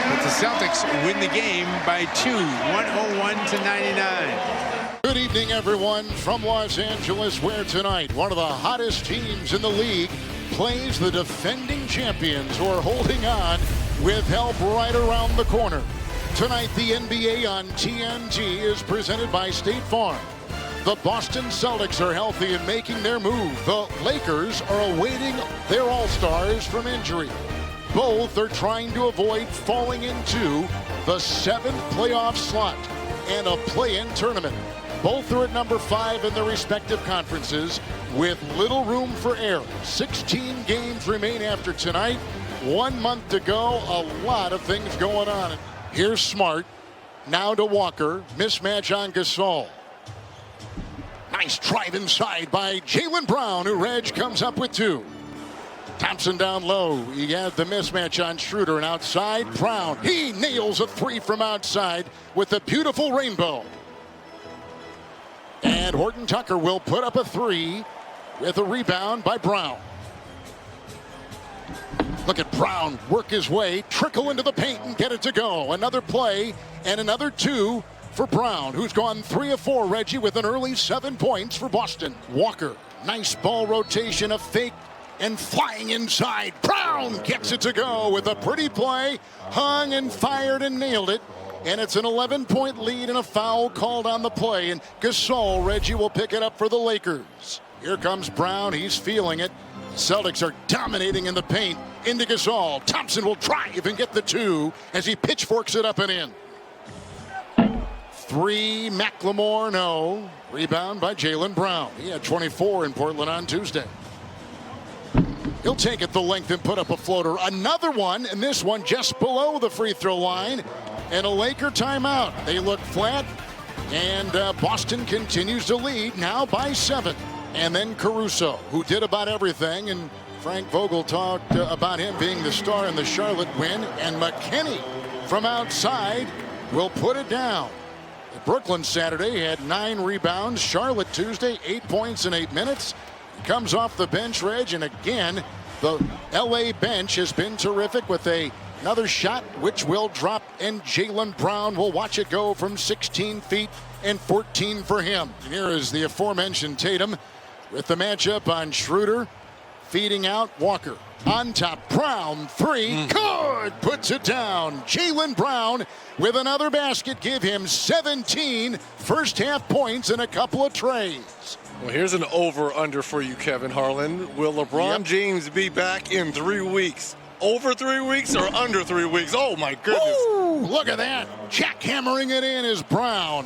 But the Celtics win the game by 2, 101-99. Good evening, everyone, from Los Angeles, where tonight one of the hottest teams in the league plays the defending champions who are holding on with help right around the corner. Tonight, the NBA on TNT is presented by State Farm. The Boston Celtics are healthy and making their move. The Lakers are awaiting their All-Stars from injury. Both are trying to avoid falling into the 7th playoff slot and a play-in tournament. Both are at number 5 in their respective conferences with little room for error. 16 games remain after tonight. 1 month to go. A lot of things going on. Here's Smart. Now to Walker. Mismatch on Gasol. Nice drive inside by Jaylen Brown, who Reg comes up with 2. Thompson down low. He had the mismatch on Schroeder, and outside Brown. He nails a 3 from outside with a beautiful rainbow. And Horton Tucker will put up a 3 with a rebound by Brown. Look at Brown work his way, trickle into the paint and get it to go. Another play and another 2 for Brown, who's gone 3 of 4, Reggie, with an early 7 points for Boston. Walker, nice ball rotation, a fake, and flying inside. Brown gets it to go with a pretty play, hung and fired and nailed it. And it's an 11-point lead and a foul called on the play. And Gasol, Reggie, will pick it up for the Lakers. Here comes Brown. He's feeling it. Celtics are dominating in the paint. Into Gasol. Thompson will drive and get the 2 as he pitchforks it up and in. 3, McLemore, no. Rebound by Jaylen Brown. He had 24 in Portland on Tuesday. He'll take it the length and put up a floater. Another one, and this one just below the free throw line. And a Laker timeout. They look flat, and Boston continues to lead now by 7. And then Caruso, who did about everything, and Frank Vogel talked about him being the star in the Charlotte win. And McKinney from outside will put it down. Brooklyn Saturday had 9 rebounds. Charlotte Tuesday, 8 points in 8 minutes. He comes off the bench, Reg, and again, the LA bench has been terrific with another shot, which will drop, and Jaylen Brown will watch it go from 16 feet and 14 for him. And here is the aforementioned Tatum with the matchup on Schroeder, feeding out Walker. On top, Brown, 3, good, puts it down. Jaylen Brown with another basket, give him 17 first half points and a couple of trays. Well, here's an over-under for you, Kevin Harlan. Will LeBron James be back in 3 weeks? Over 3 weeks or under 3 weeks? Oh, my goodness. Ooh, look at that. Jackhammering it in is Brown.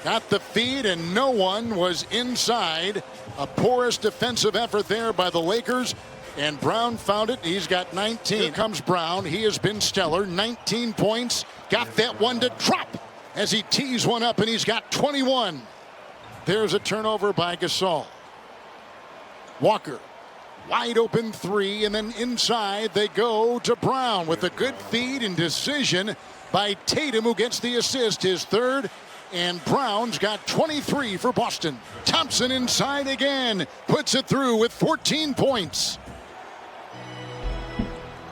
Got the feed, and no one was inside. A porous defensive effort there by the Lakers. And Brown found it. He's got 19. Here comes Brown. He has been stellar. 19 points. Got that one to drop as he tees one up, and he's got 21. There's a turnover by Gasol. Walker Wide open three, and then inside they go to Brown with a good feed and decision by Tatum, who gets the assist, his third. And Brown's got 23 for Boston. Thompson inside again, puts it through with 14 points.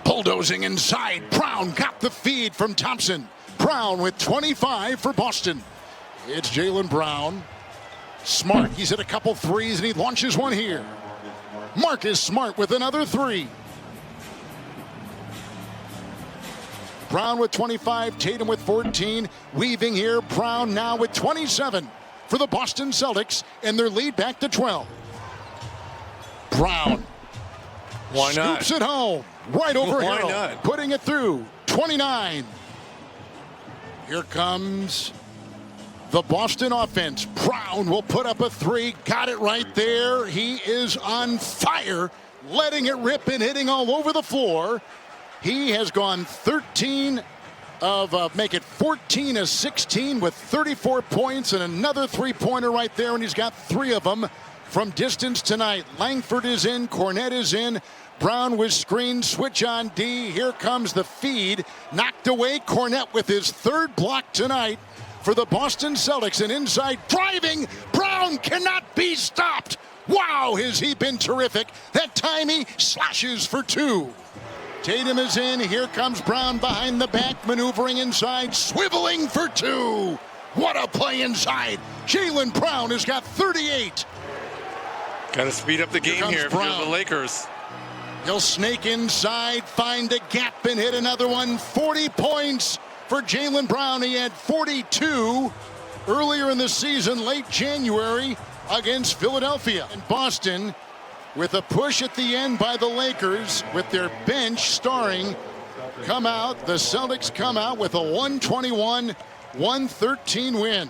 Bulldozing inside, Brown got the feed from Thompson. Brown with 25 for Boston. It's Jaylen Brown. Smart, he's hit a couple threes and he launches one here. Marcus Smart with another three. Brown with 25, Tatum with 14. Weaving here, Brown now with 27 for the Boston Celtics, and their lead back to 12. Brown. Why not? Scoops it home. Right over Why Harrell. not? Putting it through. 29. Here comes the Boston offense. Brown will put up a three. Got it right there. He is on fire. Letting it rip and hitting all over the floor. He has gone 13 of, make it 14 of 16 with 34 points and another three-pointer right there, and he's got 3 of them from distance tonight. Langford is in, Cornette is in. Brown was screened, switch on D. Here comes the feed. Knocked away, Cornette with his 3rd block tonight for the Boston Celtics. And inside driving, Brown cannot be stopped. Wow, has he been terrific. That time he slashes for 2. Tatum is in. Here comes Brown behind the back, maneuvering inside, swiveling for 2. What a play inside. Jaylen Brown has got 38. Got to speed up the game here for the Lakers. He'll snake inside, find a gap, and hit another one. 40 points for Jaylen Brown. He had 42 earlier in the season, late January, against Philadelphia. And Boston, with a push at the end by the Lakers, with their bench starring, come out. The Celtics come out with a 121-113 win.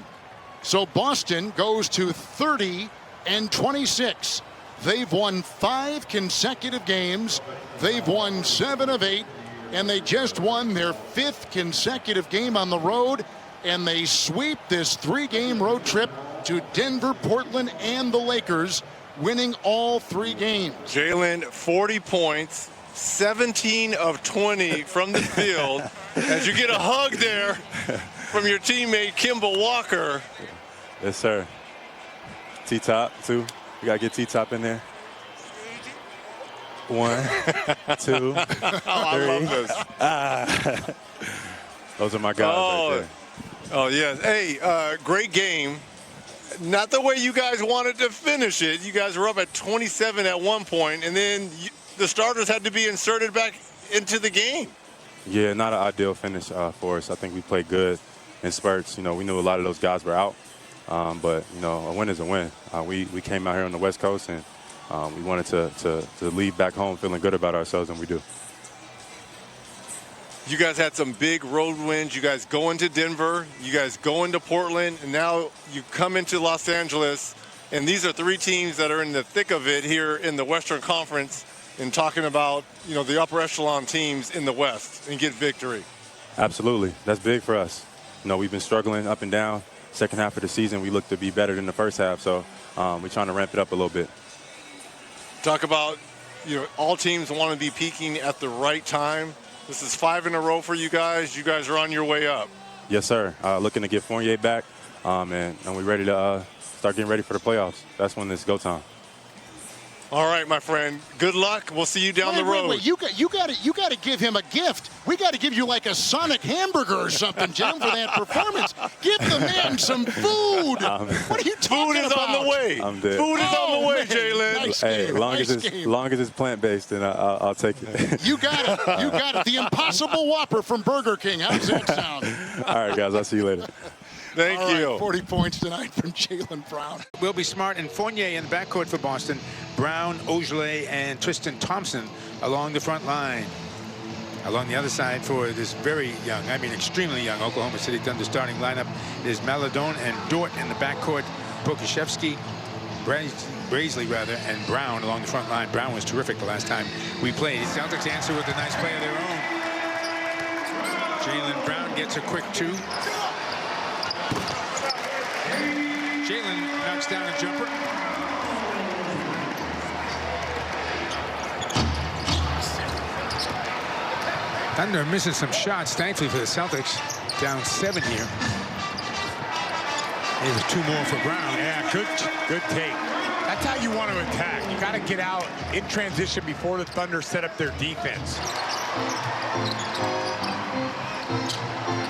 So Boston goes to 30-26. They've won 5 consecutive games. They've won 7 of 8, and they just won their 5th consecutive game on the road, and they sweep this 3-game road trip to Denver, Portland, and the Lakers, winning all 3 games. Jaylen, 40 points, 17 of 20 from the field. As you get a hug there from your teammate, Kemba Walker. Yes, sir. T-Top, 2. We got to get T-Top in there. 1, 2, 3. I love this. Those are my guys right there. Oh, yes. Hey, great game. Not the way you guys wanted to finish it. You guys were up at 27 at one point, and then the starters had to be inserted back into the game. Yeah, not an ideal finish for us. I think we played good in spurts. You know, we knew a lot of those guys were out, but, you know, a win is a win. We came out here on the West Coast, and we wanted to leave back home feeling good about ourselves, and we do. You guys had some big road wins. You guys go into Denver, you guys go into Portland, and now you come into Los Angeles. And these are 3 teams that are in the thick of it here in the Western Conference, and talking about, you know, the upper echelon teams in the West, and get victory. Absolutely. That's big for us. You know, we've been struggling up and down. Second half of the season, we look to be better than the first half, so we're trying to ramp it up a little bit. Talk about, you know, all teams want to be peaking at the right time. This is 5 in a row for you guys. You guys are on your way up. Yes, sir. Looking to get Fournier back, and we're ready to start getting ready for the playoffs. That's when it's go time. All right, my friend. Good luck. We'll see you down the road. Wait. You got to give him a gift. We got to give you like a Sonic hamburger or something, Jim, for that performance. Give the man some food. What are you talking about? Food is on the way. I'm dead. Food is on the way, Jaylen. Nice hey, game. long Nice as it's plant-based, then I'll take it. You got it. You got it. The Impossible Whopper from Burger King. How does that sound? All right, guys. I'll see you later. Thank you. 40 points tonight from Jaylen Brown. Will be Smart and Fournier in the backcourt for Boston. Brown, Ojeleye, and Tristan Thompson along the front line. Along the other side for this very young, I mean extremely young, Oklahoma City Thunder starting lineup is Maladone and Dort in the backcourt. Pokashevsky, Brazeley rather, and Brown along the front line. Brown was terrific the last time we played. Celtics answer with a nice play of their own. Jaylen Brown gets a quick 2. Jaylen knocks down a jumper. Thunder missing some shots, thankfully, for the Celtics. Down 7 here. There's 2 more for Brown. Yeah, good take. That's how you want to attack. You got to get out in transition before the Thunder set up their defense.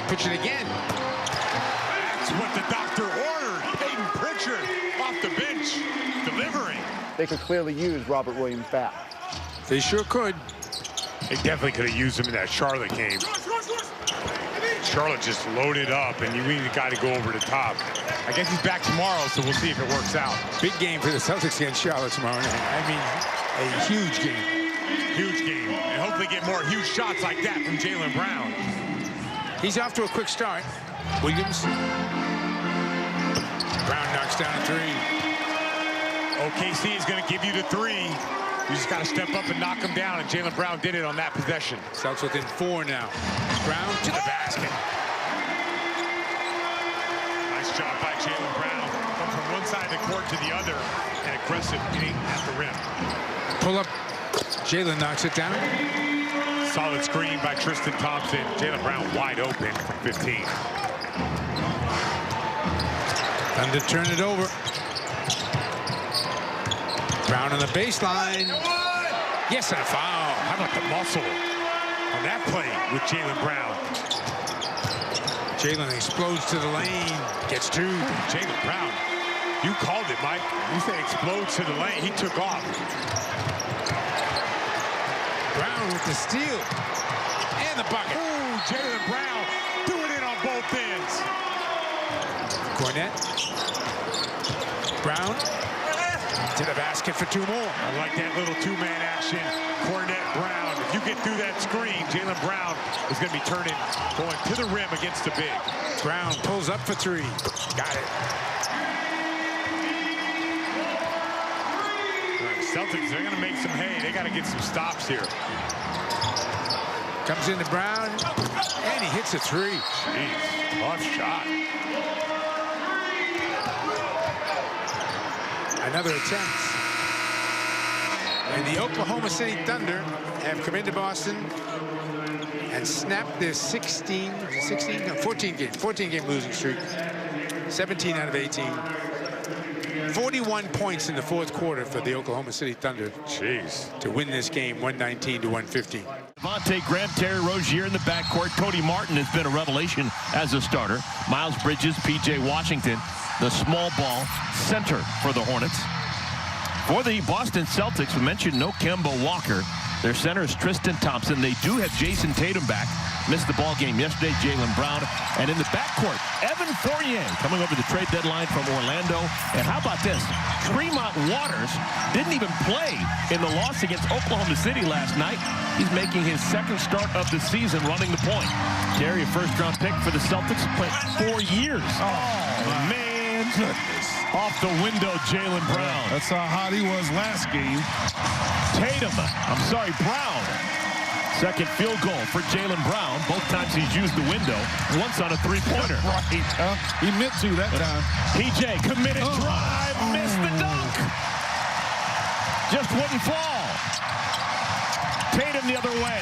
Pitch it again. That's what the doctor ordered. Peyton Pritchard off the bench, delivering. They could clearly use Robert Williams back. They sure could. They definitely could have used him in that Charlotte game. Charlotte just loaded up, and you need a guy to go over the top. I guess he's back tomorrow, so we'll see if it works out. Big game for the Celtics against Charlotte tomorrow night. I mean, a huge game. Huge game. And hopefully get more huge shots like that from Jaylen Brown. He's off to a quick start. Williams. Brown knocks down a 3. OKC is going to give you the 3. You just got to step up and knock him down, and Jaylen Brown did it on that possession. Celtics within 4 now. Brown to the basket. Nice job by Jaylen Brown. Come from one side of the court to the other, and aggressive getting at the rim. Pull up. Jaylen knocks it down. Solid screen by Tristan Thompson. Jaylen Brown wide open from 15. Thunder turn it over. Brown on the baseline. Yes, and a foul. How about the muscle on that play with Jaylen Brown? Jaylen explodes to the lane. Gets 2. Jaylen Brown, you called it, Mike. You said explodes to the lane. He took off. Brown with the steal. And the bucket. Ooh, Jaylen Brown doing it on both ends. Cornette. Brown. To the basket for 2 more. I like that little 2-man action. Cornette, Brown. If you get through that screen, Jaylen Brown is going to be turning, going to the rim against the big. Brown pulls up for 3. Got it. Celtics, they're going to make some hay. They got to get some stops here. Comes into Brown, and he hits a 3. Jeez, tough shot. Another attempt. And the Oklahoma City Thunder have come into Boston and snapped their 14 game losing streak. 17 out of 18. 41 points in the 4th quarter for the Oklahoma City Thunder. Jeez. To win this game 119 to 115. Devontae Graham, Terry Rozier in the backcourt. Cody Martin has been a revelation as a starter. Miles Bridges, P.J. Washington, the small ball center for the Hornets. For the Boston Celtics, we mentioned no Kemba Walker. Their center is Tristan Thompson. They do have Jason Tatum back. Missed the ball game yesterday, Jaylen Brown. And in the backcourt, Evan Fournier coming over the trade deadline from Orlando. And how about this? Tremont Waters didn't even play in the loss against Oklahoma City last night. He's making his 2nd start of the season running the point. Terry, a 1st-round pick for the Celtics, played 4 years. Oh, man. Goodness. Off the window, Jaylen Brown. That's how hot he was last game. Brown. 2nd field goal for Jaylen Brown. Both times he's used the window. Once on a 3-pointer. Right. He meant to that time. PJ, committed drive, missed the dunk. Just wouldn't fall. Tatum the other way.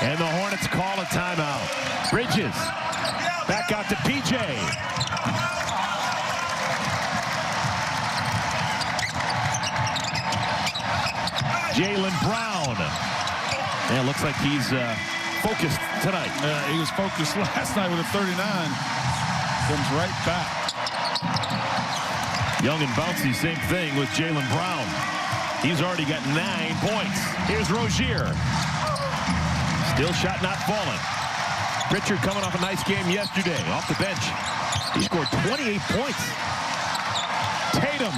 And the Hornets call a timeout. Bridges. Back out to PJ. Jaylen Brown. Yeah, looks like he's focused tonight. He was focused last night with a 39. Comes right back. Young and bouncy, same thing with Jaylen Brown. He's already got 9 points. Here's Rozier. Still shot not falling. Pritchard coming off a nice game yesterday off the bench. He scored 28 points. Tatum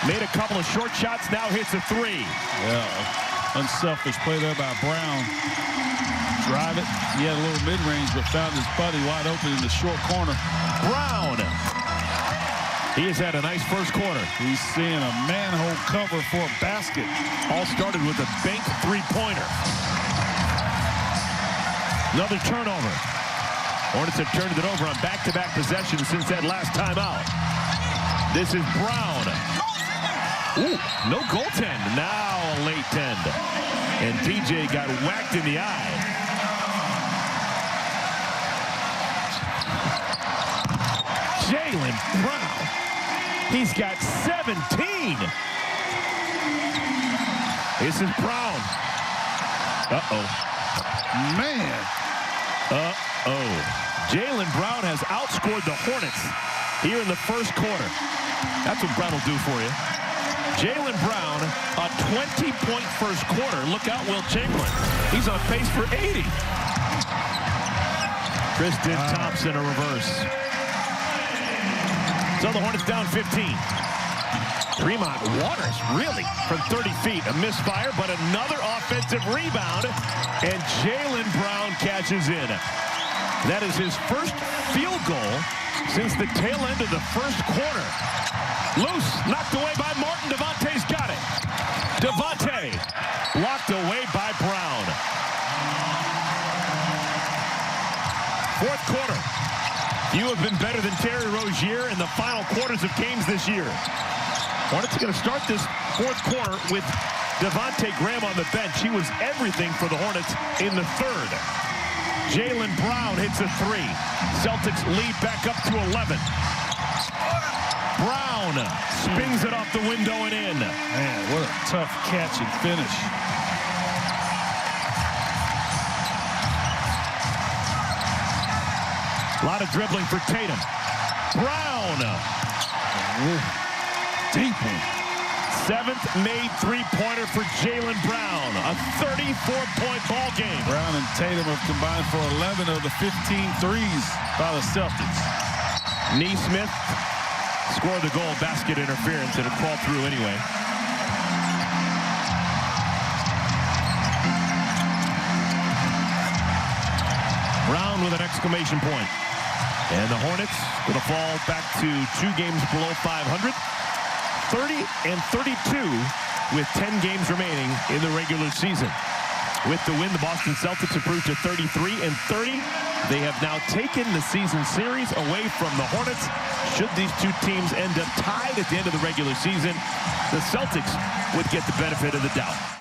made a couple of short shots, now hits a 3. Yeah, unselfish play there by Brown. Drive it. He had a little mid-range, but found his buddy wide open in the short corner. Brown. He has had a nice 1st quarter. He's seeing a manhole cover for a basket. All started with a bank 3-pointer. Another turnover. Hornets have turned it over on back-to-back possessions since that last timeout. This is Brown. Ooh, no goaltend. Now a late tend. And TJ got whacked in the eye. Jaylen Brown. He's got 17. This is Brown. Uh-oh. Man. Uh-oh. Jaylen Brown has outscored the Hornets here in the first quarter. That's what Brown will do for you. Jaylen Brown, a 20-point first quarter. Look out, Will Chamberlain. He's on pace for 80. Tristan Thompson, a reverse. So the Hornets down 15. Tremont Waters, really, from 30 feet. A misfire, but another offensive rebound. And Jaylen Brown catches in. That is his first field goal since the tail end of the first quarter. Loose, knocked away by Martin. Devontae's got it. Devontae blocked away by Brown. Fourth quarter. You have been better than Terry Rozier in the final quarters of games this year. Hornets are going to start this fourth quarter with Devontae Graham on the bench. He was everything for the Hornets in the third. Jaylen Brown hits a three. Celtics lead back up to 11. Brown spins it off the window and in. Man, what a tough catch and finish. A lot of dribbling for Tatum. Brown. Deep one. Seventh made three-pointer for Jaylen Brown. A 34-point ball game. Brown and Tatum have combined for 11 of the 15 threes by the Celtics. Neesmith scored the goal, basket interference, and it crawled through anyway. Brown with an exclamation point. And the Hornets going to fall back to 2 games below 500. 30 and 32 with 10 games remaining in the regular season. With the win, the Boston Celtics improved to 33 and 30. They have now taken the season series away from the Hornets. Should these two teams end up tied at the end of the regular season, the Celtics would get the benefit of the doubt.